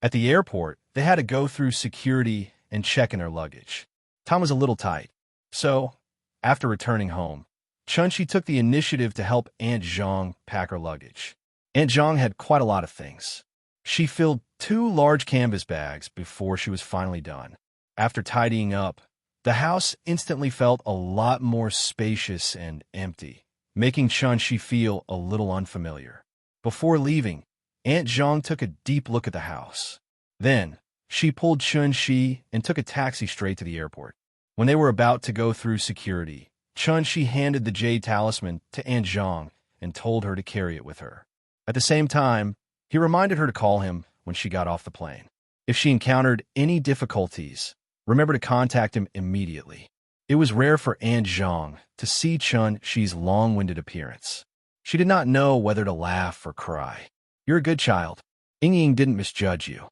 At the airport, they had to go through security and check in their luggage. Time was a little tight, so, after returning home, Chun-Shi took the initiative to help Aunt Zhang pack her luggage. Aunt Zhang had quite a lot of things. She filled 2 large canvas bags before she was finally done. After tidying up, the house instantly felt a lot more spacious and empty, making Chun-Shi feel a little unfamiliar. Before leaving, Aunt Zhang took a deep look at the house. Then, she pulled Chun-Shi and took a taxi straight to the airport. When they were about to go through security, Chun-Shi handed the jade talisman to Aunt Zhang and told her to carry it with her. At the same time, he reminded her to call him when she got off the plane. If she encountered any difficulties, remember to contact him immediately. It was rare for Aunt Zhang to see Chun-Shi's long-winded appearance. She did not know whether to laugh or cry. "You're a good child. Ying didn't misjudge you."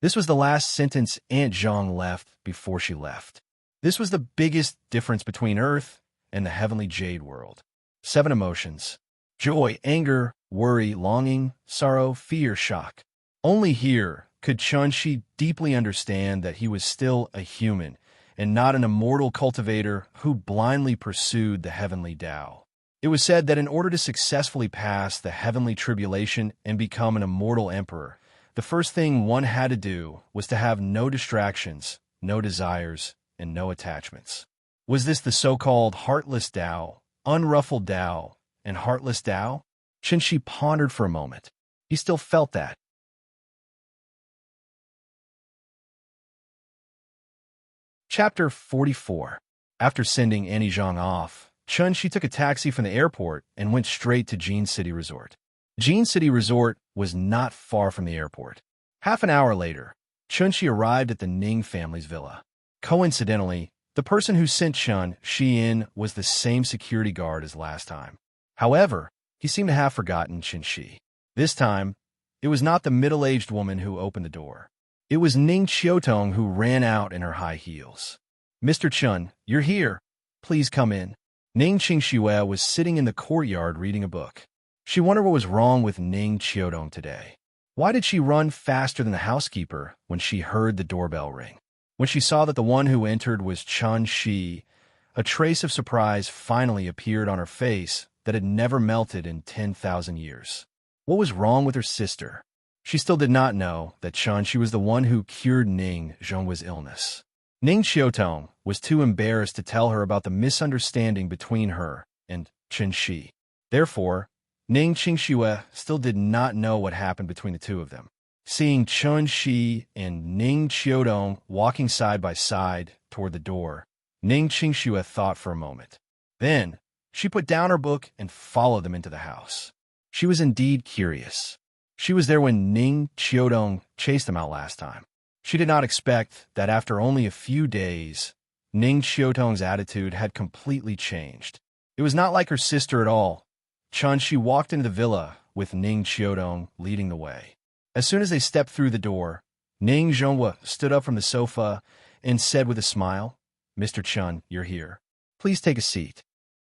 This was the last sentence Aunt Zhang left before she left. This was the biggest difference between Earth and the heavenly jade world. 7 emotions: joy, anger, worry, longing, sorrow, fear, shock. Only here could Chun-Shi deeply understand that he was still a human and not an immortal cultivator who blindly pursued the heavenly Tao. It was said that in order to successfully pass the heavenly tribulation and become an immortal emperor, the first thing one had to do was to have no distractions, no desires, and no attachments. Was this the so-called heartless Tao, unruffled Tao, and heartless Tao? Chun-Shi pondered for a moment. He still felt that. Chapter 44. After sending Annie Zhang off, Chun-Shi took a taxi from the airport and went straight to Jean City Resort. Jean City Resort was not far from the airport. Half an hour later, Chun-Shi arrived at the Ning family's villa. Coincidentally, The person who sent Chun Shi in was the same security guard as last time. However, he seemed to have forgotten Chen Shi. This time, it was not the middle-aged woman who opened the door. It was Ning Qiutong who ran out in her high heels. "Mr. Chun, you're here. Please come in." Ning Qingxue was sitting in the courtyard reading a book. She wondered what was wrong with Ning Qiutong today. Why did she run faster than the housekeeper when she heard the doorbell ring? When she saw that the one who entered was Chun Shi, a trace of surprise finally appeared on her face that had never melted in 10,000 years. What was wrong with her sister? She still did not know that Chun Shi was the one who cured Ning Zhonghua's illness. Ning Qiutong was too embarrassed to tell her about the misunderstanding between her and Chen Shi. Therefore, Ning Qingxue still did not know what happened between the two of them. Seeing Chun Shi and Ning Qiutong walking side by side toward the door, Ning Qingxue thought for a moment. Then, she put down her book and followed them into the house. She was indeed curious. She was there when Ning Qiutong chased them out last time. She did not expect that after only a few days, Ning Qiutong's attitude had completely changed. It was not like her sister at all. Chun Shi walked into the villa with Ning Qiutong leading the way. As soon as they stepped through the door, Ning Zhonghua stood up from the sofa and said with a smile, "Mr. Chun, you're here. Please take a seat."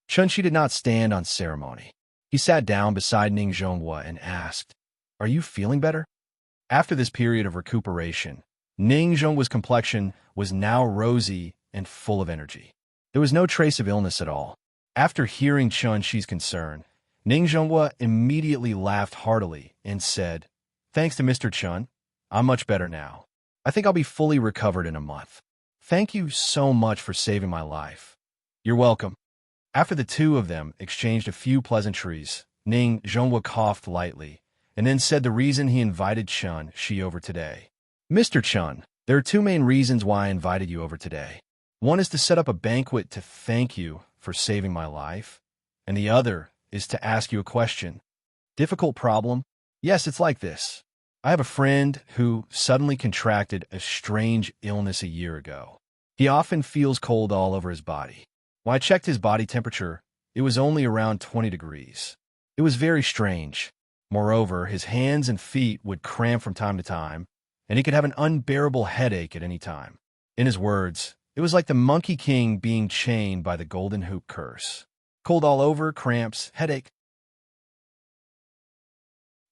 Chun Shi did not stand on ceremony. He sat down beside Ning Zhonghua and asked, "Are you feeling better?" After this period of recuperation, Ning Zhonghua's complexion was now rosy and full of energy. There was no trace of illness at all. After hearing Chun Shi's concern, Ning Zhonghua immediately laughed heartily and said, "Thanks to Mr. Chun, I'm much better now. I think I'll be fully recovered in a month. Thank you so much for saving my life." "You're welcome." After the two of them exchanged a few pleasantries, Ning Zhonghua coughed lightly and then said the reason he invited Chun Shi over today. "Mr. Chun, there are two main reasons why I invited you over today. One is to set up a banquet to thank you for saving my life, and the other is to ask you a question." "Difficult problem?" "Yes, it's like this. I have a friend who suddenly contracted a strange illness a year ago. He often feels cold all over his body. When I checked his body temperature, it was only around 20 degrees. It was very strange. Moreover, his hands and feet would cramp from time to time, and he could have an unbearable headache at any time. In his words, it was like the Monkey King being chained by the Golden Hoop curse. Cold all over, cramps, headache."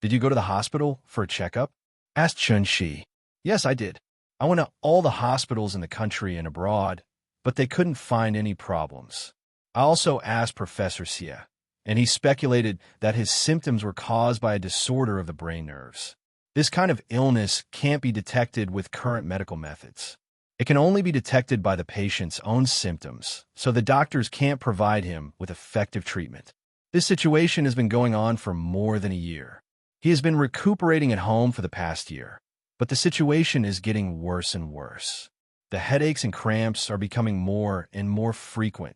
"Did you go to the hospital for a checkup?" asked Chun Shi. "Yes, I did. I went to all the hospitals in the country and abroad, but they couldn't find any problems. I also asked Professor Xie, and he speculated that his symptoms were caused by a disorder of the brain nerves. This kind of illness can't be detected with current medical methods. It can only be detected by the patient's own symptoms, so the doctors can't provide him with effective treatment. This situation has been going on for more than a year. He has been recuperating at home for the past year, but the situation is getting worse and worse. The headaches and cramps are becoming more and more frequent.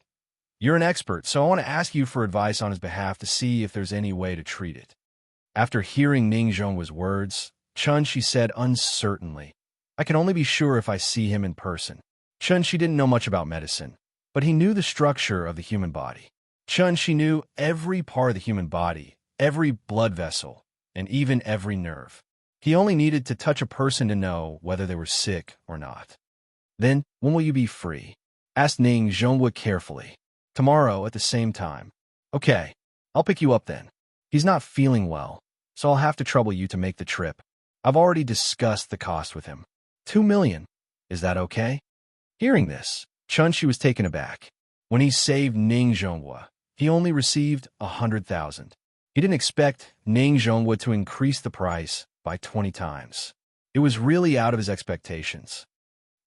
You're an expert, so I want to ask you for advice on his behalf to see if there's any way to treat it." After hearing Ning Zhonghua's words, Chun Shi said uncertainly, "I can only be sure if I see him in person." Chun Shi didn't know much about medicine, but he knew the structure of the human body. Chun Shi knew every part of the human body, every blood vessel, and even every nerve. He only needed to touch a person to know whether they were sick or not. "Then, when will you be free?" asked Ning Zhonghua carefully. "Tomorrow at the same time." "Okay, I'll pick you up then. He's not feeling well, so I'll have to trouble you to make the trip. I've already discussed the cost with him. 2 million. Is that okay?" Hearing this, Chun Shi was taken aback. When he saved Ning Zhonghua, he only received 100,000. He didn't expect Ning Zhonghua to increase the price by 20 times. It was really out of his expectations.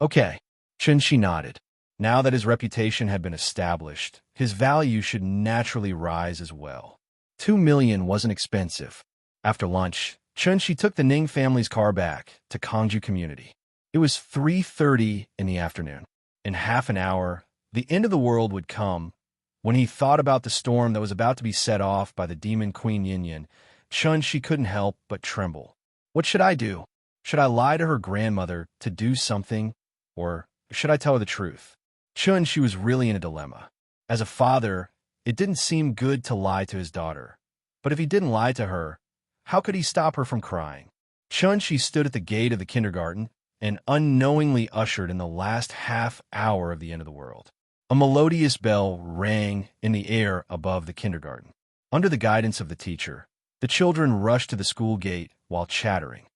"Okay," Chun Shi nodded. Now that his reputation had been established, his value should naturally rise as well. 2 million wasn't expensive. After lunch, Chun Shi took the Ning family's car back to Kongju Community. It was 3:30 in the afternoon. In half an hour, the end of the world would come. When he thought about the storm that was about to be set off by the demon Queen Yin Yin, Chun Shi couldn't help but tremble. What should I do? Should I lie to her grandmother to do something, or should I tell her the truth? Chun-Shi was really in a dilemma. As a father, it didn't seem good to lie to his daughter. But if he didn't lie to her, how could he stop her from crying? Chun-Shi stood at the gate of the kindergarten and unknowingly ushered in the last half hour of the end of the world. A melodious bell rang in the air above the kindergarten. Under the guidance of the teacher, the children rushed to the school gate while chattering.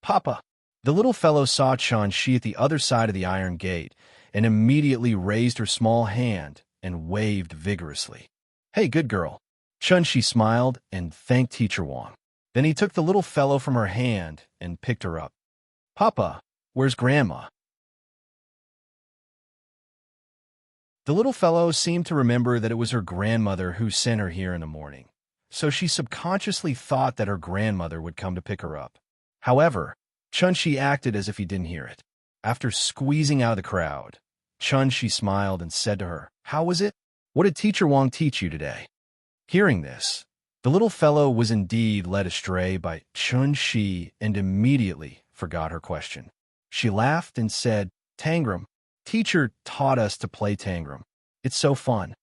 "Papa!" The little fellow saw Chun-Shi at the other side of the iron gate and immediately raised her small hand and waved vigorously. "Hey, good girl." Chun-Shi smiled and thanked Teacher Wang. Then he took the little fellow from her hand and picked her up. "Papa, where's Grandma?" The little fellow seemed to remember that it was her grandmother who sent her here in the morning, so she subconsciously thought that her grandmother would come to pick her up. However, Chun-Shi acted as if he didn't hear it. After squeezing out of the crowd, Chun-Shi smiled and said to her, "How was it? What did Teacher Wang teach you today?" Hearing this, the little fellow was indeed led astray by Chun-Shi and immediately forgot her question. She laughed and said, "Tangram. Teacher taught us to play Tangram. It's so fun."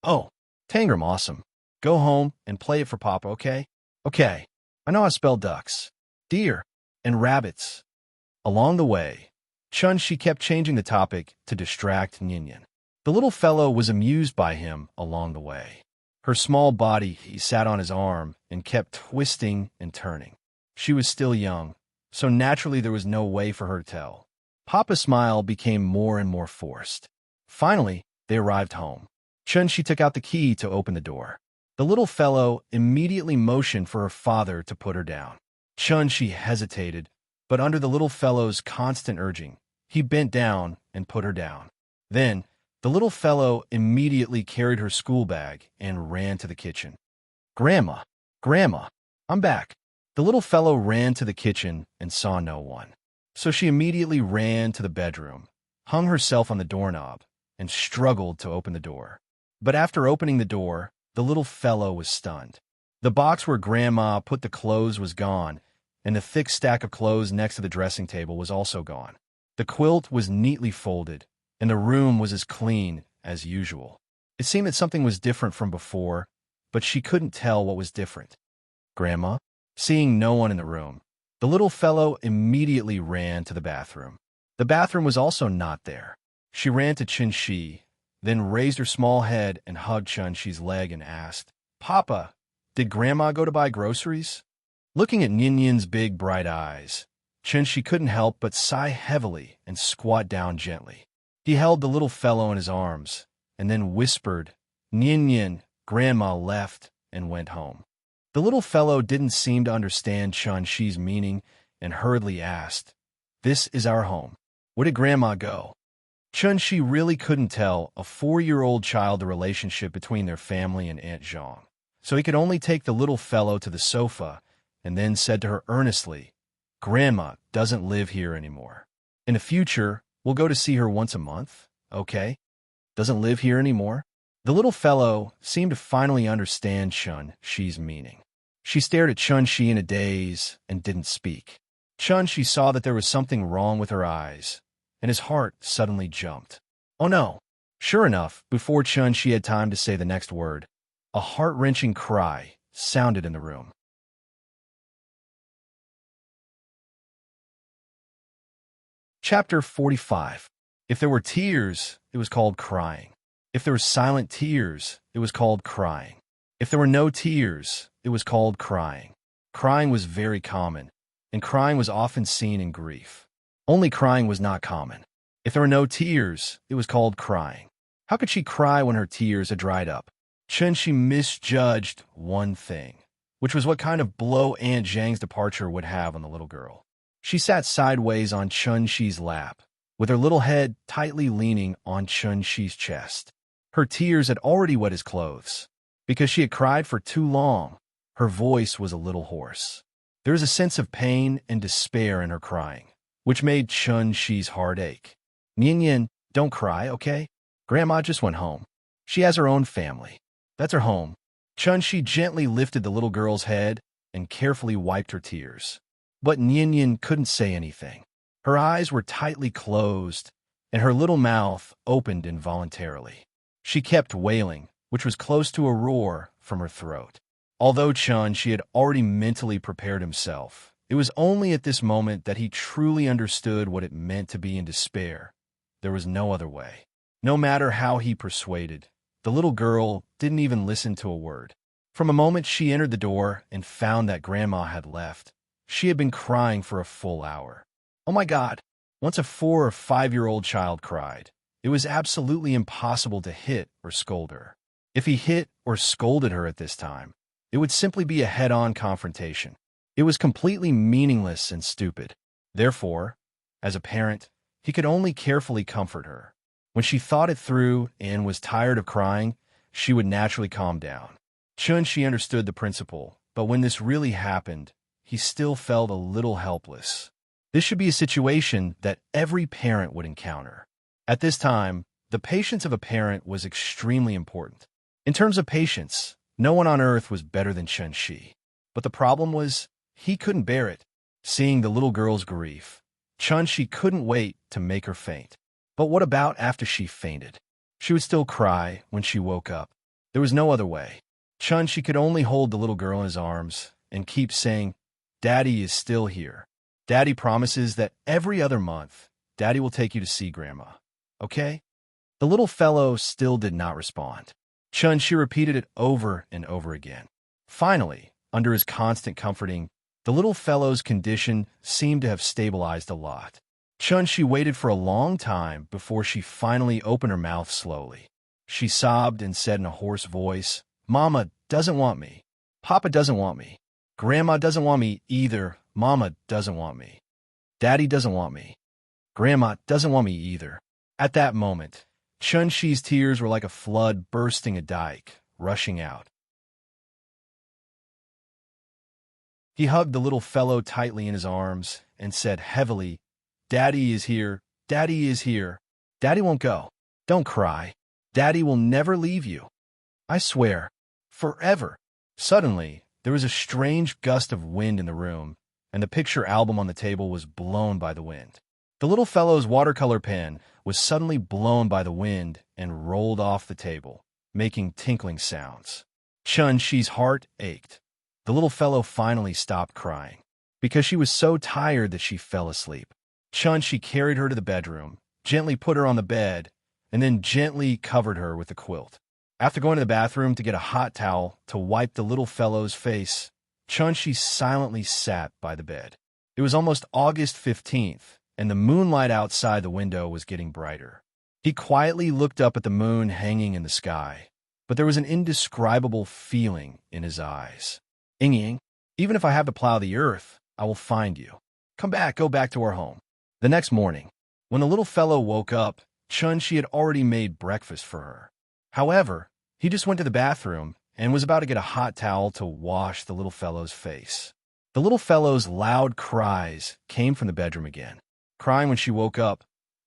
"Oh, Tangram, awesome. Go home and play it for Papa, okay?" "Okay. I know how to spell ducks, deer, and rabbits." Along the way, Chun-Shi kept changing the topic to distract Ninian. The little fellow was amused by him along the way. Her small body, he sat on his arm and kept twisting and turning. She was still young, so naturally there was no way for her to tell. Papa's smile became more and more forced. Finally, they arrived home. Chun-Shi took out the key to open the door. The little fellow immediately motioned for her father to put her down. Chun-Shi hesitated, but under the little fellow's constant urging, he bent down and put her down. Then, the little fellow immediately carried her school bag and ran to the kitchen. "Grandma, Grandma, I'm back." The little fellow ran to the kitchen and saw no one. So she immediately ran to the bedroom, hung herself on the doorknob, and struggled to open the door. But after opening the door, the little fellow was stunned. The box where Grandma put the clothes was gone, and the thick stack of clothes next to the dressing table was also gone. The quilt was neatly folded, and the room was as clean as usual. It seemed that something was different from before, but she couldn't tell what was different. "Grandma?" Seeing no one in the room, the little fellow immediately ran to the bathroom. The bathroom was also not there. She ran to Chun-Shi, then raised her small head and hugged Chun-Shi's leg and asked, "Papa, did Grandma go to buy groceries?" Looking at Ninian's big, bright eyes, Chun-Shi couldn't help but sigh heavily and squat down gently. He held the little fellow in his arms and then whispered, "Ninian, Grandma left and went home." The little fellow didn't seem to understand Chun-Shi's meaning and hurriedly asked, "This is our home. Where did Grandma go?" Chun-Shi really couldn't tell a 4-year-old child the relationship between their family and Aunt Zhang, so he could only take the little fellow to the sofa and then said to her earnestly, "Grandma doesn't live here anymore. In the future, we'll go to see her once a month, okay? Doesn't live here anymore?" The little fellow seemed to finally understand Chun-Shi's meaning. She stared at Chun-Shi in a daze and didn't speak. Chun-Shi saw that there was something wrong with her eyes, and his heart suddenly jumped. "Oh no!" Sure enough, before Chun-Shi had time to say the next word, a heart-wrenching cry sounded in the room. Chapter 45. If there were tears, it was called crying. If there were silent tears, it was called crying. If there were no tears, it was called crying. Crying was very common, and crying was often seen in grief. Only crying was not common. If there were no tears, it was called crying. How could she cry when her tears had dried up? Chun-Shi misjudged one thing, which was what kind of blow Aunt Zhang's departure would have on the little girl. She sat sideways on Chun-Shi's lap, with her little head tightly leaning on Chun-Shi's chest. Her tears had already wet his clothes. Because she had cried for too long, her voice was a little hoarse. There was a sense of pain and despair in her crying, which made Chun-Shi's heart ache. "Ninian, don't cry, okay? Grandma just went home. She has her own family. That's her home." Chun-Shi gently lifted the little girl's head and carefully wiped her tears. But Ninian couldn't say anything. Her eyes were tightly closed, and her little mouth opened involuntarily. She kept wailing, which was close to a roar from her throat. Although Chun-Shi had already mentally prepared himself, it was only at this moment that he truly understood what it meant to be in despair. There was no other way. No matter how he persuaded, the little girl didn't even listen to a word. From the moment she entered the door and found that Grandma had left, she had been crying for a full hour. Oh my God! Once a 4 or 5-year-old child cried, it was absolutely impossible to hit or scold her. If he hit or scolded her at this time, it would simply be a head-on confrontation. It was completely meaningless and stupid. Therefore, as a parent, he could only carefully comfort her. When she thought it through and was tired of crying, she would naturally calm down. Chun-Shi understood the principle, but when this really happened, he still felt a little helpless. This should be a situation that every parent would encounter. At this time, the patience of a parent was extremely important. In terms of patience, no one on earth was better than Chun-Shi. But the problem was, he couldn't bear it. Seeing the little girl's grief, Chun-Shi couldn't wait to make her faint. But what about after she fainted? She would still cry when she woke up. There was no other way. Chun-Shi could only hold the little girl in his arms and keep saying, "Daddy is still here. Daddy promises that every other month, Daddy will take you to see Grandma. Okay?" The little fellow still did not respond. Chun-Shi repeated it over and over again. Finally, under his constant comforting, the little fellow's condition seemed to have stabilized a lot. Chun-Shi waited for a long time before she finally opened her mouth slowly. She sobbed and said in a hoarse voice, "Mama doesn't want me. Papa doesn't want me. Grandma doesn't want me either. Mama doesn't want me. Daddy doesn't want me. Grandma doesn't want me either." At that moment, Chun-Shi's tears were like a flood bursting a dike, rushing out. He hugged the little fellow tightly in his arms and said heavily, "Daddy is here. Daddy is here. Daddy won't go. Don't cry. Daddy will never leave you. I swear. Forever." Suddenly, there was a strange gust of wind in the room, and the picture album on the table was blown by the wind. The little fellow's watercolor pen was suddenly blown by the wind and rolled off the table, making tinkling sounds. Chun-Shi's heart ached. The little fellow finally stopped crying, because she was so tired that she fell asleep. Chun-Shi carried her to the bedroom, gently put her on the bed, and then gently covered her with a quilt. After going to the bathroom to get a hot towel to wipe the little fellow's face, Chun-Shi silently sat by the bed. It was almost August 15th, and the moonlight outside the window was getting brighter. He quietly looked up at the moon hanging in the sky, but there was an indescribable feeling in his eyes. "Ying, even if I have to plow the earth, I will find you. Come back, go back to our home." The next morning, when the little fellow woke up, Chun-Shi had already made breakfast for her. However, he just went to the bathroom and was about to get a hot towel to wash the little fellow's face. The little fellow's loud cries came from the bedroom again. Crying when she woke up,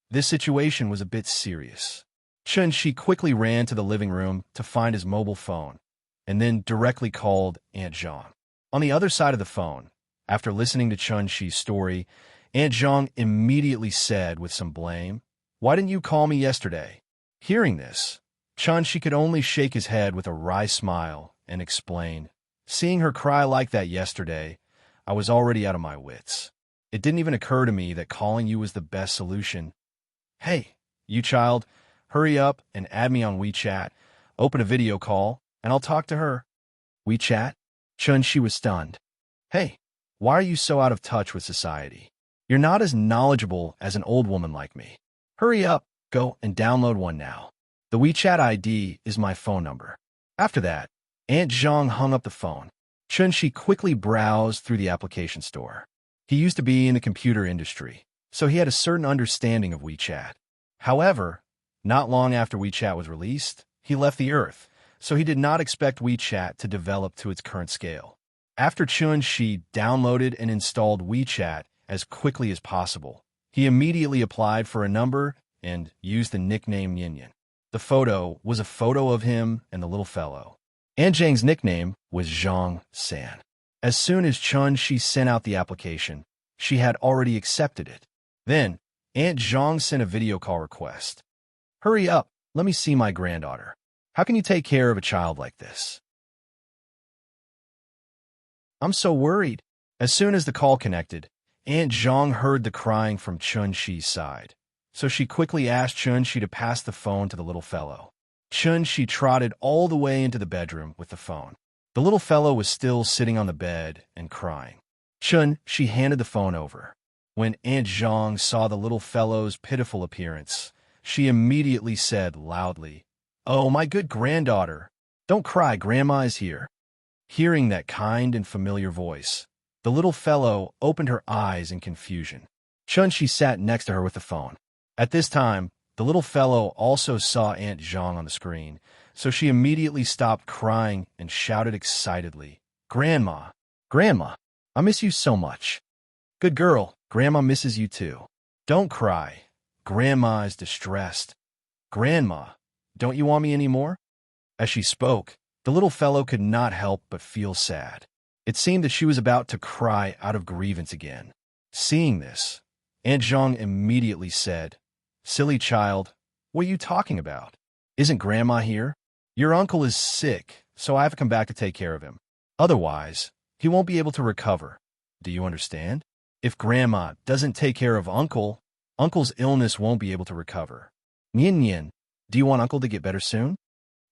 this situation was a bit serious. Chun-Shi quickly ran to the living room to find his mobile phone, and then directly called Aunt Zhang. On the other side of the phone, after listening to Chun-Shi's story, Aunt Zhang immediately said with some blame, "Why didn't you call me yesterday?" Hearing this, Chun-Shi could only shake his head with a wry smile and explain, "Seeing her cry like that yesterday, I was already out of my wits. It didn't even occur to me that calling you was the best solution. Hey, you child, hurry up and add me on WeChat, open a video call, and I'll talk to her." "WeChat?" Chun-Shi was stunned. "Hey, why are you so out of touch with society? You're not as knowledgeable as an old woman like me. Hurry up, go and download one now. The WeChat ID is my phone number." After that, Aunt Zhang hung up the phone. Chun-Shi quickly browsed through the application store. He used to be in the computer industry, so he had a certain understanding of WeChat. However, not long after WeChat was released, he left the Earth, so he did not expect WeChat to develop to its current scale. After Chun-Shi downloaded and installed WeChat as quickly as possible, he immediately applied for a number and used the nickname Yin. The photo was a photo of him and the little fellow. Aunt Zhang's nickname was Zhang San. As soon as Chun-Shi sent out the application, she had already accepted it. Then, Aunt Zhang sent a video call request. Hurry up, let me see my granddaughter. How can you take care of a child like this? I'm so worried. As soon as the call connected, Aunt Zhang heard the crying from Chun-Shi's side, so she quickly asked Chun-Shi to pass the phone to the little fellow. Chun-Shi trotted all the way into the bedroom with the phone. The little fellow was still sitting on the bed and crying. Chun-Shi handed the phone over. When Aunt Zhang saw the little fellow's pitiful appearance, she immediately said loudly, "Oh, my good granddaughter, don't cry, Grandma is here." Hearing that kind and familiar voice, the little fellow opened her eyes in confusion. Chun-Shi sat next to her with the phone. At this time, the little fellow also saw Aunt Zhang on the screen, so she immediately stopped crying and shouted excitedly, "Grandma, Grandma, I miss you so much." "Good girl, Grandma misses you too. Don't cry. Grandma is distressed. Grandma, don't you want me anymore?" As she spoke, the little fellow could not help but feel sad. It seemed that she was about to cry out of grievance again. Seeing this, Aunt Zhang immediately said, "Silly child, what are you talking about? Isn't Grandma here? Your uncle is sick, so I have to come back to take care of him. Otherwise, he won't be able to recover. Do you understand? If Grandma doesn't take care of Uncle, Uncle's illness won't be able to recover. Nyin Nyin, do you want Uncle to get better soon?"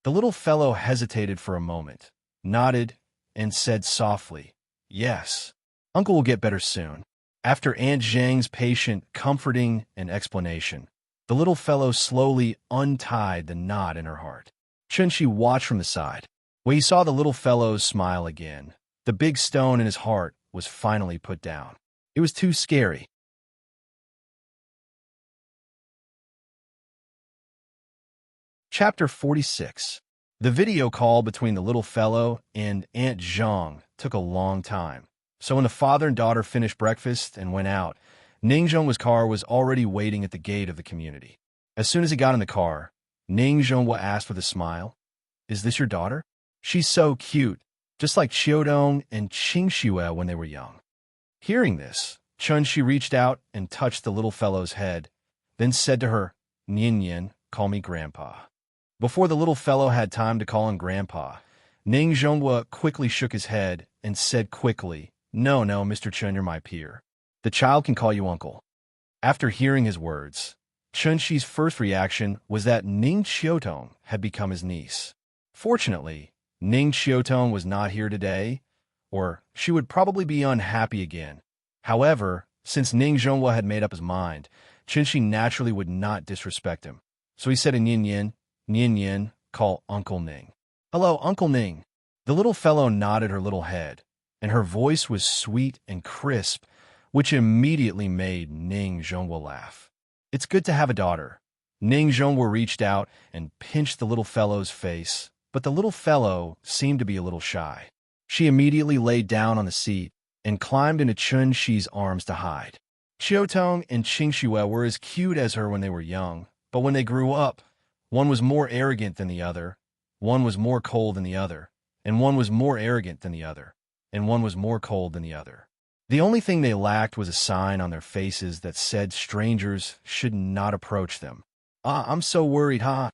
The little fellow hesitated for a moment, nodded, and said softly, "Yes, Uncle will get better soon." After Aunt Zhang's patient comforting and explanation, the little fellow slowly untied the knot in her heart. Chun-Shi watched from the side. When he saw the little fellow's smile again, the big stone in his heart was finally put down. It was too scary. Chapter 46. The video call between the little fellow and Aunt Zhang took a long time, so when the father and daughter finished breakfast and went out, Ningzhongwa's car was already waiting at the gate of the community. As soon as he got in the car, Ningzhongwa asked with a smile, "Is this your daughter? She's so cute, just like Qiudong and Qingxue when they were young." Hearing this, Chun-Shi reached out and touched the little fellow's head, then said to her, "Nyin Nyin, call me Grandpa." Before the little fellow had time to call him Grandpa, Ningzhongwa quickly shook his head and said quickly, No, Mr. Chun, you're my peer. The child can call you Uncle." After hearing his words, Chun-Shi's first reaction was that Ning Qiutong had become his niece. Fortunately, Ning Qiutong was not here today, or she would probably be unhappy again. However, since Ningzhongwa had made up his mind, Chun-Shi naturally would not disrespect him. So he said to Nyin Yin, call Uncle Ning. "Hello, Uncle Ning." The little fellow nodded her little head, and her voice was sweet and crisp, which immediately made Ning Zhongwa laugh. "It's good to have a daughter." Ning Zhongwa reached out and pinched the little fellow's face, but the little fellow seemed to be a little shy. She immediately laid down on the seat and climbed into Chun-Shi's arms to hide. Qiutong and Qingxue were as cute as her when they were young, but when they grew up, one was more arrogant than the other, one was more cold than the other, and one was more arrogant than the other, and one was more cold than the other. The only thing they lacked was a sign on their faces that said strangers should not approach them. I'm so worried, huh?"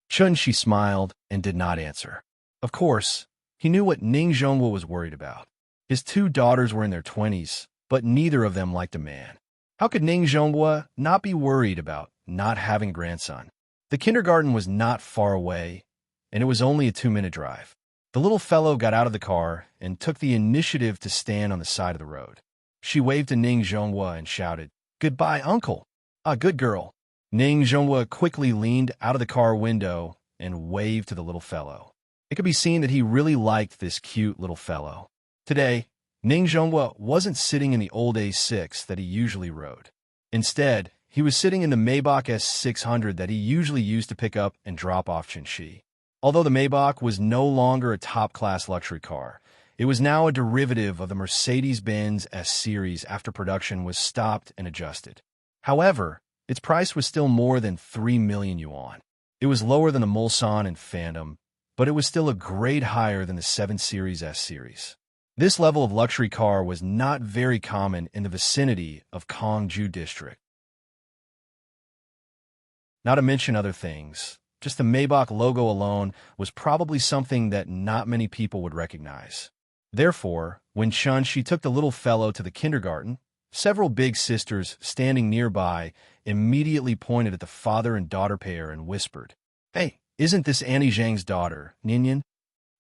Chun-Shi smiled and did not answer. Of course, he knew what Ning Zhongwa was worried about. His two daughters were in their 20s, but neither of them liked a man. How could Ning Zhongwa not be worried about not having a grandson? The kindergarten was not far away, and it was only a 2-minute drive. The little fellow got out of the car and took the initiative to stand on the side of the road. She waved to Ning Zhongwa and shouted, "Goodbye, Uncle." "Ah, good girl." Ning Zhongwa quickly leaned out of the car window and waved to the little fellow. It could be seen that he really liked this cute little fellow. Today, Ning Zhongwa wasn't sitting in the old A6 that he usually rode. Instead, he was sitting in the Maybach S600 that he usually used to pick up and drop off Chun-Shi. Although the Maybach was no longer a top-class luxury car, it was now a derivative of the Mercedes-Benz S-Series after production was stopped and adjusted. However, its price was still more than 3 million yuan. It was lower than the Mulsanne and Phantom, but it was still a grade higher than the 7 Series S-Series. This level of luxury car was not very common in the vicinity of Gongju District. not to mention other things. Just the Maybach logo alone was probably something that not many people would recognize. Therefore, when Chun-Shi took the little fellow to the kindergarten, several big sisters standing nearby immediately pointed at the father and daughter pair and whispered, "Hey, isn't this Annie Zhang's daughter, Ninian?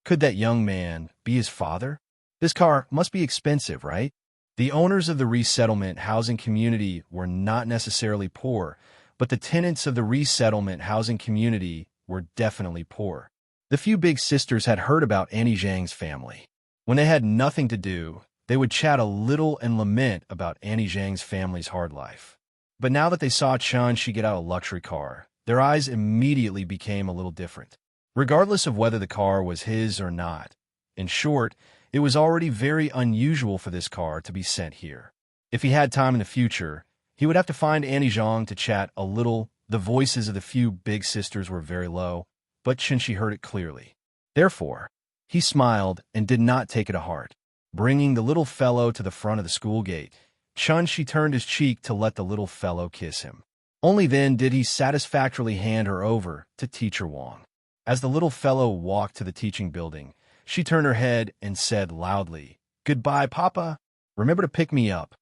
Could that young man be his father? This car must be expensive, right?" The owners of the resettlement housing community were not necessarily poor, but the tenants of the resettlement housing community were definitely poor. The few big sisters had heard about Annie Zhang's family. When they had nothing to do, they would chat a little and lament about Annie Zhang's family's hard life. But now that they saw Chun-Shi get out a luxury car, their eyes immediately became a little different, regardless of whether the car was his or not. In short, it was already very unusual for this car to be sent here. If he had time in the future, he would have to find Annie Zhang to chat a little. The voices of the few big sisters were very low, but Chun-Shi heard it clearly. Therefore, he smiled and did not take it to heart. Bringing the little fellow to the front of the school gate, Chun-Shi turned his cheek to let the little fellow kiss him. Only then did he satisfactorily hand her over to Teacher Wang. As the little fellow walked to the teaching building, she turned her head and said loudly, "Goodbye, Papa. Remember to pick me up."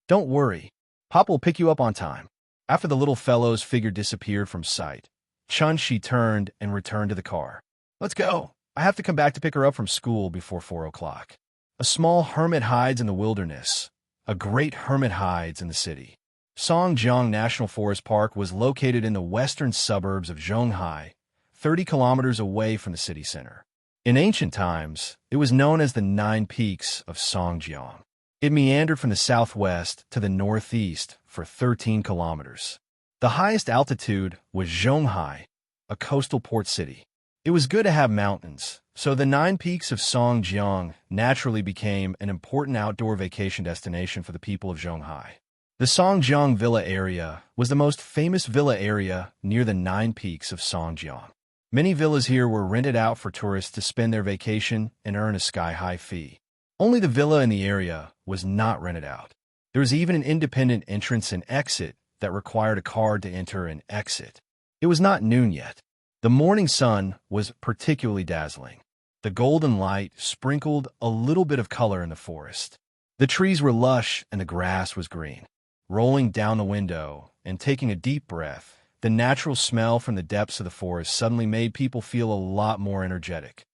"Don't worry. Papa will pick you up on time." After the little fellow's figure disappeared from sight, Chun-Shi turned and returned to the car. "Let's go. I have to come back to pick her up from school before 4 o'clock. A small hermit hides in the wilderness. A great hermit hides in the city. Songjiang National Forest Park was located in the western suburbs of Zhonghai, 30 kilometers away from the city center. In ancient times, it was known as the 9 Peaks of Songjiang. It meandered from the southwest to the northeast for 13 kilometers. The highest altitude was Zhonghai, a coastal port city. It was good to have mountains, so the 9 Peaks of Songjiang naturally became an important outdoor vacation destination for the people of Zhonghai. The Songjiang Villa area was the most famous villa area near the 9 Peaks of Songjiang. Many villas here were rented out for tourists to spend their vacation and earn a sky-high fee. Only the villa in the area was not rented out. There was even an independent entrance and exit that required a card to enter and exit. It was not noon yet. The morning sun was particularly dazzling. The golden light sprinkled a little bit of color in the forest. The trees were lush and the grass was green. Rolling down the window and taking a deep breath, the natural smell from the depths of the forest suddenly made people feel a lot more energetic.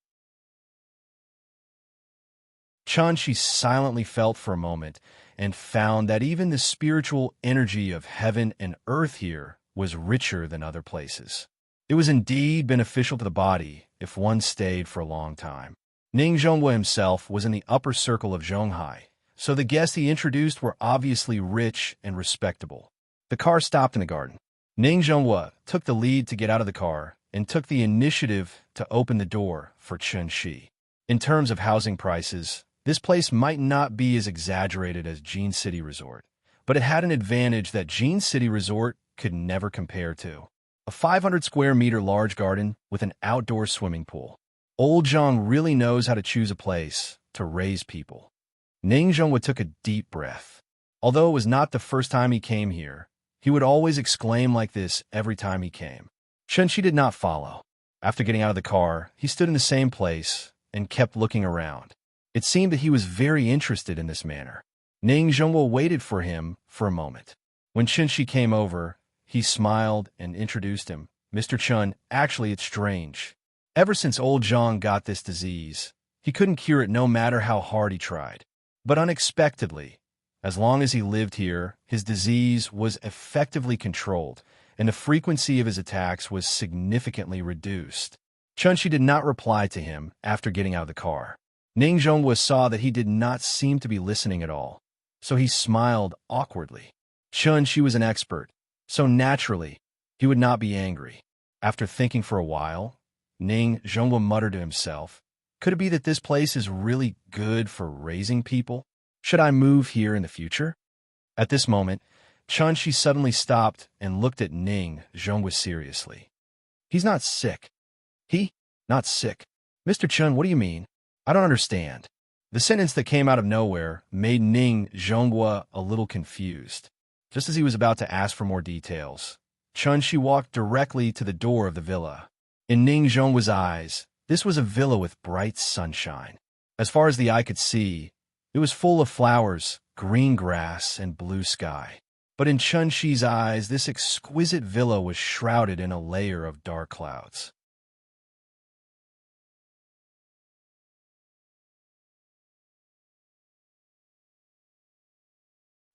Chun-Shi silently felt for a moment and found that even the spiritual energy of heaven and earth here was richer than other places. It was indeed beneficial to the body if one stayed for a long time. Ning Zhonghua himself was in the upper circle of Zhonghai, so the guests he introduced were obviously rich and respectable. The car stopped in the garden. Ning Zhonghua took the lead to get out of the car and took the initiative to open the door for Chun-Shi. In terms of housing prices, this place might not be as exaggerated as Jean City Resort, but it had an advantage that Jean City Resort could never compare to. A 500 square meter large garden with an outdoor swimming pool. Old Zhang really knows how to choose a place to raise people. Ning Zhonghua took a deep breath. Although it was not the first time he came here, he would always exclaim like this every time he came. Chun-Shi did not follow. After getting out of the car, he stood in the same place and kept looking around. It seemed that he was very interested in this manner. Ning Zhonghua waited for him for a moment. When Chun-Shi came over, he smiled and introduced him. "Mr. Chun, actually it's strange. Ever since old Zhang got this disease, he couldn't cure it no matter how hard he tried. But unexpectedly, as long as he lived here, his disease was effectively controlled, and the frequency of his attacks was significantly reduced." Chun-Shi did not reply to him after getting out of the car. Ning Zhonghua saw that he did not seem to be listening at all, so he smiled awkwardly. Chun-Shi was an expert, so naturally, he would not be angry. After thinking for a while, Ning Zhonghua muttered to himself, "Could it be that this place is really good for raising people? Should I move here in the future?" At this moment, Chun-Shi suddenly stopped and looked at Ning Zhonghua seriously. "He's not sick." Not sick. "Mr. Chun, what do you mean? I don't understand." The sentence that came out of nowhere made Ning Zhonghua a little confused. Just as he was about to ask for more details, Chun-Shi walked directly to the door of the villa. In Ning Zhonghua's eyes, this was a villa with bright sunshine. As far as the eye could see, it was full of flowers, green grass, and blue sky. But in Chun-Shi's eyes, this exquisite villa was shrouded in a layer of dark clouds.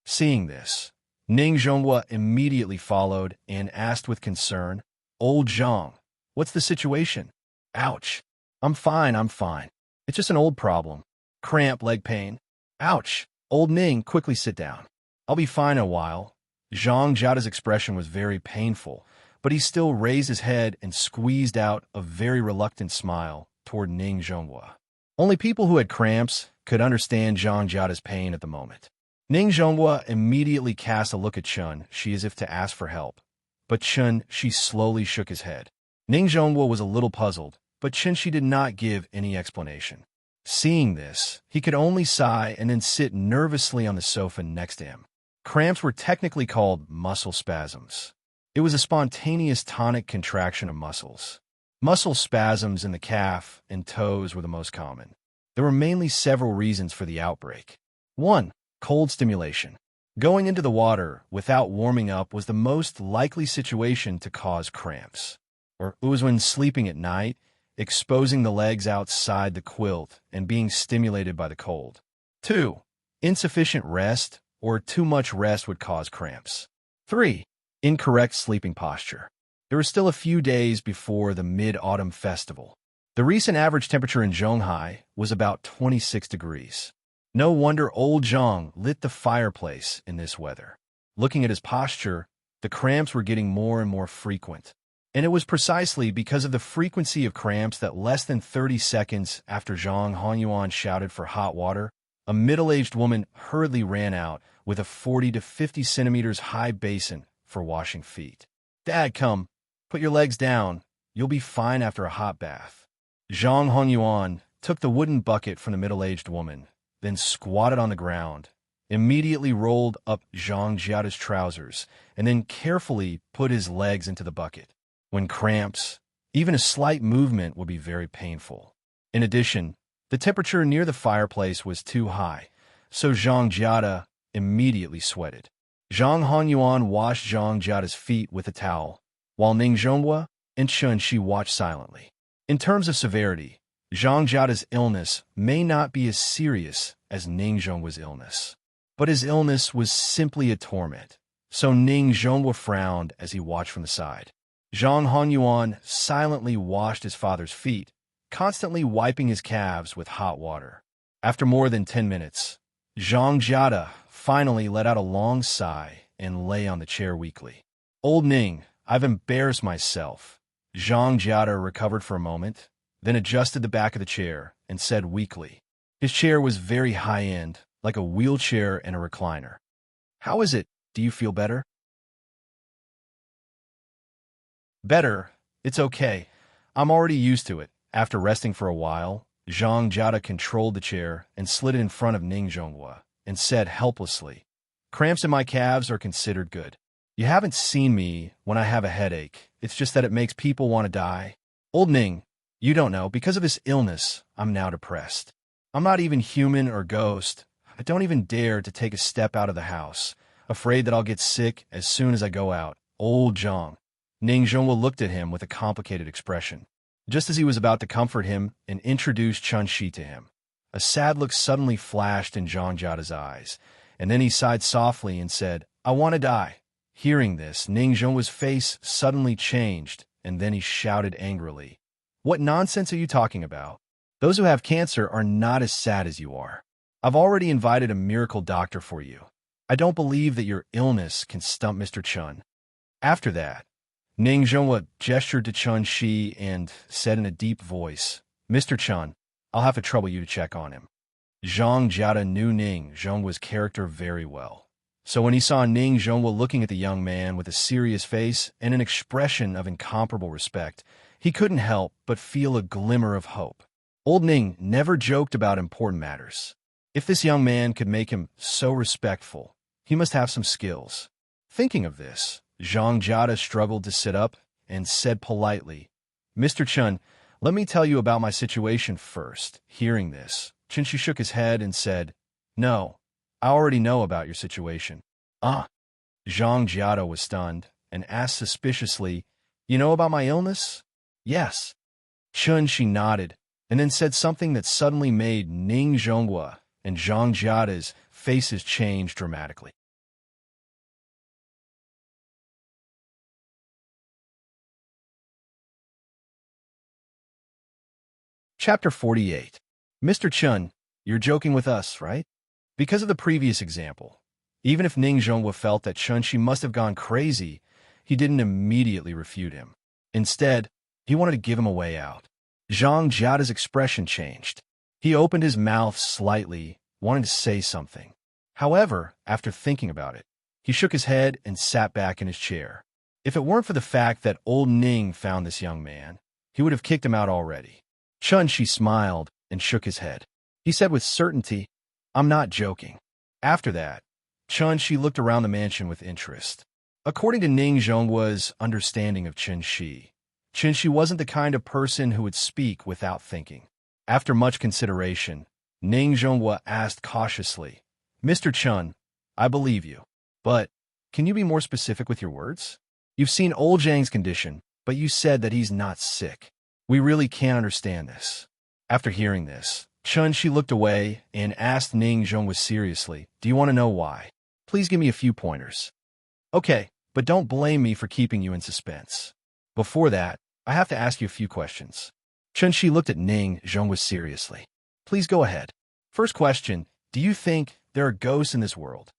Seeing this, Ning Zhonghua immediately followed and asked with concern, "Old Zhang, what's the situation?" "Ouch. I'm fine. It's just an old problem. Cramp, leg pain." "Ouch. Old Ning, quickly sit down. I'll be fine in a while." Zhang Jiaoda's expression was very painful, but he still raised his head and squeezed out a very reluctant smile toward Ning Zhonghua. Only people who had cramps could understand Zhang Jiaoda's pain at the moment. Ning Zhonghua immediately cast a look at Chun-Shi as if to ask for help, but Chun-Shi slowly shook his head. Ning Zhonghua was a little puzzled, but Chun-Shi did not give any explanation. Seeing this, he could only sigh and then sit nervously on the sofa next to him. Cramps were technically called muscle spasms. It was a spontaneous tonic contraction of muscles. Muscle spasms in the calf and toes were the most common. There were mainly several reasons for the outbreak. 1. Cold stimulation. Going into the water without warming up was the most likely situation to cause cramps. Or it was when sleeping at night, exposing the legs outside the quilt and being stimulated by the cold. 2. Insufficient rest or too much rest would cause cramps. 3. Incorrect sleeping posture. There were still a few days before the Mid-Autumn Festival. The recent average temperature in Zhonghai was about 26 degrees. No wonder old Zhang lit the fireplace in this weather. Looking at his posture, the cramps were getting more and more frequent. And it was precisely because of the frequency of cramps that less than 30 seconds after Zhang Honyuan shouted for hot water, a middle-aged woman hurriedly ran out with a 40 to 50 centimeters high basin for washing feet. "Dad, come, put your legs down. You'll be fine after a hot bath." Zhang Honyuan took the wooden bucket from the middle-aged woman, then squatted on the ground, immediately rolled up Zhang Jiaoda's trousers, and then carefully put his legs into the bucket. When cramps, even a slight movement would be very painful. In addition, the temperature near the fireplace was too high, so Zhang Jiaoda immediately sweated. Zhang Honyuan washed Zhang Jiaoda's feet with a towel, while Ning Zhonghua and Chun-Shi watched silently. In terms of severity, Zhang Jiaoda's illness may not be as serious as Ning Zhonghua's illness, but his illness was simply a torment, so Ning Zhonghua frowned as he watched from the side. Zhang Honyuan silently washed his father's feet, constantly wiping his calves with hot water. After more than 10 minutes, Zhang Jiaoda finally let out a long sigh and lay on the chair weakly. "Old Ning, I've embarrassed myself." Zhang Jiaoda recovered for a moment, then adjusted the back of the chair and said weakly. His chair was very high-end, like a wheelchair and a recliner. "How is it? Do you feel better?" "Better. It's okay. I'm already used to it." After resting for a while, Zhang Jiaoda controlled the chair and slid it in front of Ning Zhonghua and said helplessly, "Cramps in my calves are considered good. You haven't seen me when I have a headache. It's just that it makes people want to die. Old Ning, you don't know, because of this illness, I'm now depressed. I'm not even human or ghost. I don't even dare to take a step out of the house, afraid that I'll get sick as soon as I go out. Old Zhang." Ning Zhonghua looked at him with a complicated expression, just as he was about to comfort him and introduce Chun-Shi to him. A sad look suddenly flashed in Zhang Jiaoda's eyes, and then he sighed softly and said, "I want to die." Hearing this, Ning Zhonghua's face suddenly changed, and then he shouted angrily, "What nonsense are you talking about? Those who have cancer are not as sad as you are. I've already invited a miracle doctor for you. I don't believe that your illness can stump Mr. Chun." After that, Ning Zhonghua gestured to Chun-Shi and said in a deep voice, "Mr. Chun, I'll have to trouble you to check on him." Zhang Jiaoda knew Ning Zhonghua's character very well. So when he saw Ning Zhonghua looking at the young man with a serious face and an expression of incomparable respect, he couldn't help but feel a glimmer of hope. Old Ning never joked about important matters. If this young man could make him so respectful, he must have some skills. Thinking of this, Zhang Jiada struggled to sit up and said politely, "Mr. Chun, let me tell you about my situation first." Hearing this, Chinshi shook his head and said, "No, I already know about your situation." Ah. Zhang Jiada was stunned and asked suspiciously, "You know about my illness?" "Yes." Chunshi nodded and then said something that suddenly made Ning Zhonghua and Zhang Jiada's faces change dramatically. Chapter 48. Mr. Chun, you're joking with us, right? Because of the previous example, even if Ning Zhonghua felt that Chunshi must have gone crazy, he didn't immediately refute him. Instead, he wanted to give him a way out. Zhang Jiada's expression changed. He opened his mouth slightly, wanting to say something. However, after thinking about it, he shook his head and sat back in his chair. If it weren't for the fact that old Ning found this young man, he would have kicked him out already. Chunshi smiled and shook his head. He said with certainty, "I'm not joking." After that, Chunshi looked around the mansion with interest. According to Ning Zhonghua's understanding of Chunshi, Chunshi wasn't the kind of person who would speak without thinking. After much consideration, Ning Zhonghua asked cautiously, "Mr. Chun, I believe you, but can you be more specific with your words? You've seen old Zhang's condition, but you said that he's not sick. We really can't understand this." After hearing this, Chunshi looked away and asked Ning Zhonghua seriously, "Do you want to know why? Please give me a few pointers." "Okay, but don't blame me for keeping you in suspense. Before that, I have to ask you a few questions." Chunshi looked at Ning Zhonghua seriously. "Please go ahead." First question, do you think there are ghosts in this world?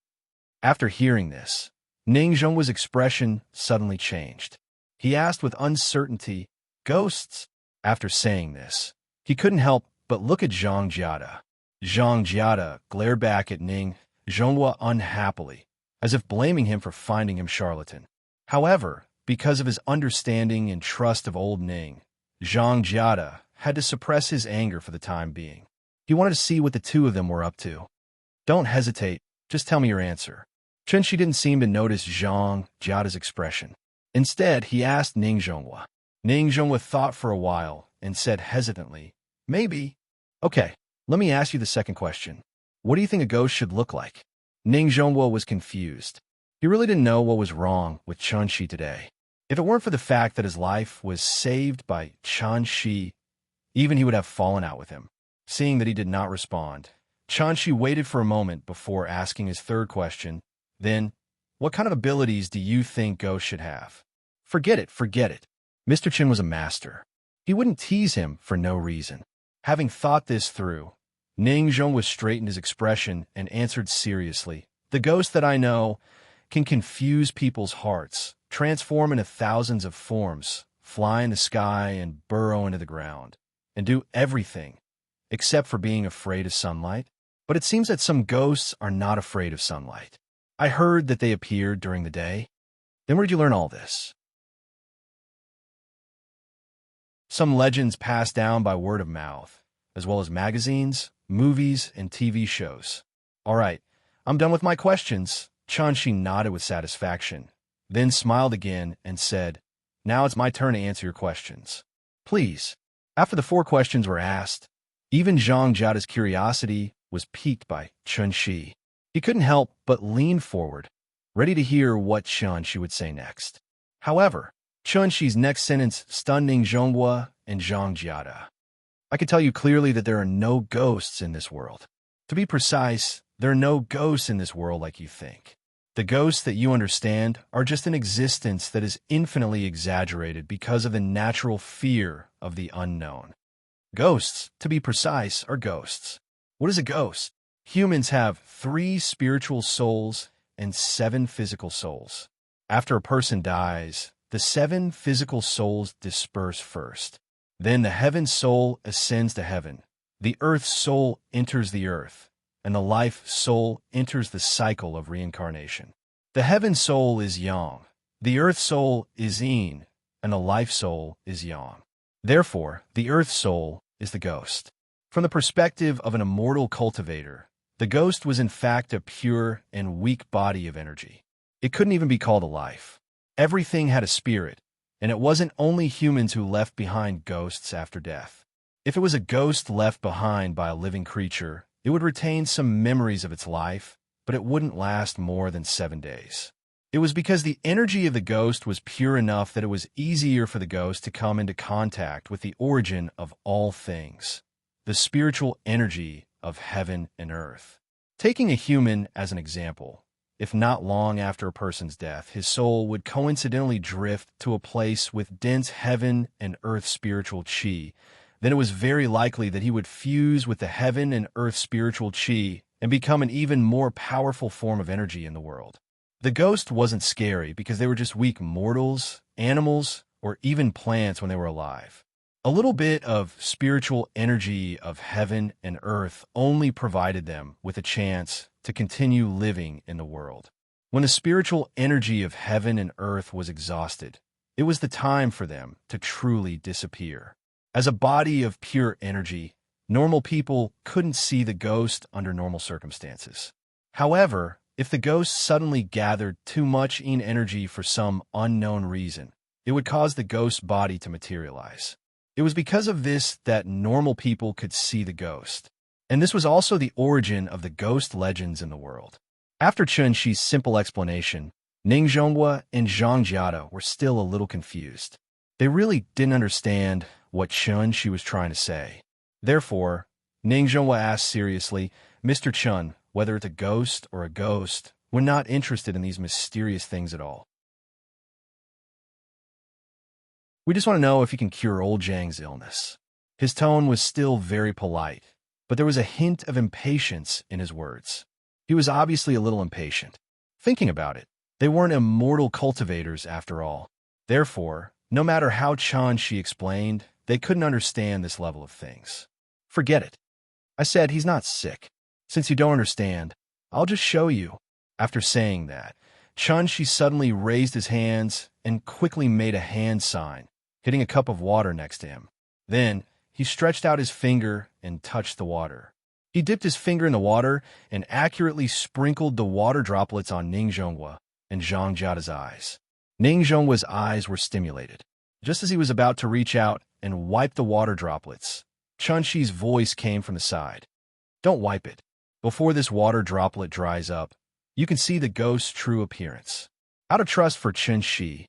After hearing this, Ning Zhonghua's expression suddenly changed. He asked with uncertainty, "Ghosts?" After saying this, he couldn't help but look at Zhang Jiada. Zhang Jiada glared back at Ning Zhonghua unhappily, as if blaming him for finding him charlatan. However, because of his understanding and trust of old Ning, Zhang Jiada had to suppress his anger for the time being. He wanted to see what the two of them were up to. "Don't hesitate, just tell me your answer." Chunshi didn't seem to notice Zhang Jiada's expression. Instead, he asked Ning Zhonghua. Ning Zhonghua thought for a while and said hesitantly, "Maybe." "Okay, let me ask you the second question. What do you think a ghost should look like?" Ning Zhonghua was confused. He really didn't know what was wrong with Chunshi today. If it weren't for the fact that his life was saved by Chunshi, even he would have fallen out with him. Seeing that he did not respond, Chunshi waited for a moment before asking his third question. Then, "What kind of abilities do you think ghosts should have?" Forget it, forget it. Mr. Chin was a master. He wouldn't tease him for no reason. Having thought this through, Ning Zhonghua straightened his expression and answered seriously, "The ghosts that I know can confuse people's hearts, transform into thousands of forms, fly in the sky and burrow into the ground, and do everything except for being afraid of sunlight. But it seems that some ghosts are not afraid of sunlight. I heard that they appeared during the day." "Then where did you learn all this?" "Some legends passed down by word of mouth, as well as magazines, movies, and TV shows." "All right, I'm done with my questions." Chunshi nodded with satisfaction, then smiled again and said, "Now it's my turn to answer your questions. Please." After the 4 questions were asked, even Zhang Jiada's curiosity was piqued by Chunshi. He couldn't help but lean forward, ready to hear what Chunshi would say next. However, Chunshi's next sentence stunned Ning Zhonghua and Zhang Jiada. "I can tell you clearly that there are no ghosts in this world. To be precise, there are no ghosts in this world like you think. The ghosts that you understand are just an existence that is infinitely exaggerated because of the natural fear of the unknown. Ghosts, to be precise, are ghosts. What is a ghost? Humans have 3 spiritual souls and 7 physical souls. After a person dies, the 7 physical souls disperse first. Then the heaven soul ascends to heaven, the earth soul enters the earth, and the life soul enters the cycle of reincarnation. The heaven soul is yang, the earth soul is yin, and the life soul is yang. Therefore, the earth soul is the ghost. From the perspective of an immortal cultivator, the ghost was in fact a pure and weak body of energy. It couldn't even be called a life. Everything had a spirit, and it wasn't only humans who left behind ghosts after death. If it was a ghost left behind by a living creature, it would retain some memories of its life, but it wouldn't last more than 7 days. It was because the energy of the ghost was pure enough that it was easier for the ghost to come into contact with the origin of all things, the spiritual energy of heaven and earth. Taking a human as an example, if not long after a person's death, his soul would coincidentally drift to a place with dense heaven and earth spiritual chi, then it was very likely that he would fuse with the heaven and earth spiritual chi and become an even more powerful form of energy in the world. The ghost wasn't scary because they were just weak mortals, animals, or even plants when they were alive. A little bit of spiritual energy of heaven and earth only provided them with a chance to continue living in the world. When the spiritual energy of heaven and earth was exhausted, it was the time for them to truly disappear. As a body of pure energy, normal people couldn't see the ghost under normal circumstances. However, if the ghost suddenly gathered too much energy for some unknown reason, it would cause the ghost's body to materialize. It was because of this that normal people could see the ghost. And this was also the origin of the ghost legends in the world. After Chunxi's simple explanation, Ning Zhonghua and Zhang Jiada were still a little confused. They really didn't understand what Chunxi was trying to say. Therefore, Ning Zhonghua asked seriously, "Mr. Chun, whether it's a ghost or a ghost, we're not interested in these mysterious things at all. We just want to know if you can cure old Zhang's illness." His tone was still very polite, but there was a hint of impatience in his words. He was obviously a little impatient. Thinking about it, they weren't immortal cultivators after all. Therefore, no matter how Chunxi explained, they couldn't understand this level of things. "Forget it. I said he's not sick. Since you don't understand, I'll just show you." After saying that, Chunxi suddenly raised his hands and quickly made a hand sign, hitting a cup of water next to him. Then, he stretched out his finger and touched the water. He dipped his finger in the water and accurately sprinkled the water droplets on Ning Zhonghua and Zhang Jiada's eyes. Ning Zhonghua's eyes were stimulated. Just as he was about to reach out and wipe the water droplets, Chunxi's voice came from the side. "Don't wipe it. Before this water droplet dries up, you can see the ghost's true appearance." Out of trust for Chunxi,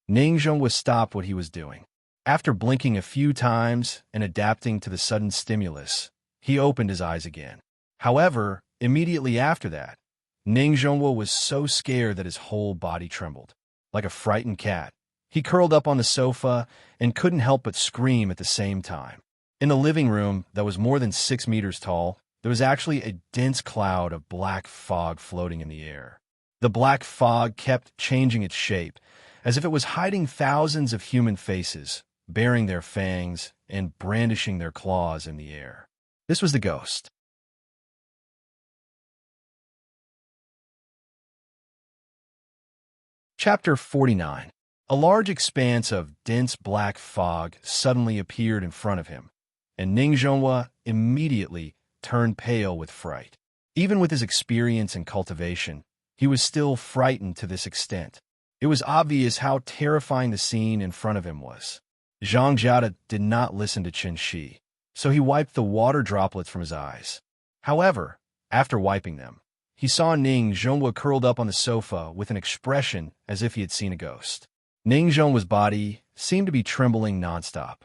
Ning Zhonghua stopped what he was doing. After blinking a few times and adapting to the sudden stimulus, he opened his eyes again. However, immediately after that, Ning Zhonghua was so scared that his whole body trembled. Like a frightened cat, he curled up on the sofa and couldn't help but scream at the same time. In the living room that was more than 6 meters tall, there was actually a dense cloud of black fog floating in the air. The black fog kept changing its shape, as if it was hiding thousands of human faces, baring their fangs and brandishing their claws in the air. This was the ghost. Chapter 49. A large expanse of dense black fog suddenly appeared in front of him, and Ning Zhonghua immediately turned pale with fright. Even with his experience and cultivation, he was still frightened to this extent. It was obvious how terrifying the scene in front of him was. Zhang Jiada did not listen to Chunxi, so he wiped the water droplets from his eyes. However, after wiping them, he saw Ning Zhonghua curled up on the sofa with an expression as if he had seen a ghost. Ning Zhonghua's body seemed to be trembling nonstop.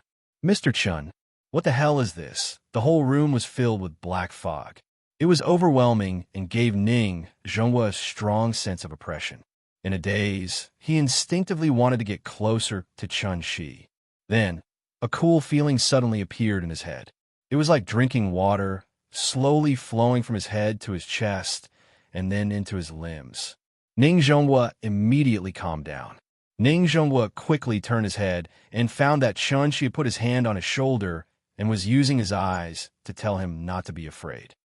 "Mr. Chun, what the hell is this?" The whole room was filled with black fog. It was overwhelming and gave Ning Zhonghua a strong sense of oppression. In a daze, he instinctively wanted to get closer to Chunxi. Then, a cool feeling suddenly appeared in his head. It was like drinking water, slowly flowing from his head to his chest, and then into his limbs. Ning Zhonghua immediately calmed down. Ning Zhonghua quickly turned his head and found that Chunxi had put his hand on his shoulder and was using his eyes to tell him not to be afraid.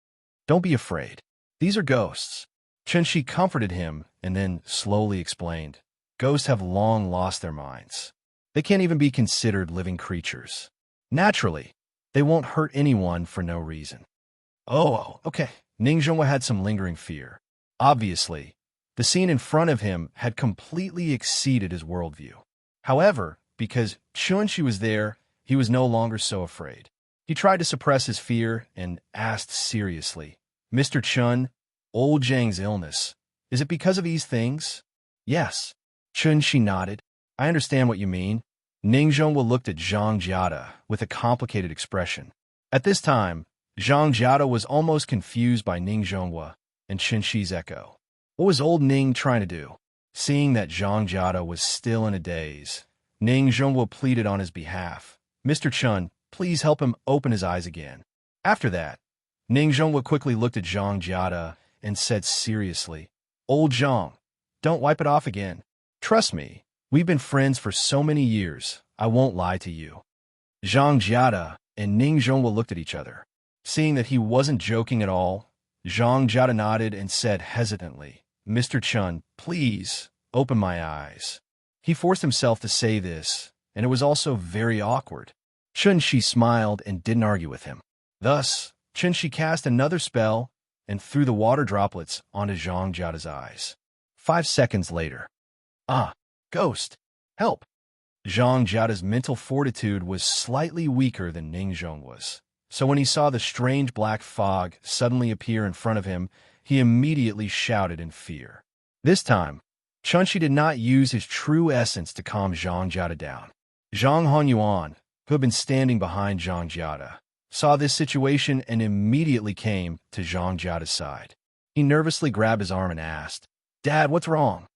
"Don't be afraid. These are ghosts." Chunxi comforted him and then slowly explained, "Ghosts have long lost their minds. They can't even be considered living creatures. Naturally, they won't hurt anyone for no reason." Oh, okay. Ning Zhonghua had some lingering fear. Obviously, The scene in front of him had completely exceeded his worldview. However, because Chun-Shi was there, he was no longer so afraid. He tried to suppress his fear and asked seriously, "Mr. Chun, old Zhang's illness, is it because of these things?" "Yes." Chun-Shi nodded. "I understand what you mean." Ning Zhonghua looked at Zhang Jiada with a complicated expression. At this time, Zhang Jiada was almost confused by Ning Zhonghua and Chun-Shi's echo. What was old Ning trying to do? Seeing that Zhang Jiada was still in a daze, Ning Zhonghua pleaded on his behalf. "Mr. Chun, please help him open his eyes again." After that, Ning Zhonghua quickly looked at Zhang Jiada and said seriously, "Old Zhang, don't wipe it off again. Trust me, we've been friends for so many years, I won't lie to you." Zhang Jiada and Ning Zhonghua looked at each other. Seeing that he wasn't joking at all, Zhang Jiada nodded and said hesitantly, "Mr. Chun, please, open my eyes." He forced himself to say this, and it was also very awkward. Chun-Shi smiled and didn't argue with him. Thus, Chun-Shi cast another spell and threw the water droplets onto Zhang Jiada's eyes. 5 seconds later. "Ah, ghost, help!" Zhang Jiada's mental fortitude was slightly weaker than Ning Zhonghua's. So when he saw the strange black fog suddenly appear in front of him, he immediately shouted in fear. This time, Chun-Shi did not use his true essence to calm Zhang Jiada down. Zhang Honyuan, who had been standing behind Zhang Jiada, saw this situation and immediately came to Zhang Jiada's side. He nervously grabbed his arm and asked, "Dad, what's wrong?"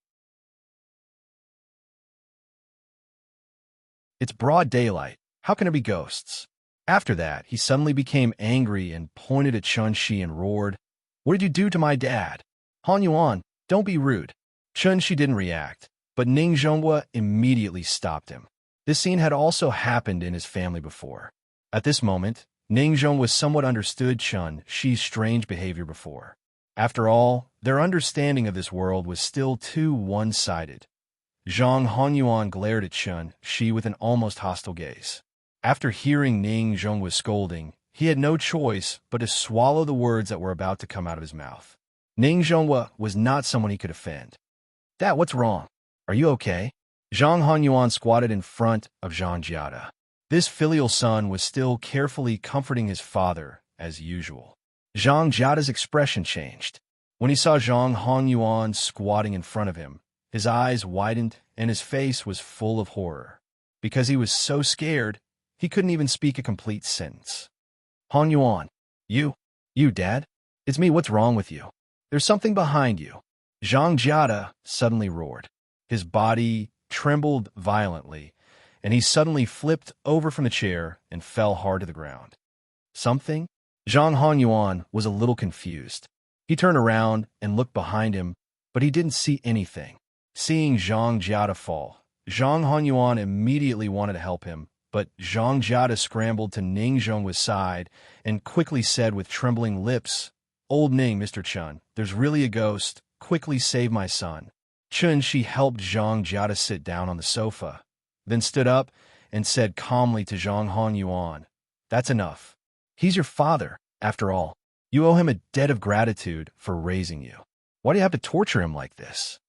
"It's broad daylight. How can there be ghosts?" After that, he suddenly became angry and pointed at Chun-Shi and roared, "What did you do to my dad? Honyuan, don't be rude." Chun-Shi didn't react, but Ning Zhonghua immediately stopped him. This scene had also happened in his family before. At this moment, Ning Zhonghua somewhat understood Chun-Shi's strange behavior before. After all, their understanding of this world was still too one-sided. Zhang Honyuan glared at Chun-Shi with an almost hostile gaze. After hearing Ning Zhonghua's scolding, he had no choice but to swallow the words that were about to come out of his mouth. Ning Zhonghua was not someone he could offend. "Dad, what's wrong? Are you okay?" Zhang Honyuan squatted in front of Zhang Jiada. This filial son was still carefully comforting his father, as usual. Zhang Jiada's expression changed. When he saw Zhang Honyuan squatting in front of him, his eyes widened and his face was full of horror. Because he was so scared, he couldn't even speak a complete sentence. "Honyuan, you, Dad? It's me, what's wrong with you? There's something behind you." Zhang Jiada suddenly roared. His body trembled violently, and he suddenly flipped over from the chair and fell hard to the ground. "Something?" Zhang Honyuan was a little confused. He turned around and looked behind him, but he didn't see anything. Seeing Zhang Jiada fall, Zhang Honyuan immediately wanted to help him, but Zhang Jiada scrambled to Ning Zhonghua's side and quickly said with trembling lips, "Old Ning, Mr. Chun, there's really a ghost. Quickly save my son." Chun-Shi helped Zhang Jiada sit down on the sofa, then stood up and said calmly to Zhang Honyuan, "That's enough. He's your father, after all. You owe him a debt of gratitude for raising you. Why do you have to torture him like this?"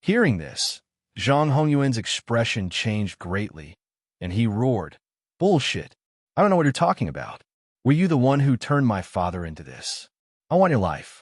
Hearing this, Zhang Honyuan's expression changed greatly, and he roared, "Bullshit! I don't know what you're talking about. Were you the one who turned my father into this? I want your life."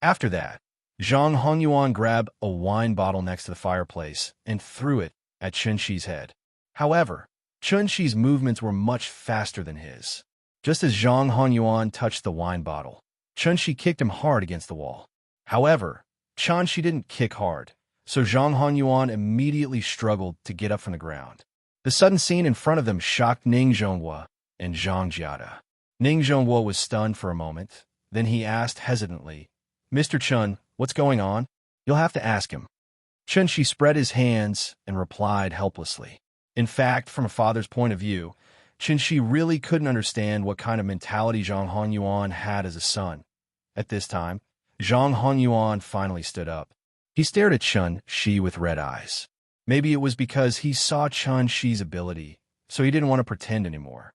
After that, Zhang Honyuan grabbed a wine bottle next to the fireplace and threw it at Chun-Shi's head. However, Chun-Shi's movements were much faster than his. Just as Zhang Honyuan touched the wine bottle, Chun-Shi kicked him hard against the wall. However, Chun-Shi didn't kick hard, so Zhang Honyuan immediately struggled to get up from the ground. The sudden scene in front of them shocked Ning Zhonghua and Zhang Jiada. Ning Zhonghua was stunned for a moment. Then he asked hesitantly, "Mr. Chun, what's going on?" "You'll have to ask him." Chun-Shi spread his hands and replied helplessly. In fact, from a father's point of view, Chun-Shi really couldn't understand what kind of mentality Zhang Honyuan had as a son. At this time, Zhang Honyuan finally stood up. He stared at Chun-Shi with red eyes. Maybe it was because he saw Chun-Shi's ability, so he didn't want to pretend anymore.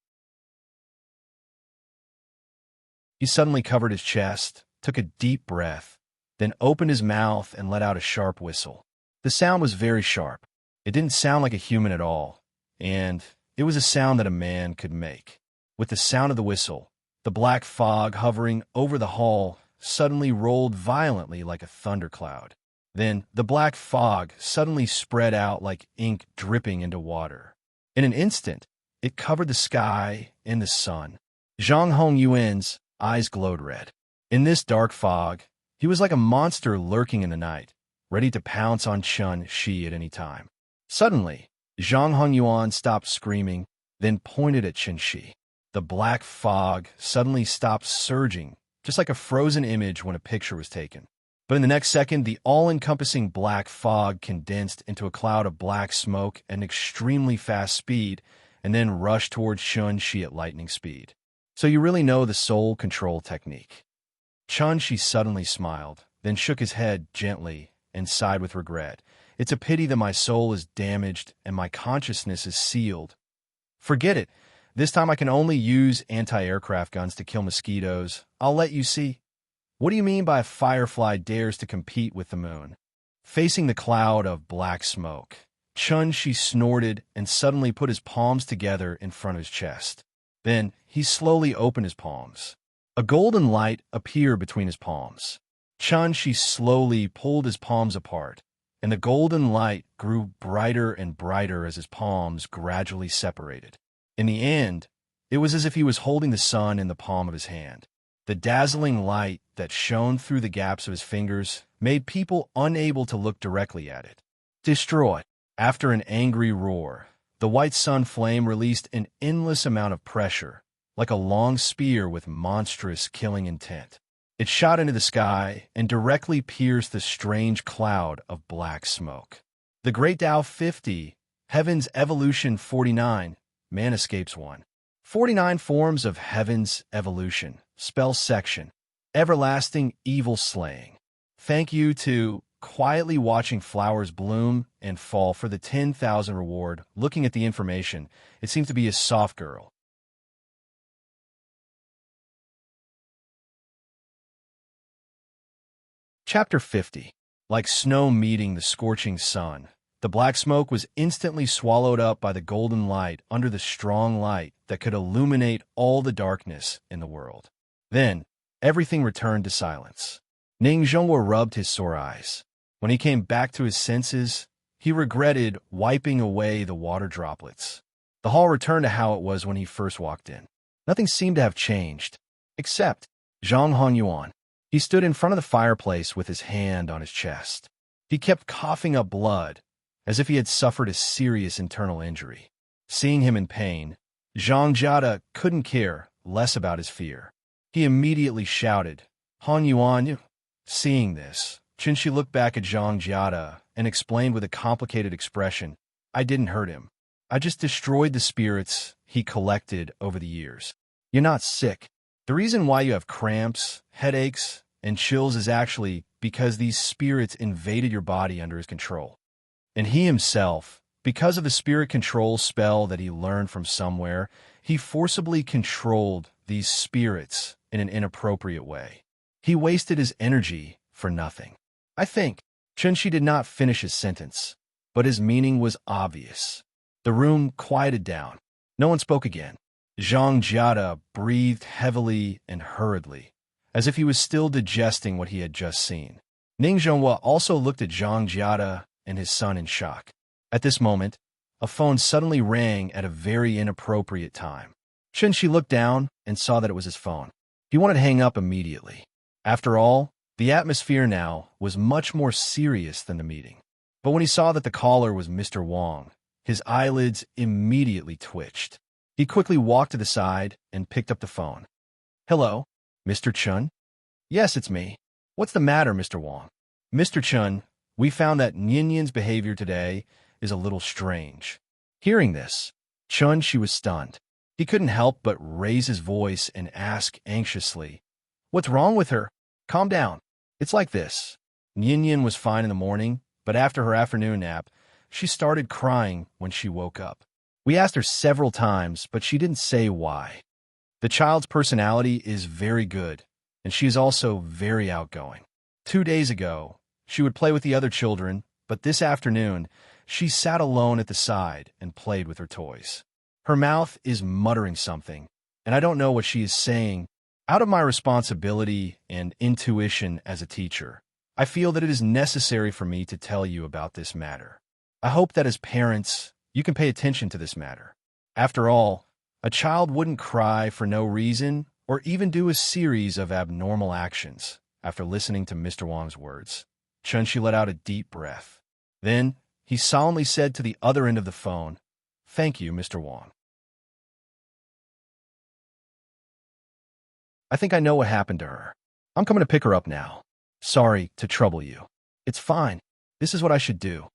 He suddenly covered his chest, took a deep breath, then opened his mouth and let out a sharp whistle. The sound was very sharp. It didn't sound like a human at all, and it was a sound that a man could make. With the sound of the whistle, the black fog hovering over the hall suddenly rolled violently like a thundercloud. Then the black fog suddenly spread out like ink dripping into water. In an instant, it covered the sky and the sun. Zhang Hongyuan's eyes glowed red. In this dark fog, he was like a monster lurking in the night, ready to pounce on Chun Shi at any time. Suddenly, Zhang Hongyuan stopped screaming, then pointed at Chun Shi. The black fog suddenly stopped surging, just like a frozen image when a picture was taken. But in the next second, the all-encompassing black fog condensed into a cloud of black smoke at an extremely fast speed, and then rushed towards Chun Shi at lightning speed. So you really know the soul control technique. Chun Shi suddenly smiled, then shook his head gently and sighed with regret. It's a pity that my soul is damaged and my consciousness is sealed. Forget it. This time I can only use anti-aircraft guns to kill mosquitoes. I'll let you see. What do you mean by a firefly dares to compete with the moon? Facing the cloud of black smoke, Chun Shi snorted and suddenly put his palms together in front of his chest. Then he slowly opened his palms. A golden light appeared between his palms. Chun Shi slowly pulled his palms apart, and the golden light grew brighter and brighter as his palms gradually separated. In the end, it was as if he was holding the sun in the palm of his hand. The dazzling light that shone through the gaps of his fingers made people unable to look directly at it. Destroy. After an angry roar, the white sun flame released an endless amount of pressure, like a long spear with monstrous killing intent. It shot into the sky and directly pierced the strange cloud of black smoke. The Great Tao 50, Heaven's Evolution 49, Man Escapes 1. 49 Forms of Heaven's Evolution. Spell section. Everlasting evil slaying. Thank you to quietly watching flowers bloom and fall for the 10,000 reward. Looking at the information, it seems to be a soft girl. Chapter 50. Like snow meeting the scorching sun, the black smoke was instantly swallowed up by the golden light under the strong light that could illuminate all the darkness in the world. Then, everything returned to silence. Ning Zhonghua rubbed his sore eyes. When he came back to his senses, he regretted wiping away the water droplets. The hall returned to how it was when he first walked in. Nothing seemed to have changed, except Zhang Hongyuan. He stood in front of the fireplace with his hand on his chest. He kept coughing up blood, as if he had suffered a serious internal injury. Seeing him in pain, Zhang Jiada couldn't care less about his fear. He immediately shouted, "Han Yuan!" Seeing this, Chun Shi looked back at Zhang Jiada and explained with a complicated expression, "I didn't hurt him. I just destroyed the spirits he collected over the years. You're not sick. The reason why you have cramps, headaches, and chills is actually because these spirits invaded your body under his control. And he himself, because of the spirit control spell that he learned from somewhere, he forcibly controlled these spirits in an inappropriate way. He wasted his energy for nothing." I think Chun Shi did not finish his sentence, but his meaning was obvious. The room quieted down. No one spoke again. Zhang Jiada breathed heavily and hurriedly, as if he was still digesting what he had just seen. Ning Zhonghua also looked at Zhang Jiada and his son in shock. At this moment, a phone suddenly rang at a very inappropriate time. Chun Shi looked down and saw that it was his phone. He wanted to hang up immediately. After all, the atmosphere now was much more serious than the meeting. But when he saw that the caller was Mr. Wong, his eyelids immediately twitched. He quickly walked to the side and picked up the phone. "Hello, Mr. Chun?" "Yes, it's me. What's the matter, Mr. Wong?" "Mr. Chun, we found that Nyan's behavior today is a little strange." Hearing this, Chun Shi was stunned. He couldn't help but raise his voice and ask anxiously, "What's wrong with her? Calm down. It's like this. Nyan was fine in the morning, but after her afternoon nap, she started crying when she woke up. We asked her several times, but she didn't say why. The child's personality is very good, and she is also very outgoing. 2 days ago, she would play with the other children, but this afternoon, she sat alone at the side and played with her toys. Her mouth is muttering something, and I don't know what she is saying. Out of my responsibility and intuition as a teacher, I feel that it is necessary for me to tell you about this matter. I hope that as parents, you can pay attention to this matter. After all, a child wouldn't cry for no reason or even do a series of abnormal actions. After listening to Mr. Wang's words, Chunshi let out a deep breath. Then, he solemnly said to the other end of the phone, "Thank you, Mr. Wang. I think I know what happened to her. I'm coming to pick her up now. Sorry to trouble you. It's fine. This is what I should do."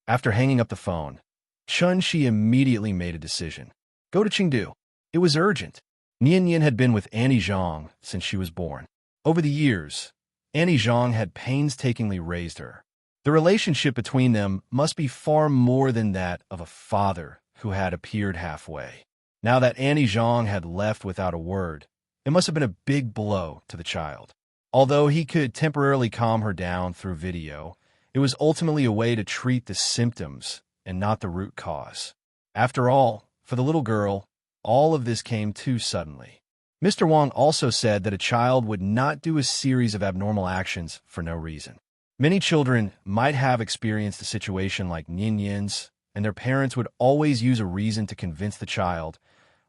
After hanging up the phone, Chunshi immediately made a decision. Go to Chengdu. It was urgent. Nian Yin had been with Annie Zhang since she was born. Over the years, Annie Zhang had painstakingly raised her. The relationship between them must be far more than that of a father who had appeared halfway. Now that Annie Zhang had left without a word, it must have been a big blow to the child. Although he could temporarily calm her down through video, it was ultimately a way to treat the symptoms and not the root cause. After all, for the little girl, all of this came too suddenly. Mr. Wang also said that a child would not do a series of abnormal actions for no reason. Many children might have experienced a situation like Nian Yin's, and their parents would always use a reason to convince the child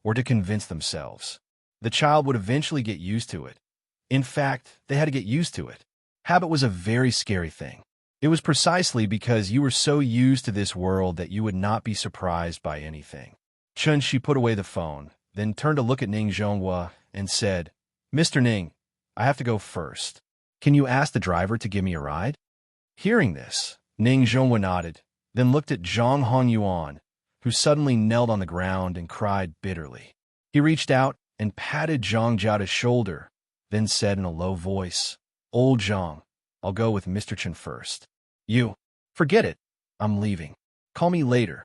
or to convince themselves. The child would eventually get used to it. In fact, they had to get used to it. Habit was a very scary thing. It was precisely because you were so used to this world that you would not be surprised by anything. Chunshi put away the phone, then turned to look at Ning Zhonghua and said, "Mr. Ning, I have to go first. Can you ask the driver to give me a ride?" Hearing this, Ning Zhonghua nodded, then looked at Zhang Hongyuan, who suddenly knelt on the ground and cried bitterly. He reached out and patted Zhang Jiao's shoulder, then said in a low voice, "Old Zhang, I'll go with Mr. Chen first. You, forget it. I'm leaving. Call me later."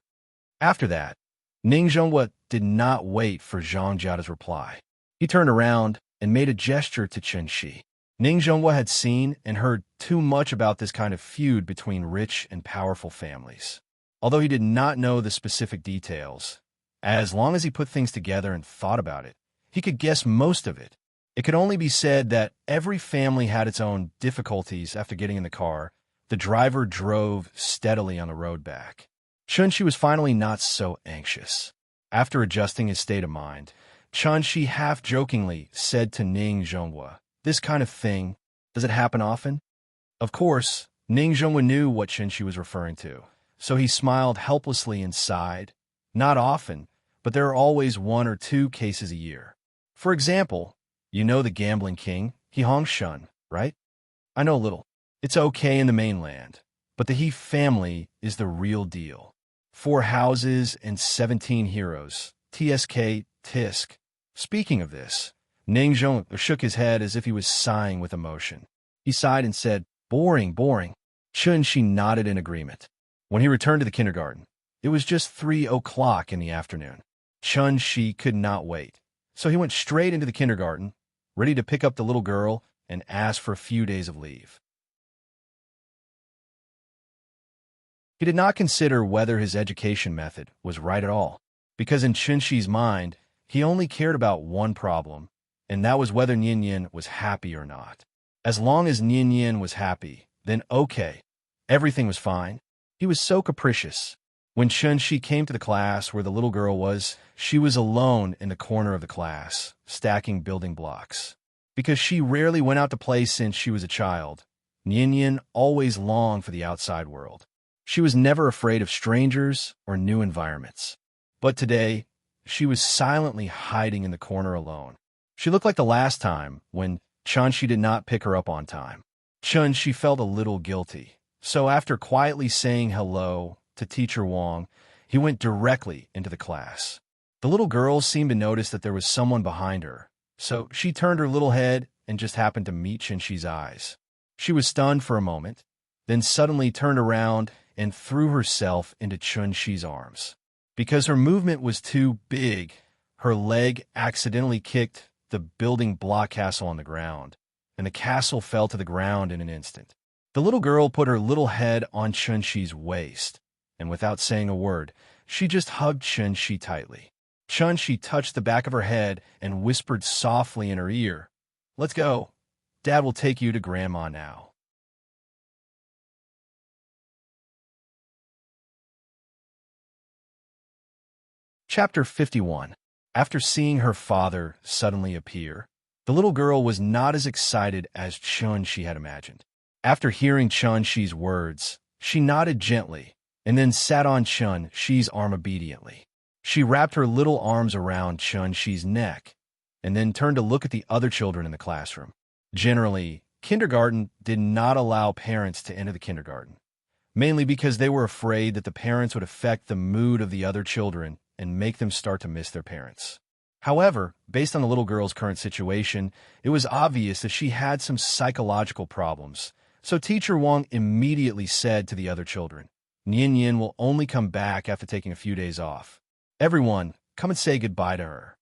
After that, Ning Zhonghua did not wait for Zhang Jiao's reply. He turned around and made a gesture to Chen Shi. Ning Zhonghua had seen and heard too much about this kind of feud between rich and powerful families. Although he did not know the specific details, as long as he put things together and thought about it, he could guess most of it. It could only be said that every family had its own difficulties. After getting in the car, the driver drove steadily on the road back. Chunshi was finally not so anxious. After adjusting his state of mind, Chunshi half-jokingly said to Ning Zhonghua, "This kind of thing, does it happen often?" Of course, Ning Zhonghua knew what Chunshi was referring to, so he smiled helplessly and sighed. Not often, but there are always 1 or 2 cases a year. For example, you know the gambling king, He Hongshun, right? I know a little. It's okay in the mainland, but the He family is the real deal. 4 houses and 17 heroes. TSK, Tisk. Speaking of this, Ning Zhonghua shook his head as if he was sighing with emotion. He sighed and said, "Boring, boring." Chunshi nodded in agreement. When he returned to the kindergarten, it was just 3 o'clock in the afternoon. Chunshi could not wait, so he went straight into the kindergarten, ready to pick up the little girl and ask for a few days of leave. He did not consider whether his education method was right at all, because in Chunshi's mind, he only cared about one problem, and that was whether Nian Yin was happy or not. As long as Nian Yin was happy, then okay, everything was fine. He was so capricious. When Chunshi came to the class where the little girl was, she was alone in the corner of the class, stacking building blocks. Because she rarely went out to play since she was a child, Nian Yin always longed for the outside world. She was never afraid of strangers or new environments. But today, she was silently hiding in the corner alone. She looked like the last time when Chunshi did not pick her up on time. Chunshi felt a little guilty, so after quietly saying hello to Teacher Wang, he went directly into the class. The little girl seemed to notice that there was someone behind her, so she turned her little head and just happened to meet Chunshi's eyes. She was stunned for a moment, then suddenly turned around and threw herself into Chunshi's arms. Because her movement was too big, her leg accidentally kicked the building block castle on the ground, and the castle fell to the ground in an instant. The little girl put her little head on Chun-Chi's waist, and without saying a word, she just hugged Chun-Chi tightly. Chun-Chi touched the back of her head and whispered softly in her ear, "Let's go. Dad will take you to Grandma now." Chapter 51. After seeing her father suddenly appear, the little girl was not as excited as Chun-Chi had imagined. After hearing Chun-Chi's words, she nodded gently and then sat on Chun-Chi's arm obediently. She wrapped her little arms around Chun-Chi's neck and then turned to look at the other children in the classroom. Generally, kindergarten did not allow parents to enter the kindergarten, mainly because they were afraid that the parents would affect the mood of the other children and make them start to miss their parents. However, based on the little girl's current situation, it was obvious that she had some psychological problems, so Teacher Wang immediately said to the other children, "Nian Yin will only come back after taking a few days off. Everyone, come and say goodbye to her."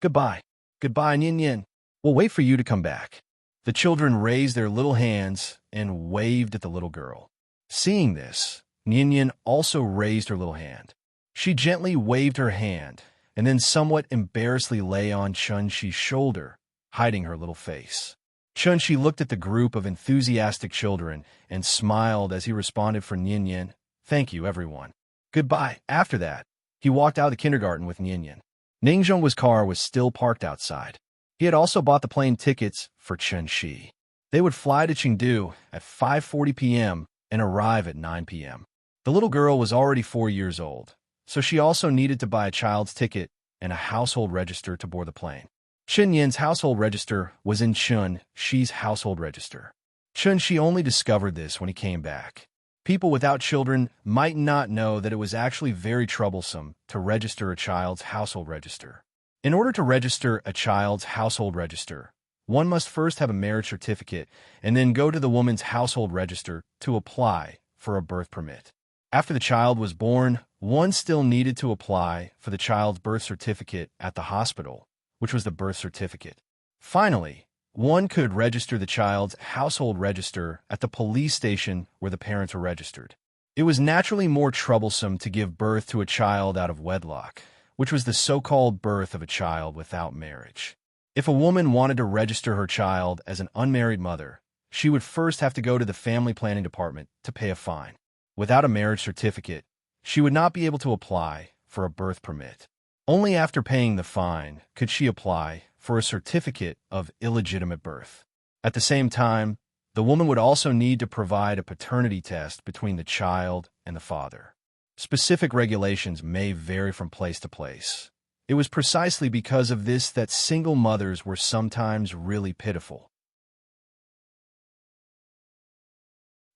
"Goodbye. Goodbye, Nian Yin. We'll wait for you to come back." The children raised their little hands and waved at the little girl. Seeing this, Nian Yin also raised her little hand. She gently waved her hand and then somewhat embarrassedly lay on Chun-Chi's shoulder, hiding her little face. Chun-Chi looked at the group of enthusiastic children and smiled as he responded for Nian Yin, "Thank you, everyone. Goodbye." After that, he walked out of the kindergarten with Nian Yin. Ning Zhong's car was still parked outside. He had also bought the plane tickets for Chun-Chi. They would fly to Chengdu at 5:40 p.m. and arrive at 9 p.m. The little girl was already 4 years old, so she also needed to buy a child's ticket and a household register to board the plane. Chen Yin's household register was in Chun-Chi's household register. Chun-Chi only discovered this when he came back. People without children might not know that it was actually very troublesome to register a child's household register. In order to register a child's household register, one must first have a marriage certificate and then go to the woman's household register to apply for a birth permit. After the child was born, one still needed to apply for the child's birth certificate at the hospital, which was the birth certificate. Finally, one could register the child's household register at the police station where the parents were registered. It was naturally more troublesome to give birth to a child out of wedlock, which was the so-called birth of a child without marriage. If a woman wanted to register her child as an unmarried mother, she would first have to go to the family planning department to pay a fine. Without a marriage certificate, she would not be able to apply for a birth permit. Only after paying the fine could she apply for a certificate of illegitimate birth. At the same time, the woman would also need to provide a paternity test between the child and the father. Specific regulations may vary from place to place. It was precisely because of this that single mothers were sometimes really pitiful.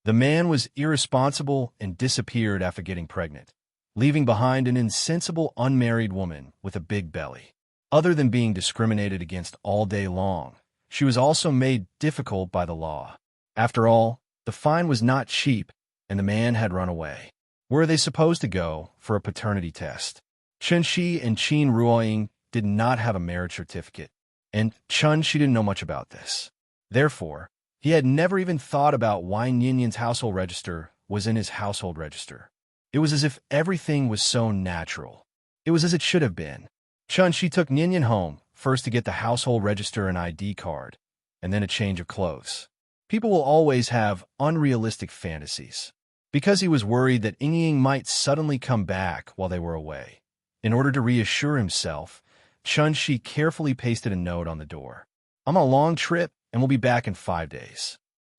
The man was irresponsible and disappeared after getting pregnant, leaving behind an insensible unmarried woman with a big belly. Other than being discriminated against all day long, she was also made difficult by the law. After all, the fine was not cheap, and the man had run away. Where are they supposed to go for a paternity test? Chun-Chi and Qin Ruoying did not have a marriage certificate, and Chun-Chi didn't know much about this. Therefore, he had never even thought about why Nian-Yin's household register was in his household register. It was as if everything was so natural. It was as it should have been. Chun-Chi took Nian-Yin home, first to get the household register and ID card, and then a change of clothes. People will always have unrealistic fantasies. Because he was worried that Ying might suddenly come back while they were away. In order to reassure himself, Chun-Chi carefully pasted a note on the door. "I'm on a long trip and will be back in 5 days."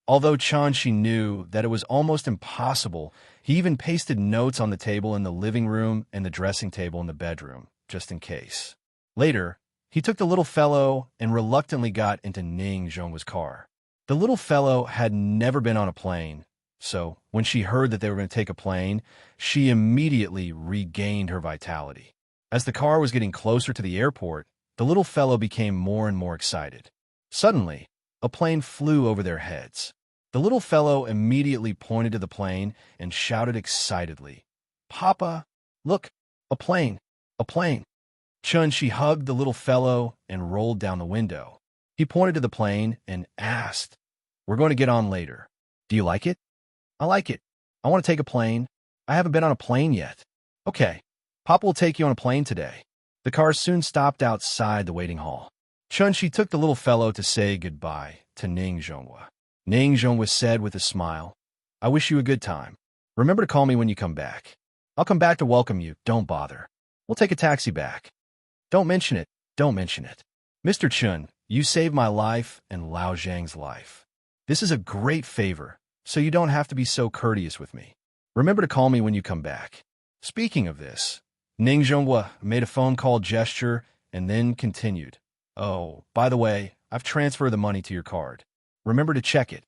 Although Chun-Chi knew that it was almost impossible, he even pasted notes on the table in the living room and the dressing table in the bedroom, just in case. Later, he took the little fellow and reluctantly got into Ning Zhong's car. The little fellow had never been on a plane, so when she heard that they were going to take a plane, she immediately regained her vitality. As the car was getting closer to the airport, the little fellow became more and more excited. Suddenly, a plane flew over their heads. The little fellow immediately pointed to the plane and shouted excitedly, "Papa, look, a plane, a plane." Chun-Chi hugged the little fellow and rolled down the window. He pointed to the plane and asked, "We're going to get on later. Do you like it?" "I like it. I want to take a plane. I haven't been on a plane yet." "Okay. Papa will take you on a plane today." The car soon stopped outside the waiting hall. Chunshi took the little fellow to say goodbye to Ning Zhonghua. Ning Zhonghua said with a smile, "I wish you a good time. Remember to call me when you come back. I'll come back to welcome you. Don't bother. We'll take a taxi back. Don't mention it. Don't mention it. Mr. Chun, you saved my life and Lao Zhang's life. This is a great favor, so you don't have to be so courteous with me. Remember to call me when you come back." Speaking of this, Ning Zhonghua made a phone call gesture and then continued, "Oh, by the way, I've transferred the money to your card. Remember to check it."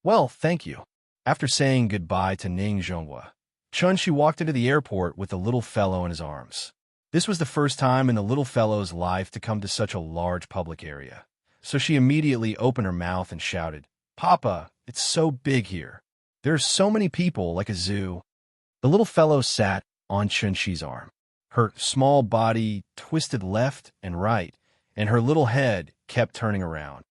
"Well, thank you." After saying goodbye to Ning Zhonghua, Chunshi walked into the airport with the little fellow in his arms. This was the first time in the little fellow's life to come to such a large public area, so she immediately opened her mouth and shouted, "Papa, it's so big here. There are so many people, like a zoo." The little fellow sat on Chunshi's arm. Her small body twisted left and right, and her little head kept turning around.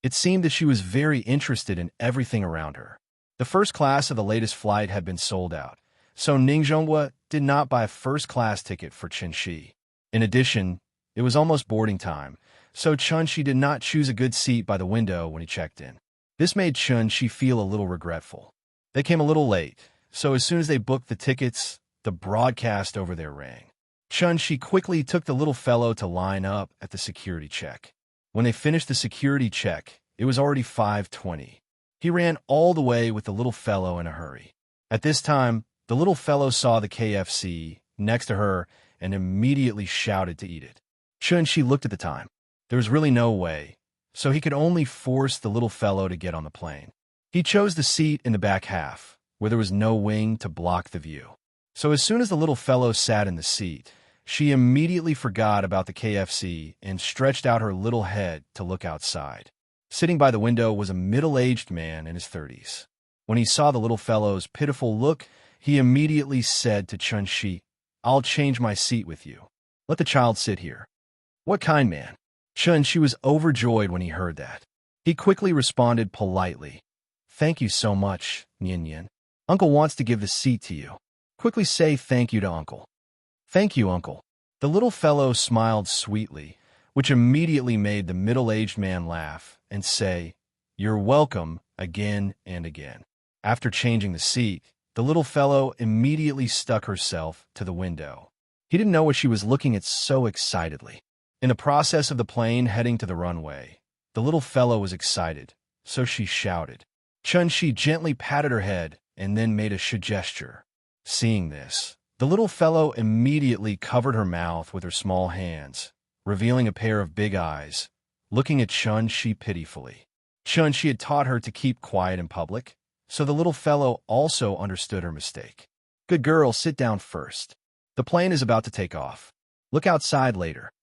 It seemed that she was very interested in everything around her. The first class of the latest flight had been sold out, so Ning Zhonghua did not buy a first-class ticket for Chunshi. In addition, it was almost boarding time, so Chunshi did not choose a good seat by the window when he checked in. This made Chunshi feel a little regretful. They came a little late, so as soon as they booked the tickets, the broadcast over there rang. Chunshi quickly took the little fellow to line up at the security check. When they finished the security check, it was already 5:20. He ran all the way with the little fellow in a hurry. At this time, the little fellow saw the KFC next to her and immediately shouted to eat it. Chunshi looked at the time. There was really no way, so he could only force the little fellow to get on the plane. He chose the seat in the back half, where there was no wing to block the view. So as soon as the little fellow sat in the seat, she immediately forgot about the KFC and stretched out her little head to look outside. Sitting by the window was a middle-aged man in his 30s. When he saw the little fellow's pitiful look, he immediately said to Chunshi, "I'll change my seat with you. Let the child sit here." "What kind man?" Chunshi was overjoyed when he heard that. He quickly responded politely, "Thank you so much, Nian Nian. Uncle wants to give the seat to you. Quickly say thank you to Uncle." "Thank you, Uncle." The little fellow smiled sweetly, which immediately made the middle-aged man laugh and say, "You're welcome," again and again. After changing the seat, the little fellow immediately stuck herself to the window. He didn't know what she was looking at so excitedly. In the process of the plane heading to the runway, the little fellow was excited, so she shouted. Chunshi gently patted her head and then made a gesture. Seeing this, the little fellow immediately covered her mouth with her small hands, revealing a pair of big eyes, looking at Chunshi pitifully. Chunshi had taught her to keep quiet in public, so the little fellow also understood her mistake. "Good girl, sit down first. The plane is about to take off. Look outside later."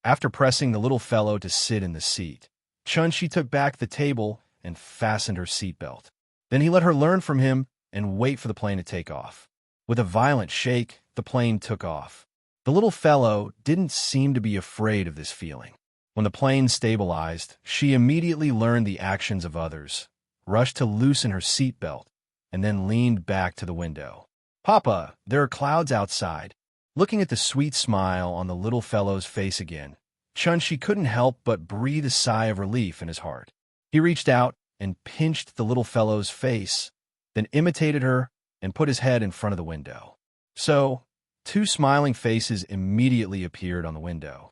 After pressing the little fellow to sit in the seat, Chunshi took back the table and fastened her seatbelt. Then he let her learn from him and wait for the plane to take off. With a violent shake, the plane took off. The little fellow didn't seem to be afraid of this feeling. When the plane stabilized, she immediately learned the actions of others, rushed to loosen her seatbelt, and then leaned back to the window. "Papa, there are clouds outside." Looking at the sweet smile on the little fellow's face again, Chunshi couldn't help but breathe a sigh of relief in his heart. He reached out and pinched the little fellow's face, then imitated her and put his head in front of the window. So, two smiling faces immediately appeared on the window.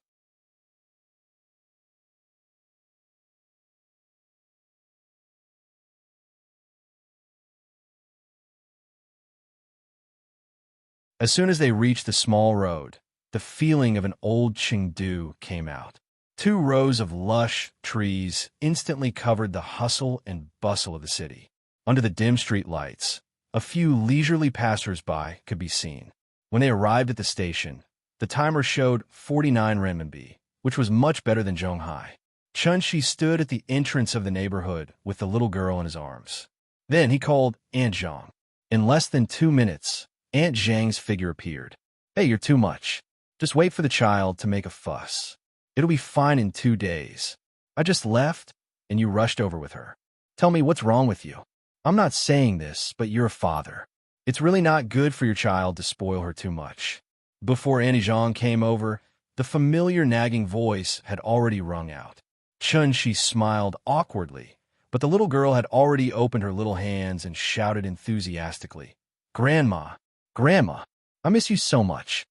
As soon as they reached the small road, the feeling of an old Chengdu came out. 2 rows of lush trees instantly covered the hustle and bustle of the city. Under the dim street lights, a few leisurely passers-by could be seen. When they arrived at the station, the timer showed 49 renminbi, which was much better than Zhonghai. Chunshi stood at the entrance of the neighborhood with the little girl in his arms. Then he called Aunt Zhang. In less than 2 minutes, Aunt Zhang's figure appeared. "Hey, you're too much. Just wait for the child to make a fuss. It'll be fine in 2 days. I just left, and you rushed over with her. Tell me what's wrong with you. I'm not saying this, but you're a father. It's really not good for your child to spoil her too much. Before Annie Zhang came over, the familiar nagging voice had already rung out. Chun-Shi smiled awkwardly, but the little girl had already opened her little hands and shouted enthusiastically, "Grandma! Grandma! I miss you so much.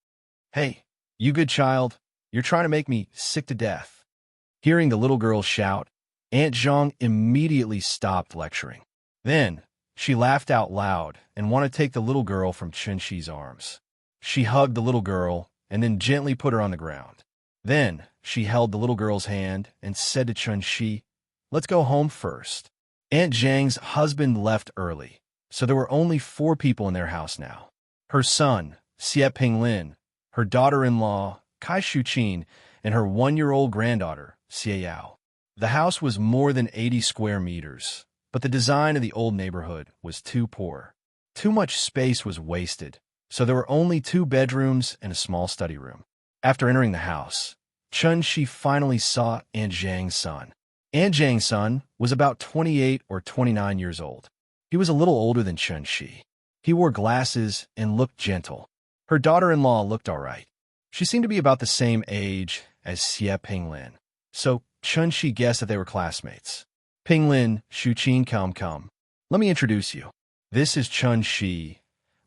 Hey, you good child, you're trying to make me sick to death." Hearing the little girl shout, Aunt Zhang immediately stopped lecturing. Then, she laughed out loud and wanted to take the little girl from Chun-Shi's arms. She hugged the little girl and then gently put her on the ground. Then, she held the little girl's hand and said to Chun-Shi, "Let's go home first." Aunt Zhang's husband left early, so there were only 4 people in their house now. Her son, Xie Pinglin, her daughter-in-law, Kai Shuqin, and her 1-year-old granddaughter, Xie Yao. The house was more than 80 square meters, but the design of the old neighborhood was too poor. Too much space was wasted, so there were only 2 bedrooms and a small study room. After entering the house, Chun-Shi finally saw Aunt Zhang's son. Aunt Zhang's son was about 28 or 29 years old. He was a little older than Chun-Shi. He wore glasses and looked gentle. Her daughter-in-law looked all right. She seemed to be about the same age as Xie Pinglin, so Chun-Shi guessed that they were classmates. "Pinglin, Shuqin, come. Let me introduce you. This is Chun-Shi,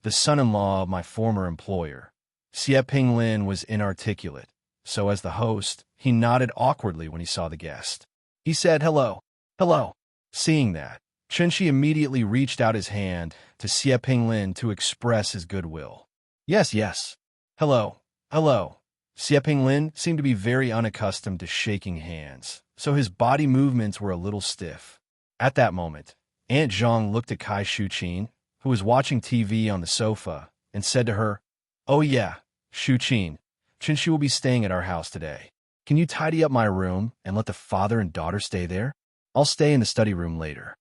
the son-in-law of my former employer." Xie Pinglin was inarticulate, so as the host, he nodded awkwardly when he saw the guest. He said, "Hello. Hello." Seeing that, Chun-Shi immediately reached out his hand to Xie Pinglin to express his goodwill. Yes. Hello. Xie Pinglin seemed to be very unaccustomed to shaking hands, so his body movements were a little stiff. At that moment, Aunt Zhang looked at Kai Shuqin, who was watching TV on the sofa, and said to her, "Oh yeah, Shuqin, Chun-Shi will be staying at our house today. Can you tidy up my room and let the father and daughter stay there? I'll stay in the study room later."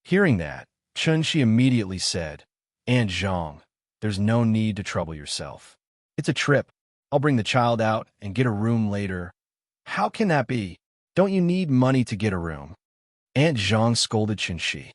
Hearing that, Chun-Shi immediately said, "Aunt Zhang, there's no need to trouble yourself. It's a trip. I'll bring the child out and get a room later." "How can that be? Don't you need money to get a room?" Aunt Zhang scolded Chun-Shi.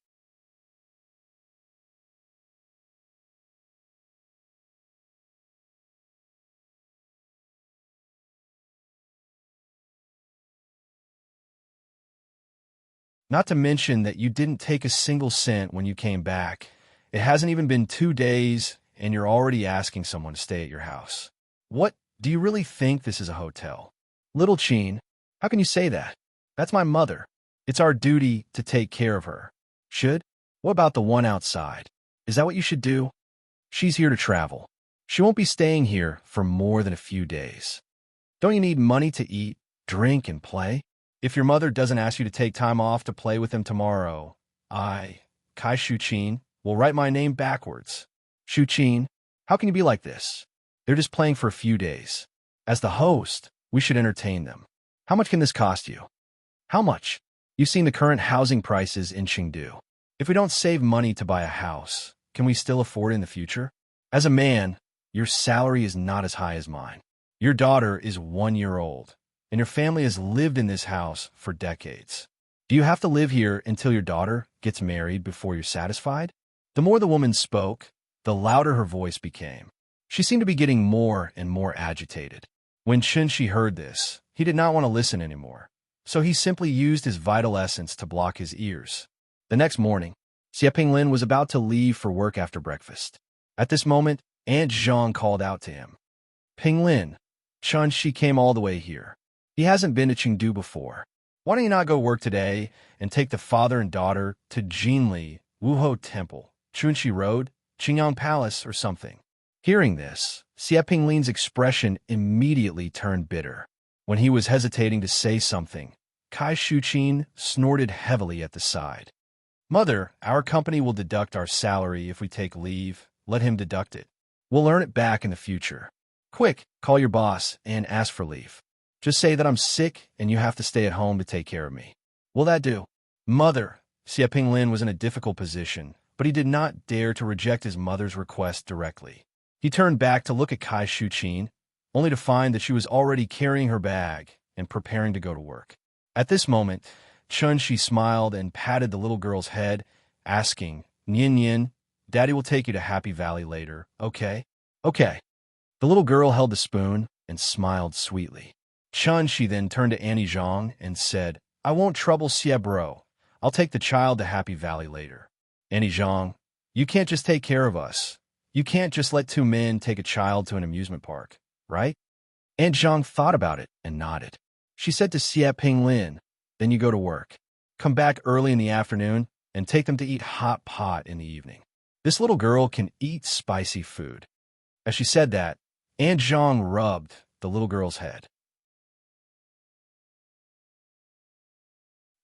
Not to mention that you didn't take a single cent when you came back. It hasn't even been 2 days, and you're already asking someone to stay at your house. What? Do you really think this is a hotel? Little Chin, how can you say that? That's my mother. It's our duty to take care of her. Should? What about the one outside? Is that what you should do? She's here to travel. She won't be staying here for more than a few days. Don't you need money to eat, drink, and play? If your mother doesn't ask you to take time off to play with them tomorrow, I, Kai Shuqin, will write my name backwards. Shuqin, how can you be like this? They're just playing for a few days. As the host, we should entertain them. How much can this cost you? How much? You've seen the current housing prices in Chengdu. If we don't save money to buy a house, can we still afford it in the future? As a man, your salary is not as high as mine. Your daughter is 1 year old, and your family has lived in this house for decades. Do you have to live here until your daughter gets married before you're satisfied? The more the woman spoke, the louder her voice became. She seemed to be getting more and more agitated. When Chun-Shi heard this, he did not want to listen anymore, so he simply used his vital essence to block his ears. The next morning, Xie Pinglin was about to leave for work after breakfast. At this moment, Aunt Zhang called out to him. "Pinglin, Chun-Shi came all the way here. He hasn't been to Chengdu before. Why don't you not go work today and take the father and daughter to Jinli, Wuhou Temple, Chunxi Road, Qingyang Palace, or something?" Hearing this, Xie Pinglin's expression immediately turned bitter. When he was hesitating to say something, Kai Shuqin snorted heavily at the side. "Mother, our company will deduct our salary if we take leave. Let him deduct it. We'll earn it back in the future. Quick, call your boss and ask for leave. Just say that I'm sick and you have to stay at home to take care of me. Will that do?" "Mother," Xie Pinglin was in a difficult position, but he did not dare to reject his mother's request directly. He turned back to look at Kai Shuqin. only to find that she was already carrying her bag and preparing to go to work. At this moment, Chun-Shi smiled and patted the little girl's head, asking, "Nyin Nyin, Daddy will take you to Happy Valley later, okay?" "Okay." The little girl held the spoon and smiled sweetly. Chun-Shi then turned to Annie Zhang and said, "I won't trouble Xie bro. I'll take the child to Happy Valley later." "Annie Zhang, you can't just take care of us. You can't just let two men take a child to an amusement park, right?" Aunt Zhang thought about it and nodded. She said to Xie Pinglin, "Then you go to work. Come back early in the afternoon and take them to eat hot pot in the evening. This little girl can eat spicy food." As she said that, Aunt Zhang rubbed the little girl's head.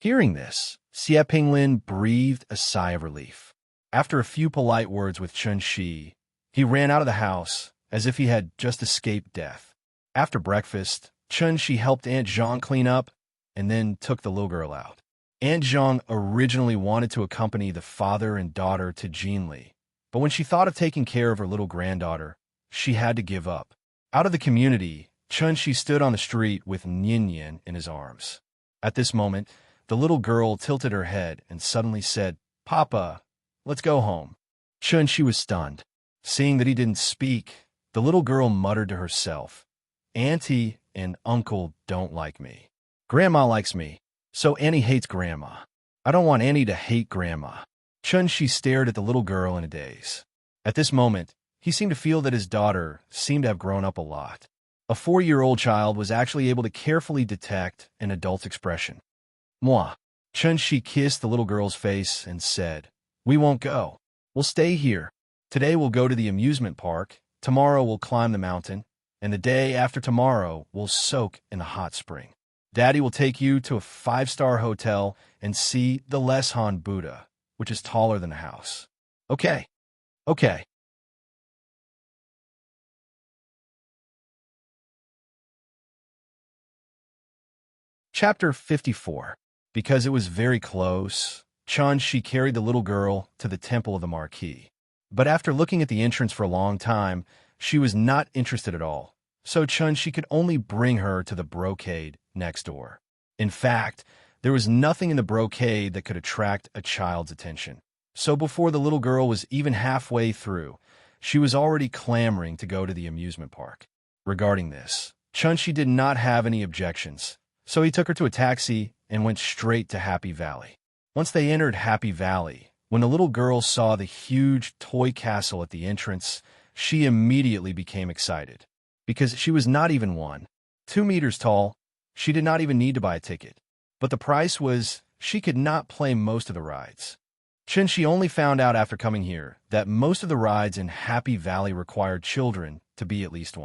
Hearing this, Xie Pinglin breathed a sigh of relief. After a few polite words with Chun-Shi, he ran out of the house as if he had just escaped death. After breakfast, Chun-Shi helped Aunt Zhang clean up and then took the little girl out. Aunt Zhang originally wanted to accompany the father and daughter to Jinli, but when she thought of taking care of her little granddaughter, she had to give up. Out of the community, Chun-Shi stood on the street with Nyin Nyin in his arms. At this moment, the little girl tilted her head and suddenly said, "Papa, let's go home." Chun-Shi was stunned. Seeing that he didn't speak, the little girl muttered to herself, "Auntie and Uncle don't like me. Grandma likes me, so Annie hates Grandma. I don't want Annie to hate Grandma." Chun-Shi stared at the little girl in a daze. At this moment, he seemed to feel that his daughter seemed to have grown up a lot. A 4-year-old child was actually able to carefully detect an adult's expression. "Moi." Chun-Shi kissed the little girl's face and said, "We won't go. We'll stay here. Today we'll go to the amusement park, tomorrow we'll climb the mountain, and the day after tomorrow we'll soak in the hot spring. Daddy will take you to a 5-star hotel and see the Leshan Buddha, which is taller than a house." "Okay. Okay." Chapter 54. Because it was very close, Chun-Shi carried the little girl to the Temple of the Marquis. But after looking at the entrance for a long time, she was not interested at all, so Chun-Shi could only bring her to the brocade next door. In fact, there was nothing in the brocade that could attract a child's attention. So before the little girl was even halfway through, she was already clamoring to go to the amusement park. Regarding this, Chun-Shi did not have any objections, so he took her to a taxi and went straight to Happy Valley. Once they entered Happy Valley, when the little girl saw the huge toy castle at the entrance, she immediately became excited. Because she was not even 2 meters tall, she did not even need to buy a ticket. But the price was, she could not play most of the rides. Chun-Shi only found out after coming here that most of the rides in Happy Valley required children to be at least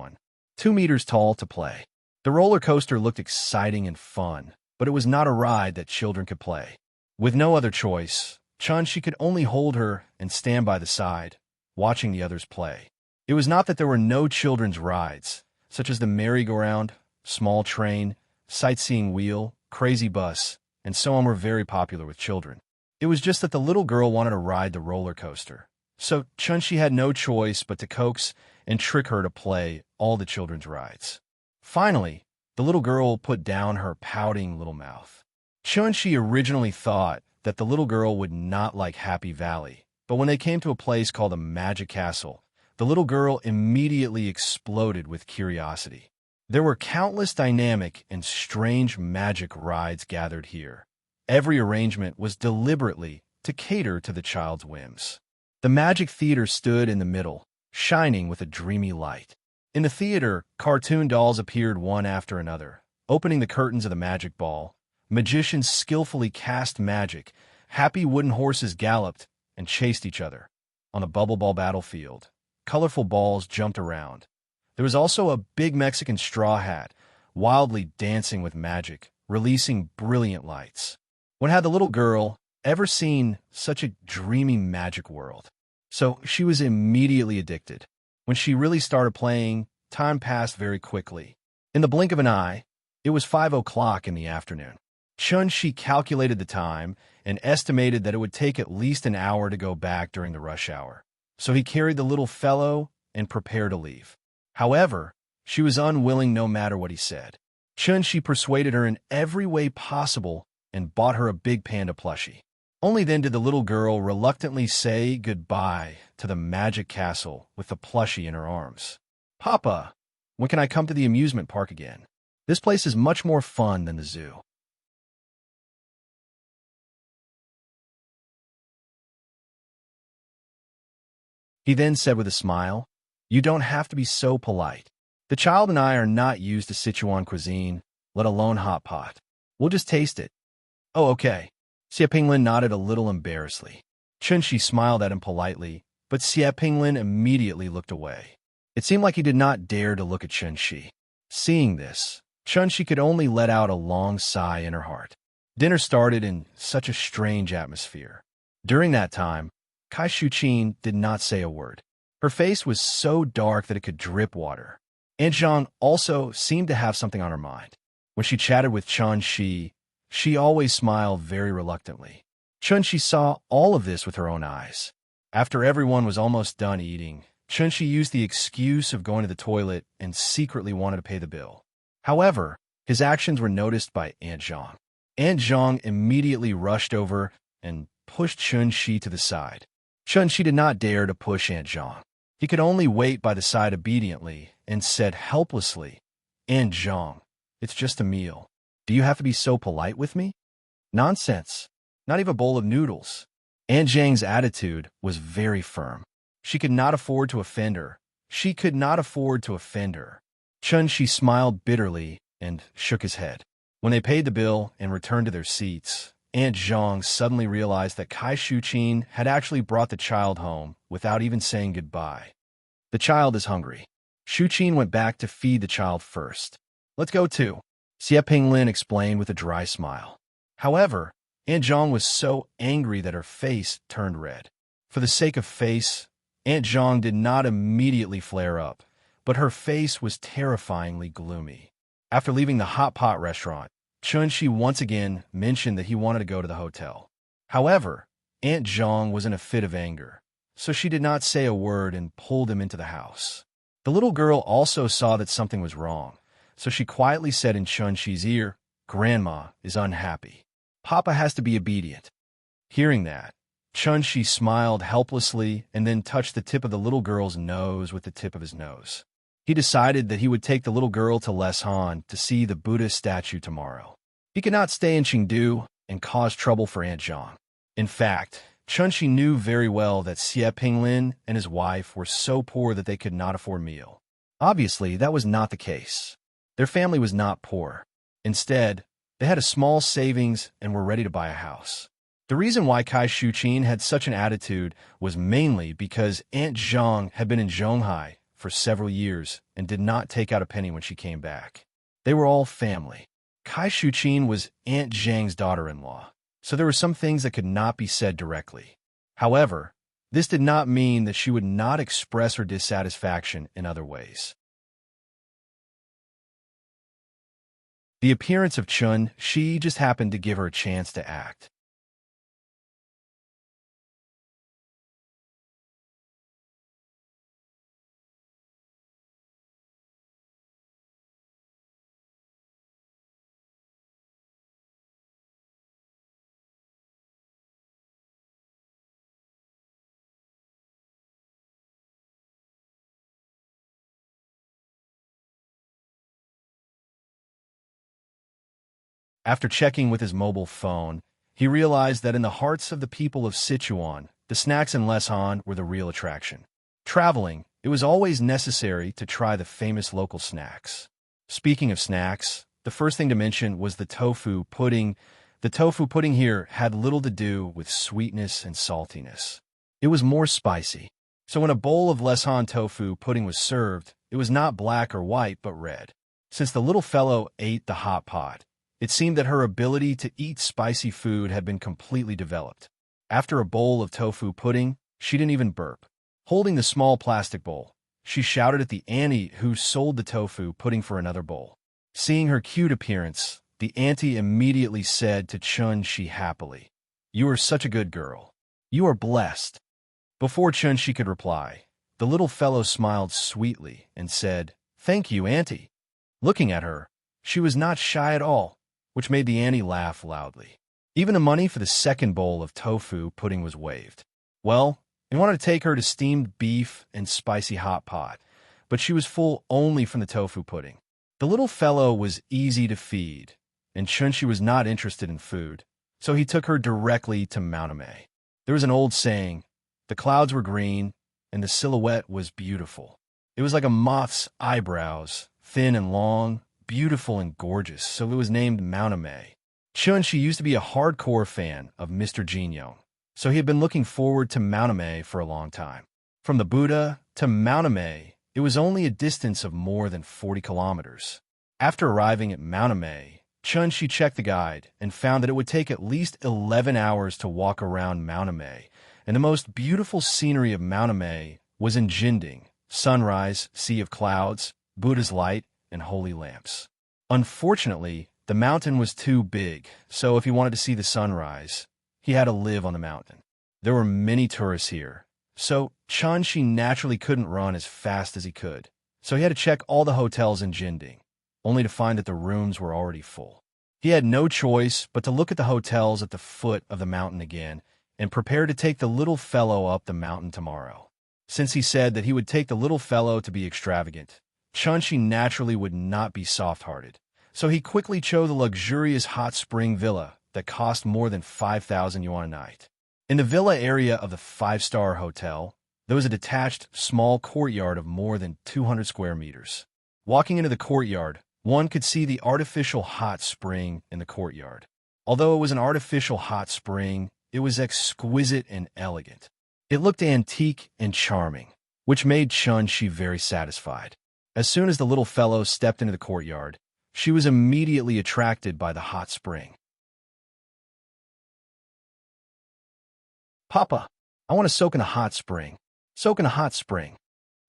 2 meters tall to play. The roller coaster looked exciting and fun, but it was not a ride that children could play. With no other choice, Chun-Shi could only hold her and stand by the side, watching the others play. It was not that there were no children's rides, such as the merry-go-round, small train, sightseeing wheel, crazy bus, and so on were very popular with children. It was just that the little girl wanted to ride the roller coaster. So Chun-Shi had no choice but to coax and trick her to play all the children's rides. Finally, the little girl put down her pouting little mouth. Chun-Shi originally thought that the little girl would not like Happy Valley, but when they came to a place called the Magic Castle, the little girl immediately exploded with curiosity. There were countless dynamic and strange magic rides gathered here. Every arrangement was deliberately to cater to the child's whims. The Magic Theater stood in the middle, shining with a dreamy light. In the theater, cartoon dolls appeared one after another. Opening the curtains of the magic ball, magicians skillfully cast magic, happy wooden horses galloped and chased each other. On a bubble ball battlefield, colorful balls jumped around. There was also a big Mexican straw hat, wildly dancing with magic, releasing brilliant lights. When had the little girl ever seen such a dreamy magic world? So she was immediately addicted. When she really started playing, time passed very quickly. In the blink of an eye, it was 5 o'clock in the afternoon. Chun-Shi calculated the time and estimated that it would take at least an hour to go back during the rush hour. So he carried the little fellow and prepared to leave. However, She was unwilling no matter what he said. Chun-Shi persuaded her in every way possible and bought her a big panda plushie. Only then did the little girl reluctantly say goodbye to the magic castle with the plushie in her arms. "Papa, when can I come to the amusement park again? This place is much more fun than the zoo." He then said with a smile, "You don't have to be so polite. The child and I are not used to Sichuan cuisine, let alone hot pot. We'll just taste it." "Oh, okay." Xie Pinglin nodded a little embarrassedly. Chun-Shi smiled at him politely, but Xie Pinglin immediately looked away. It seemed like he did not dare to look at Chun-Shi. Seeing this, Chun-Shi could only let out a long sigh in her heart. Dinner started in such a strange atmosphere. During that time, Kai Shuqin did not say a word. Her face was so dark that it could drip water. Aunt Zhang also seemed to have something on her mind. When she chatted with Chun-Shi, she always smiled very reluctantly. Chun-Shi saw all of this with her own eyes. After everyone was almost done eating, Chun-Shi used the excuse of going to the toilet and secretly wanted to pay the bill. However, his actions were noticed by Aunt Zhang. Aunt Zhang immediately rushed over and pushed Chun-Shi to the side. Chun-Shi did not dare to push Aunt Zhang. He could only wait by the side obediently and said helplessly, "Aunt Zhang, it's just a meal. Do you have to be so polite with me?" "Nonsense. Not even a bowl of noodles." Aunt Zhang's attitude was very firm. She could not afford to offend her. She could not afford to offend her. Chun-Shi smiled bitterly and shook his head. When they paid the bill and returned to their seats, Aunt Zhang suddenly realized that Kai Shuqin had actually brought the child home without even saying goodbye. "The child is hungry." Shuqin went back to feed the child first. "Let's go too," Xie Pinglin explained with a dry smile. However, Aunt Zhang was so angry that her face turned red. For the sake of face, Aunt Zhang did not immediately flare up, but her face was terrifyingly gloomy. After leaving the hot pot restaurant, Chun-Shi once again mentioned that he wanted to go to the hotel. However, Aunt Zhang was in a fit of anger, so she did not say a word and pulled him into the house. The little girl also saw that something was wrong, so she quietly said in Chun-Shi's ear, "Grandma is unhappy. Papa has to be obedient." Hearing that, Chun-Shi smiled helplessly and then touched the tip of the little girl's nose with the tip of his nose. He decided that he would take the little girl to Leshan to see the Buddha statue tomorrow. He could not stay in Chengdu and cause trouble for Aunt Zhang. In fact, Chun-Shi knew very well that Xie Pinglin and his wife were so poor that they could not afford a meal. Obviously, that was not the case. Their family was not poor. Instead, they had a small savings and were ready to buy a house. The reason why Kai Shuqin had such an attitude was mainly because Aunt Zhang had been in Zhonghai for several years and did not take out a penny when she came back. They were all family. Kai Shuqin was Aunt Zhang's daughter-in-law, so there were some things that could not be said directly. However, this did not mean that she would not express her dissatisfaction in other ways. The appearance of Chun-Shi just happened to give her a chance to act. After checking with his mobile phone, he realized that in the hearts of the people of Sichuan, the snacks in Leshan were the real attraction. Traveling, it was always necessary to try the famous local snacks. Speaking of snacks, the first thing to mention was the tofu pudding. The tofu pudding here had little to do with sweetness and saltiness. It was more spicy. So when a bowl of Leshan tofu pudding was served, it was not black or white, but red. Since the little fellow ate the hot pot, it seemed that her ability to eat spicy food had been completely developed. After a bowl of tofu pudding, she didn't even burp. Holding the small plastic bowl, she shouted at the auntie who sold the tofu pudding for another bowl. Seeing her cute appearance, the auntie immediately said to Chun-Shi happily, "You are such a good girl. You are blessed." Before Chun-Shi could reply, the little fellow smiled sweetly and said, "Thank you, Auntie." Looking at her, she was not shy at all, which made the auntie laugh loudly. Even the money for the second bowl of tofu pudding was waived. Well, they wanted to take her to steamed beef and spicy hot pot, but she was full only from the tofu pudding. The little fellow was easy to feed, and Chunshi was not interested in food, so he took her directly to Mauname. There was an old saying, the clouds were green, and the silhouette was beautiful. It was like a moth's eyebrows, thin and long, beautiful and gorgeous, so it was named Mauname. Chunshi used to be a hardcore fan of Mr. Jinyoung, so he had been looking forward to Mauname for a long time. From the Buddha to Mauname, it was only a distance of more than 40 kilometers. After arriving at Mauname, Chunshi checked the guide and found that it would take at least 11 hours to walk around Mauname, and the most beautiful scenery of Mauname was in Jinding, sunrise, sea of clouds, Buddha's light, and holy lamps. Unfortunately, the mountain was too big, so if he wanted to see the sunrise, he had to live on the mountain. There were many tourists here, so Chunshi naturally couldn't run as fast as he could, so he had to check all the hotels in Jinding, only to find that the rooms were already full. He had no choice but to look at the hotels at the foot of the mountain again and prepare to take the little fellow up the mountain tomorrow. Since he said that he would take the little fellow to be extravagant, Chunshi naturally would not be soft-hearted, so he quickly chose a luxurious hot spring villa that cost more than 5,000 yuan a night. In the villa area of the five-star hotel, there was a detached, small courtyard of more than 200 square meters. Walking into the courtyard, one could see the artificial hot spring in the courtyard. Although it was an artificial hot spring, it was exquisite and elegant. It looked antique and charming, which made Chunshi very satisfied. As soon as the little fellow stepped into the courtyard, she was immediately attracted by the hot spring. "Papa, I want to soak in a hot spring. Soak in a hot spring."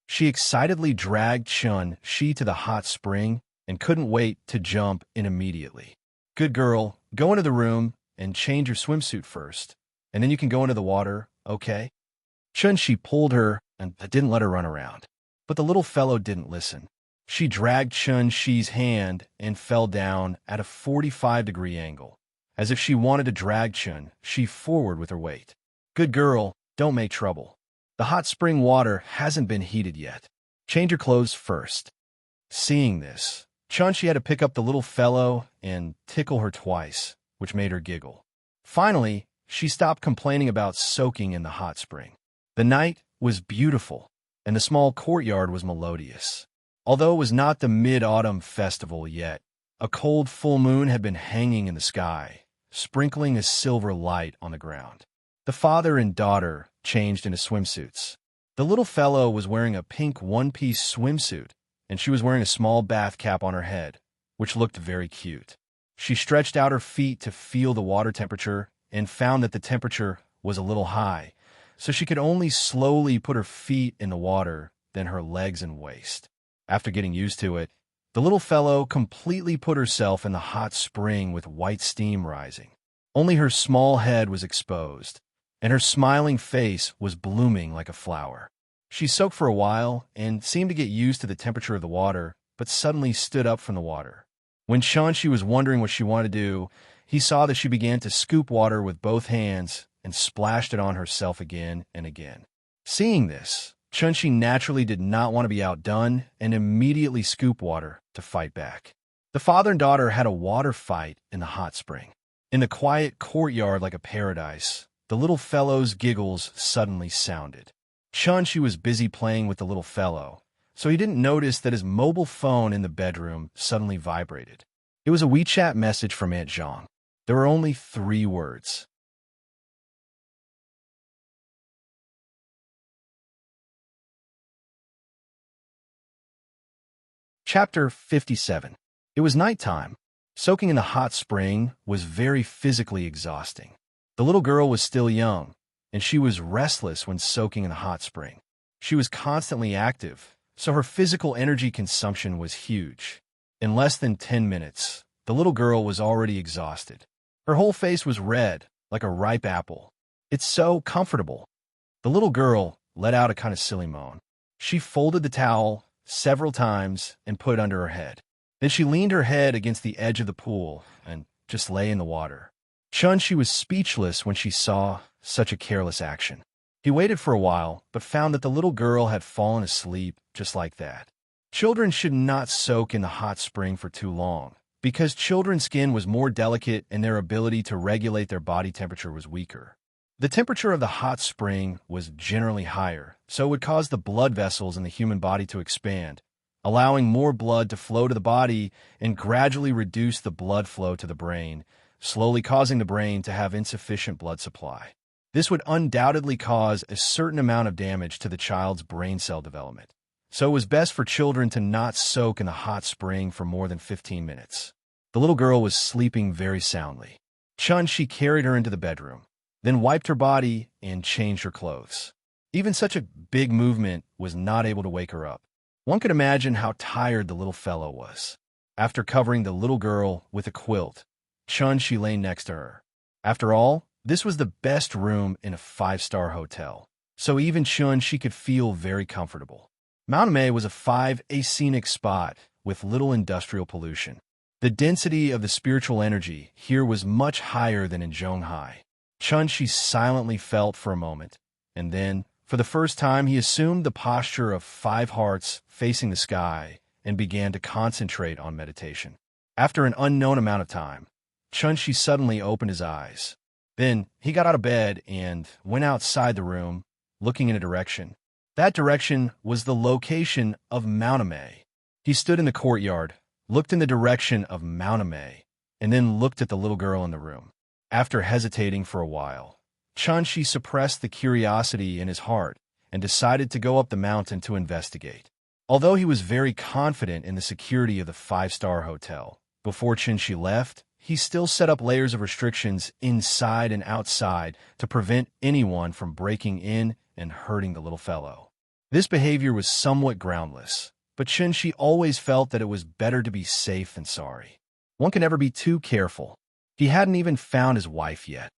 She excitedly dragged Chunshi to the hot spring and couldn't wait to jump in immediately. "Good girl, go into the room and change your swimsuit first, and then you can go into the water, okay?" Chunshi pulled her and didn't let her run around. But the little fellow didn't listen. She dragged Chunshi's hand and fell down at a 45-degree angle, as if she wanted to drag Chunshi forward with her weight. "Good girl, don't make trouble. The hot spring water hasn't been heated yet. Change your clothes first." Seeing this, Chunshi had to pick up the little fellow and tickle her twice, which made her giggle. Finally, she stopped complaining about soaking in the hot spring. The night was beautiful, and the small courtyard was melodious. Although it was not the mid-autumn festival yet, a cold full moon had been hanging in the sky, sprinkling a silver light on the ground. The father and daughter changed into swimsuits. The little fellow was wearing a pink one-piece swimsuit, and she was wearing a small bath cap on her head, which looked very cute. She stretched out her feet to feel the water temperature and found that the temperature was a little high, so she could only slowly put her feet in the water, then her legs and waist. After getting used to it, the little fellow completely put herself in the hot spring with white steam rising. Only her small head was exposed, and her smiling face was blooming like a flower. She soaked for a while and seemed to get used to the temperature of the water, but suddenly stood up from the water. When Chunshi was wondering what she wanted to do, he saw that she began to scoop water with both hands and splashed it on herself again and again. Seeing this, Chunshi naturally did not want to be outdone and immediately scooped water to fight back. The father and daughter had a water fight in the hot spring. In the quiet courtyard like a paradise, the little fellow's giggles suddenly sounded. Chunshi was busy playing with the little fellow, so he didn't notice that his mobile phone in the bedroom suddenly vibrated. It was a WeChat message from Aunt Zhang. There were only 3 words. Chapter 57. It was nighttime. Soaking in the hot spring was very physically exhausting. The little girl was still young, and she was restless when soaking in the hot spring. She was constantly active, so her physical energy consumption was huge. In less than 10 minutes, the little girl was already exhausted. Her whole face was red, like a ripe apple. "It's so comfortable." The little girl let out a kind of silly moan. She folded the towel several times and put under her head. Then she leaned her head against the edge of the pool and just lay in the water. Chun-Shi was speechless when she saw such a careless action. He waited for a while, but found that the little girl had fallen asleep just like that. Children should not soak in the hot spring for too long, because children's skin was more delicate and their ability to regulate their body temperature was weaker. The temperature of the hot spring was generally higher, so it would cause the blood vessels in the human body to expand, allowing more blood to flow to the body and gradually reduce the blood flow to the brain, slowly causing the brain to have insufficient blood supply. This would undoubtedly cause a certain amount of damage to the child's brain cell development. So it was best for children to not soak in the hot spring for more than 15 minutes. The little girl was sleeping very soundly. Chun-Shi carried her into the bedroom, then wiped her body and changed her clothes. Even such a big movement was not able to wake her up. One could imagine how tired the little fellow was. After covering the little girl with a quilt, Chun-Shi lay next to her. After all, this was the best room in a 5-star hotel, so even Chun-Shi could feel very comfortable. Mauname was a 5A scenic spot with little industrial pollution. The density of the spiritual energy here was much higher than in Zhonghai. Chun-Shi silently felt for a moment, and then, for the first time, he assumed the posture of 5 hearts facing the sky and began to concentrate on meditation. After an unknown amount of time, Chun-Shi suddenly opened his eyes. Then he got out of bed and went outside the room, looking in a direction. That direction was the location of Mauname. He stood in the courtyard, looked in the direction of Mauname, and then looked at the little girl in the room. After hesitating for a while, Chun-Shi suppressed the curiosity in his heart and decided to go up the mountain to investigate. Although he was very confident in the security of the 5-star hotel, before Chun-Shi left, he still set up layers of restrictions inside and outside to prevent anyone from breaking in and hurting the little fellow. This behavior was somewhat groundless, but Chun-Shi always felt that it was better to be safe than sorry. One can never be too careful. He hadn't even found his wife yet.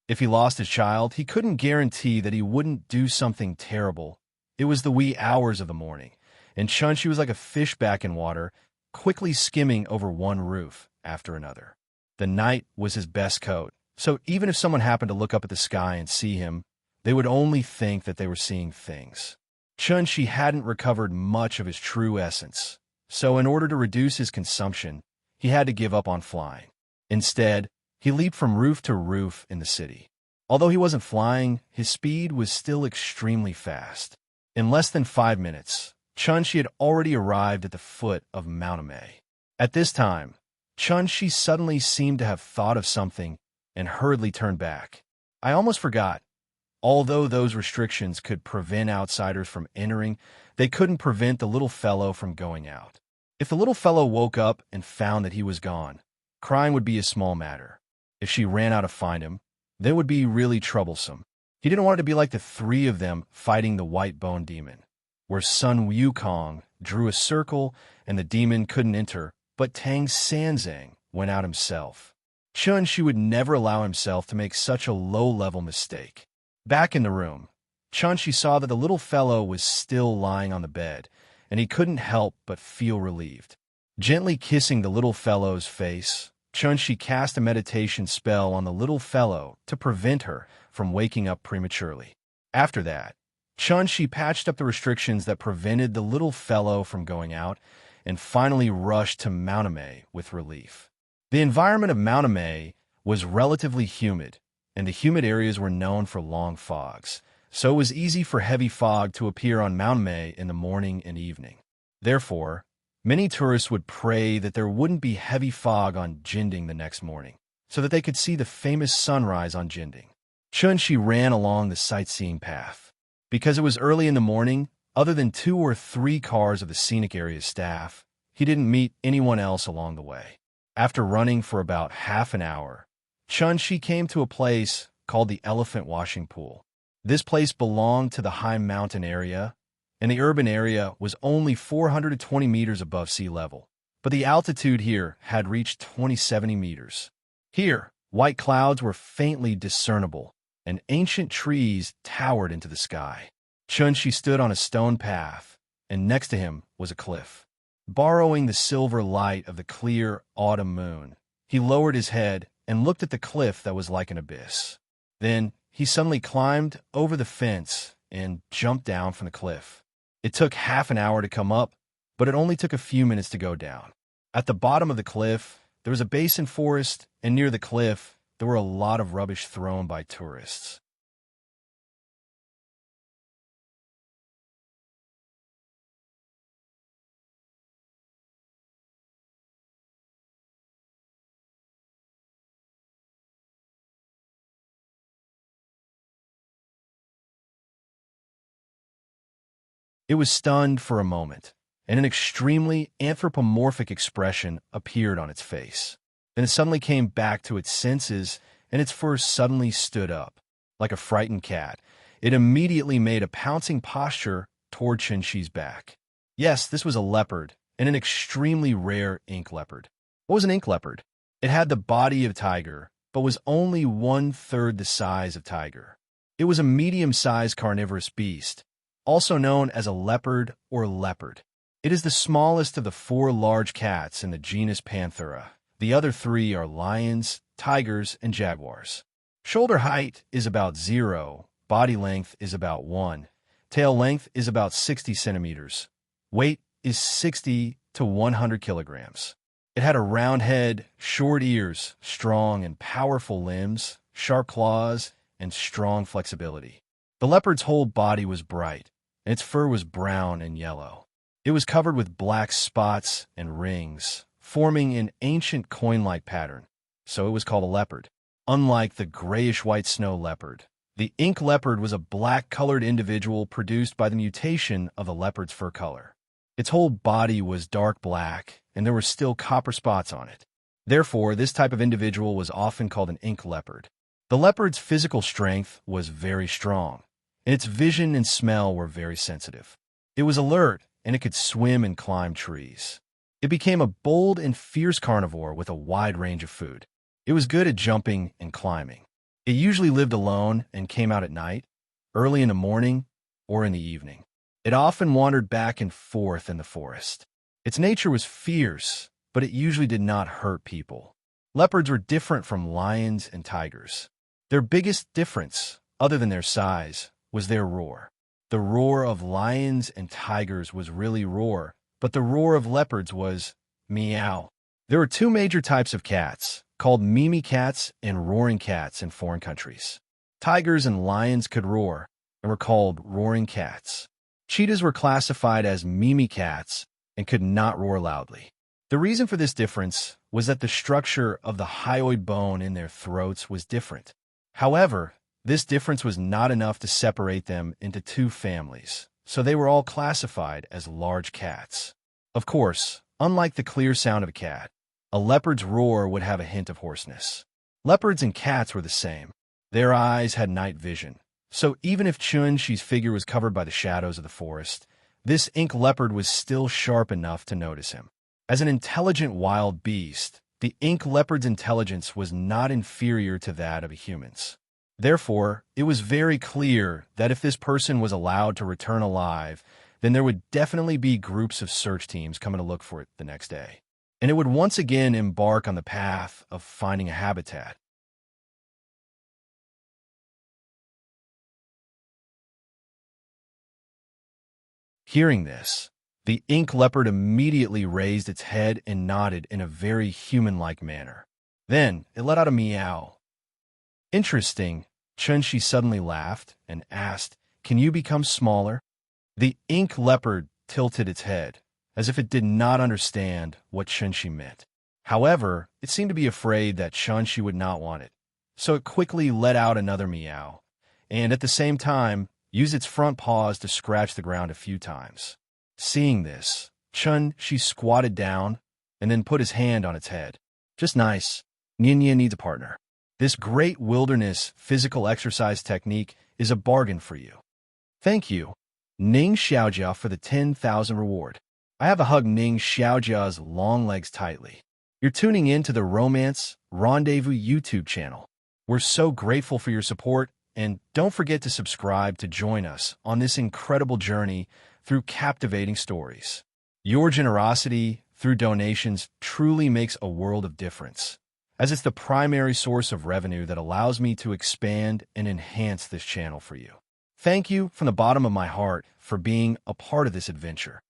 If he lost his child, he couldn't guarantee that he wouldn't do something terrible. It was the wee hours of the morning, and Chun-Shi was like a fish back in water, quickly skimming over one roof after another. The night was his best coat, so even if someone happened to look up at the sky and see him, they would only think that they were seeing things. Chun-Shi hadn't recovered much of his true essence, so in order to reduce his consumption, he had to give up on flying. Instead, he leaped from roof to roof in the city. Although he wasn't flying, his speed was still extremely fast. In less than 5 minutes, Chun-Shi had already arrived at the foot of Mauname. At this time, Chun-Shi suddenly seemed to have thought of something and hurriedly turned back. I almost forgot. Although those restrictions could prevent outsiders from entering, they couldn't prevent the little fellow from going out. If the little fellow woke up and found that he was gone, crying would be a small matter. If she ran out to find him, that would be really troublesome. He didn't want it to be like the 3 of them fighting the white bone demon, where Sun Wukong drew a circle and the demon couldn't enter, but Tang Sanzang went out himself. Chun-Shi would never allow himself to make such a low-level mistake. Back in the room, Chun-Shi saw that the little fellow was still lying on the bed, and he couldn't help but feel relieved. Gently kissing the little fellow's face, Chun-Shi cast a meditation spell on the little fellow to prevent her from waking up prematurely. After that, Chun-Shi patched up the restrictions that prevented the little fellow from going out and finally rushed to Mauname with relief. The environment of Mauname was relatively humid, and the humid areas were known for long fogs, so it was easy for heavy fog to appear on Mauname in the morning and evening. Therefore, many tourists would pray that there wouldn't be heavy fog on Jinding the next morning, so that they could see the famous sunrise on Jinding. Chun-Shi ran along the sightseeing path. Because it was early in the morning, other than 2 or 3 cars of the scenic area's staff, he didn't meet anyone else along the way. After running for about half an hour, Chun-Shi came to a place called the Elephant Washing Pool. This place belonged to the high mountain area, and the urban area was only 420 meters above sea level, but the altitude here had reached 2070 meters. Here, white clouds were faintly discernible, and ancient trees towered into the sky. Chun-Shi stood on a stone path, and next to him was a cliff. Borrowing the silver light of the clear autumn moon, he lowered his head and looked at the cliff that was like an abyss. Then he suddenly climbed over the fence and jumped down from the cliff. It took half an hour to come up, but it only took a few minutes to go down. At the bottom of the cliff, there was a basin forest, and near the cliff, there were a lot of rubbish thrown by tourists. It was stunned for a moment, and an extremely anthropomorphic expression appeared on its face. Then it suddenly came back to its senses, and its fur suddenly stood up. Like a frightened cat, it immediately made a pouncing posture toward Chun-Shi's back. Yes, this was a leopard, and an extremely rare ink leopard. What was an ink leopard? It had the body of a tiger, but was only 1/3 the size of tiger. It was a medium-sized carnivorous beast, also known as a leopard or leopard. It is the smallest of the 4 large cats in the genus Panthera. The other 3 are lions, tigers, and jaguars. Shoulder height is about 0, body length is about 1, tail length is about 60 centimeters. Weight is 60 to 100 kilograms. It had a round head, short ears, strong and powerful limbs, sharp claws, and strong flexibility. The leopard's whole body was bright, and its fur was brown and yellow. It was covered with black spots and rings, forming an ancient coin-like pattern, so it was called a leopard. Unlike the grayish-white snow leopard, the ink leopard was a black-colored individual produced by the mutation of the leopard's fur color. Its whole body was dark black, and there were still copper spots on it. Therefore, this type of individual was often called an ink leopard. The leopard's physical strength was very strong, and its vision and smell were very sensitive. It was alert, and it could swim and climb trees. It became a bold and fierce carnivore with a wide range of food. It was good at jumping and climbing. It usually lived alone and came out at night, early in the morning, or in the evening. It often wandered back and forth in the forest. Its nature was fierce, but it usually did not hurt people. Leopards were different from lions and tigers. Their biggest difference, other than their size, was their roar. The roar of lions and tigers was really roar, but the roar of leopards was meow. There are 2 major types of cats, called mimi cats and roaring cats in foreign countries. Tigers and lions could roar, and were called roaring cats. Cheetahs were classified as mimi cats and could not roar loudly. The reason for this difference was that the structure of the hyoid bone in their throats was different. However, this difference was not enough to separate them into 2 families, so they were all classified as large cats. Of course, unlike the clear sound of a cat, a leopard's roar would have a hint of hoarseness. Leopards and cats were the same. Their eyes had night vision, so even if Chun-Shi's figure was covered by the shadows of the forest, this ink leopard was still sharp enough to notice him. As an intelligent wild beast, the ink leopard's intelligence was not inferior to that of a human's. Therefore, it was very clear that if this person was allowed to return alive, then there would definitely be groups of search teams coming to look for it the next day, and it would once again embark on the path of finding a habitat. Hearing this, the ink leopard immediately raised its head and nodded in a very human-like manner. Then it let out a meow. Interesting, Chun-Shi suddenly laughed and asked, "Can you become smaller?" The ink leopard tilted its head, as if it did not understand what Chun-Shi meant. However, it seemed to be afraid that Chun-Shi would not want it, so it quickly let out another meow, and at the same time, used its front paws to scratch the ground a few times. Seeing this, Chun-Shi squatted down and then put his hand on its head. Just nice. Ninya needs a partner. This great wilderness physical exercise technique is a bargain for you. Thank you, Ning Xiaojia, for the 10,000 reward. I have a hug Ning Xiaojia's long legs tightly. You're tuning in to the Romance Rendezvous YouTube channel. We're so grateful for your support and don't forget to subscribe to join us on this incredible journey through captivating stories. Your generosity through donations truly makes a world of difference, as it's the primary source of revenue that allows me to expand and enhance this channel for you. Thank you from the bottom of my heart for being a part of this adventure.